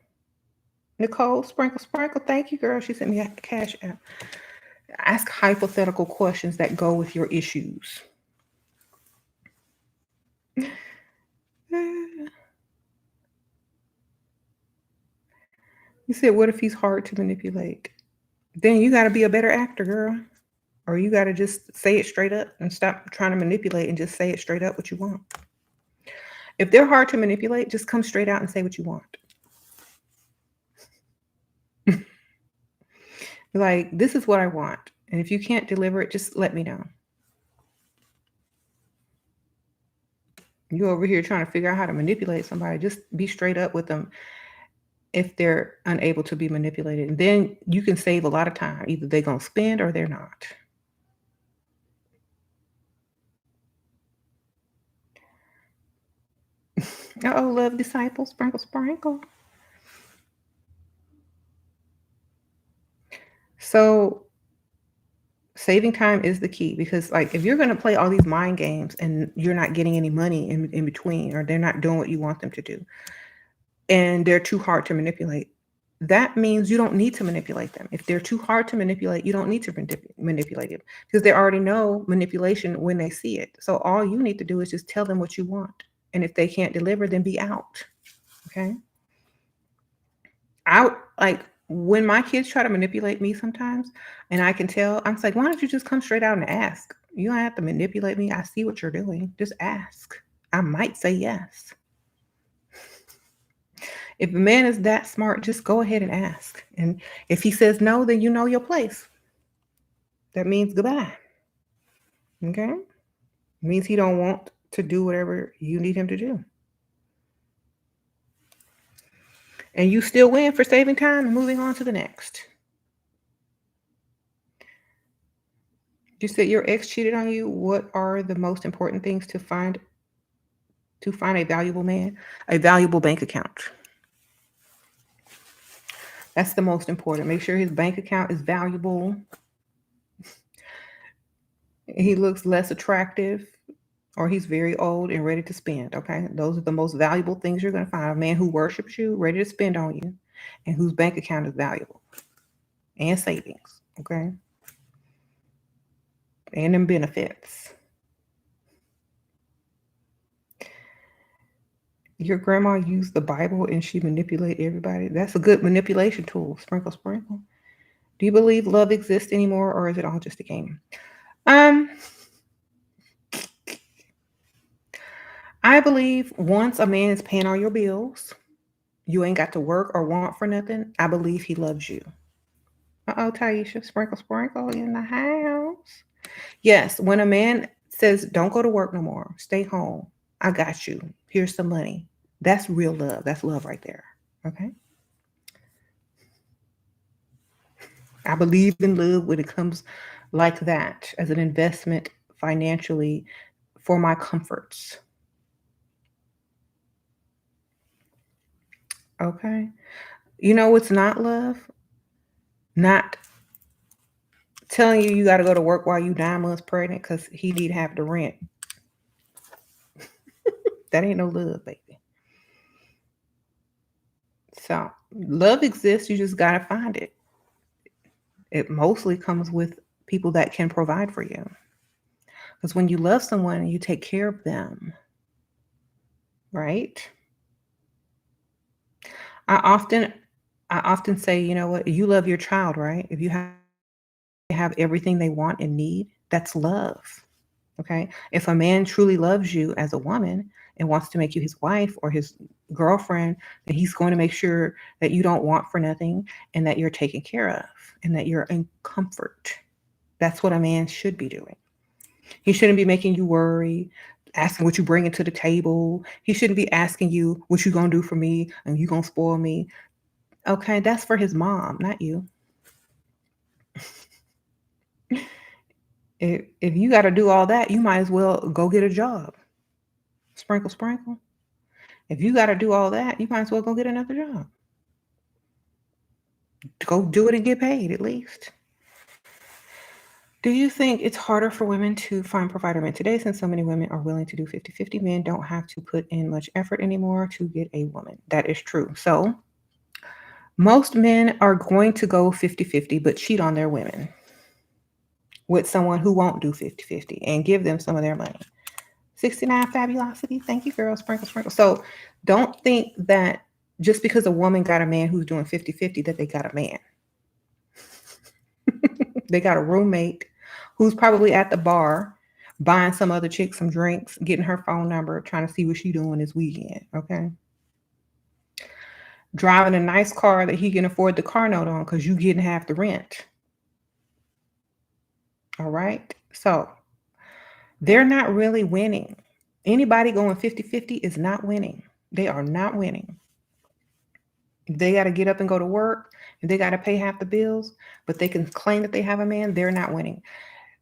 Nicole, sprinkle, sprinkle. Thank you, girl. She sent me a cash app. Ask hypothetical questions that go with your issues. You said, what if he's hard to manipulate? Then you got to be a better actor, girl. Or you got to just say it straight up and stop trying to manipulate and just say it straight up what you want. If they're hard to manipulate, just come straight out and say what you want. Like, this is what I want. And if you can't deliver it, just let me know. You over here trying to figure out how to manipulate somebody, just be straight up with them if they're unable to be manipulated. And then you can save a lot of time. Either they're going to spend or they're not. Uh-oh, love disciple, sprinkle, sprinkle. So saving time is the key, because like if you're going to play all these mind games and you're not getting any money in between, or they're not doing what you want them to do and they're too hard to manipulate, that means you don't need to manipulate them. If they're too hard to manipulate, you don't need to manipulate them because they already know manipulation when they see it. So all you need to do is just tell them what you want. And if they can't deliver, then be out. Okay. I like when my kids try to manipulate me sometimes, and I can tell, I'm like, why don't you just come straight out and ask? You don't have to manipulate me. I see what you're doing. Just ask. I might say yes. If a man is that smart, just go ahead and ask. And if he says no, then you know your place. That means goodbye. Okay? It means he don't want to do whatever you need him to do. And you still win for saving time and moving on to the next. You said your ex cheated on you. What are the most important things to find a valuable man? A valuable bank account. That's the most important. Make sure his bank account is valuable. He looks less attractive, or he's very old and ready to spend. Okay. Those are the most valuable things you're going to find. A man who worships you, ready to spend on you, and whose bank account is valuable and savings. Okay. And them benefits. Your grandma used the Bible and she manipulated everybody. That's a good manipulation tool. Sprinkle, sprinkle. Do you believe love exists anymore, or is it all just a game? Um, I believe once a man is paying all your bills, you ain't got to work or want for nothing. I believe he loves you. Uh-oh, Taisha, sprinkle, sprinkle in the house. Yes, when a man says, don't go to work no more, stay home, I got you. Here's some money. That's real love. That's love right there. Okay. I believe in love when it comes like that as an investment financially for my comforts. Okay. You know what's not love? Not telling you got to go to work while you 9 months pregnant because he need half the rent. That ain't no love, baby. So love exists. You just got to find it. It mostly comes with people that can provide for you. Because when you love someone, you take care of them, right? I often I often say, you know what, you love your child, right? If you have everything they want and need, that's love. Okay. If a man truly loves you as a woman and wants to make you his wife or his girlfriend, then he's going to make sure that you don't want for nothing and that you're taken care of and that you're in comfort. That's what a man should be doing. He shouldn't be making you worry, asking what you bringing to the table. He shouldn't be asking you what you gonna do for me and you gonna spoil me. Okay, that's for his mom, not you. If you got to do all that, you might as well go get a job. Sprinkle, sprinkle. If you got to do all that, you might as well go get another job. Go do it and get paid at least. Do you think it's harder for women to find provider men today since so many women are willing to do 50-50? Men don't have to put in much effort anymore to get a woman. That is true. So most men are going to go 50-50 but cheat on their women with someone who won't do 50-50 and give them some of their money. 69 Fabulosity. Thank you, girl. Sprinkle, sprinkle. So don't think that just because a woman got a man who's doing 50-50 that they got a man. They got a roommate who's probably at the bar buying some other chick some drinks, getting her phone number, trying to see what she's doing this weekend. Okay. Driving a nice car that he can afford the car note on because you getting half the rent. All right. So they're not really winning. Anybody going 50-50 is not winning. They are not winning. They got to get up and go to work and they got to pay half the bills, but they can claim that they have a man. They're not winning.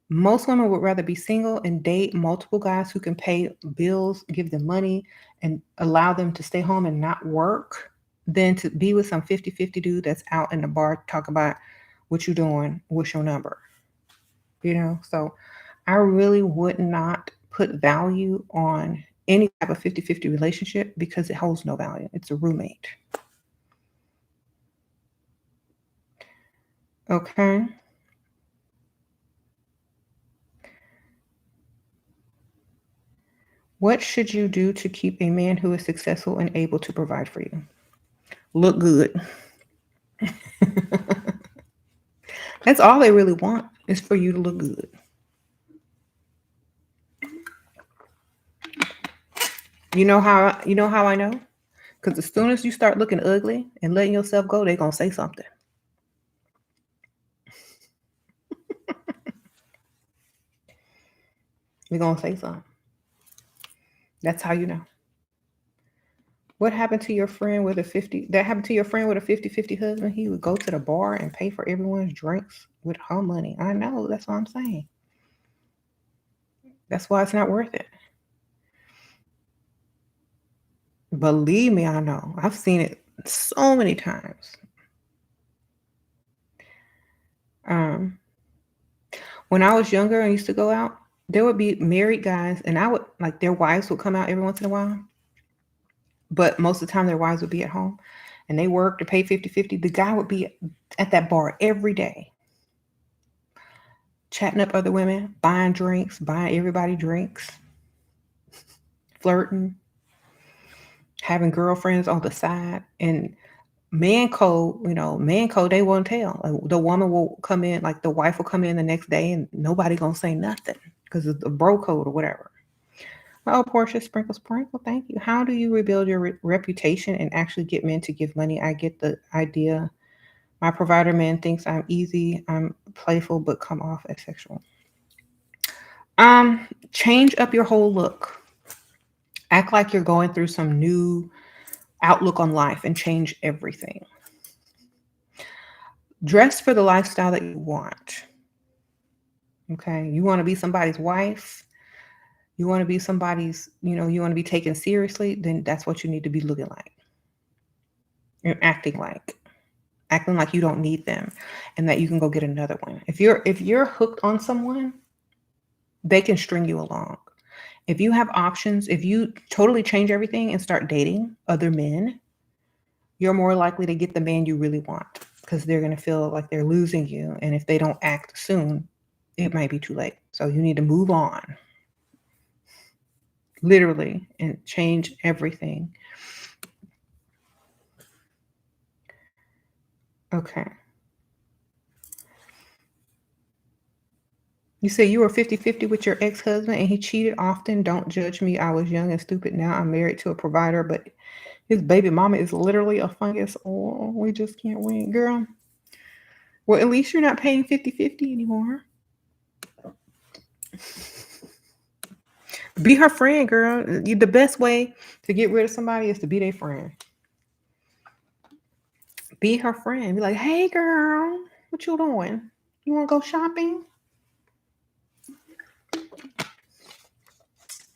Most women would rather be single and date multiple guys who can pay bills, give them money, and allow them to stay home and not work than to be with some 50-50 dude that's out in the bar talk about what you doing, what's your number. So I really would not put value on any type of 50-50 relationship because it holds no value. It's a roommate. Okay. What should you do to keep a man who is successful and able to provide for you? Look good. That's all they really want is for you to look good. You know how I know? Because as soon as you start looking ugly and letting yourself go, they're gonna say something. They're gonna say something. That's how you know. What happened to your friend with a 50? That happened to your friend with a 50-50 husband? He would go to the bar and pay for everyone's drinks with her money. I know. That's what I'm saying. That's why it's not worth it. Believe me, I know. I've seen it so many times. Um, when I was younger and used to go out, there would be married guys, and I would like their wives would come out every once in a while, but most of the time their wives would be at home and they worked to pay 50-50. The guy would be at that bar every day, chatting up other women, buying drinks, buying everybody drinks, flirting, having girlfriends on the side. And man code, they won't tell. Like, the woman will come in, like the wife will come in the next day and nobody gonna say nothing because it's the bro code or whatever. Oh, Portia, sprinkle, sprinkle. Thank you. How do you rebuild your reputation and actually get men to give money? I get the idea. My provider man thinks I'm easy, I'm playful, but come off as sexual. Change up your whole look. Act like you're going through some new outlook on life and change everything. Dress for the lifestyle that you want. Okay. You want to be somebody's wife. You want to be somebody's, you want to be taken seriously, then that's what you need to be looking like and acting like you don't need them and that you can go get another one. If you're hooked on someone, they can string you along. If you have options, if you totally change everything and start dating other men, you're more likely to get the man you really want because they're going to feel like they're losing you. And if they don't act soon, it might be too late. So you need to move on, literally, and change everything. Okay. You say you were 50-50 with your ex-husband and he cheated often. Don't judge me. I was young and stupid. Now I'm married to a provider, but his baby mama is literally a fungus. Oh, we just can't win, girl. Well, at least you're not paying 50-50 anymore. Be her friend, girl. The best way to get rid of somebody is to be their friend. Be her friend. Be like, hey, girl, what you doing? You want to go shopping?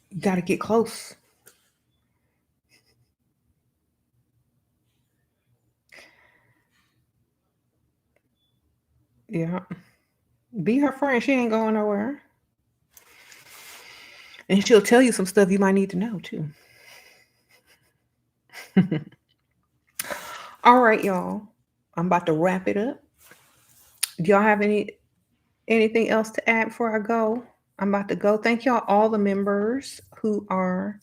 You got to get close. Yeah. Be her friend. She ain't going nowhere. And she'll tell you some stuff you might need to know, too. All right, y'all. I'm about to wrap it up. Do y'all have anything else to add before I go? I'm about to go. Thank y'all, all the members who are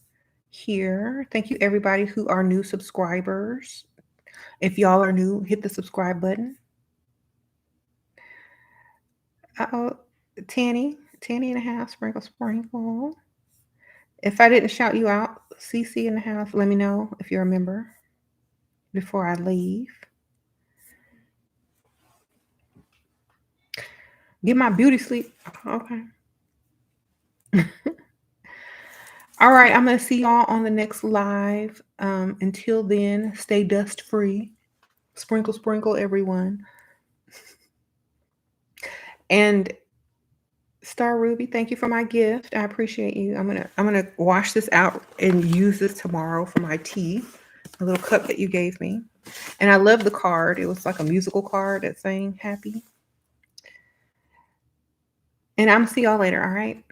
here. Thank you, everybody who are new subscribers. If y'all are new, hit the subscribe button. Uh-oh, Tanny in the house, sprinkle, sprinkle. If I didn't shout you out, CC in the house, let me know if you're a member before I leave. Get my beauty sleep. Okay. All right, I'm going to see y'all on the next live. Until then, stay dust free. Sprinkle, sprinkle, everyone. And Star Ruby, thank you for my gift. I appreciate you. I'm gonna wash this out and use this tomorrow for my tea. A little cup that you gave me. And I love the card. It was like a musical card that's saying happy. And I'm gonna see y'all later, all right?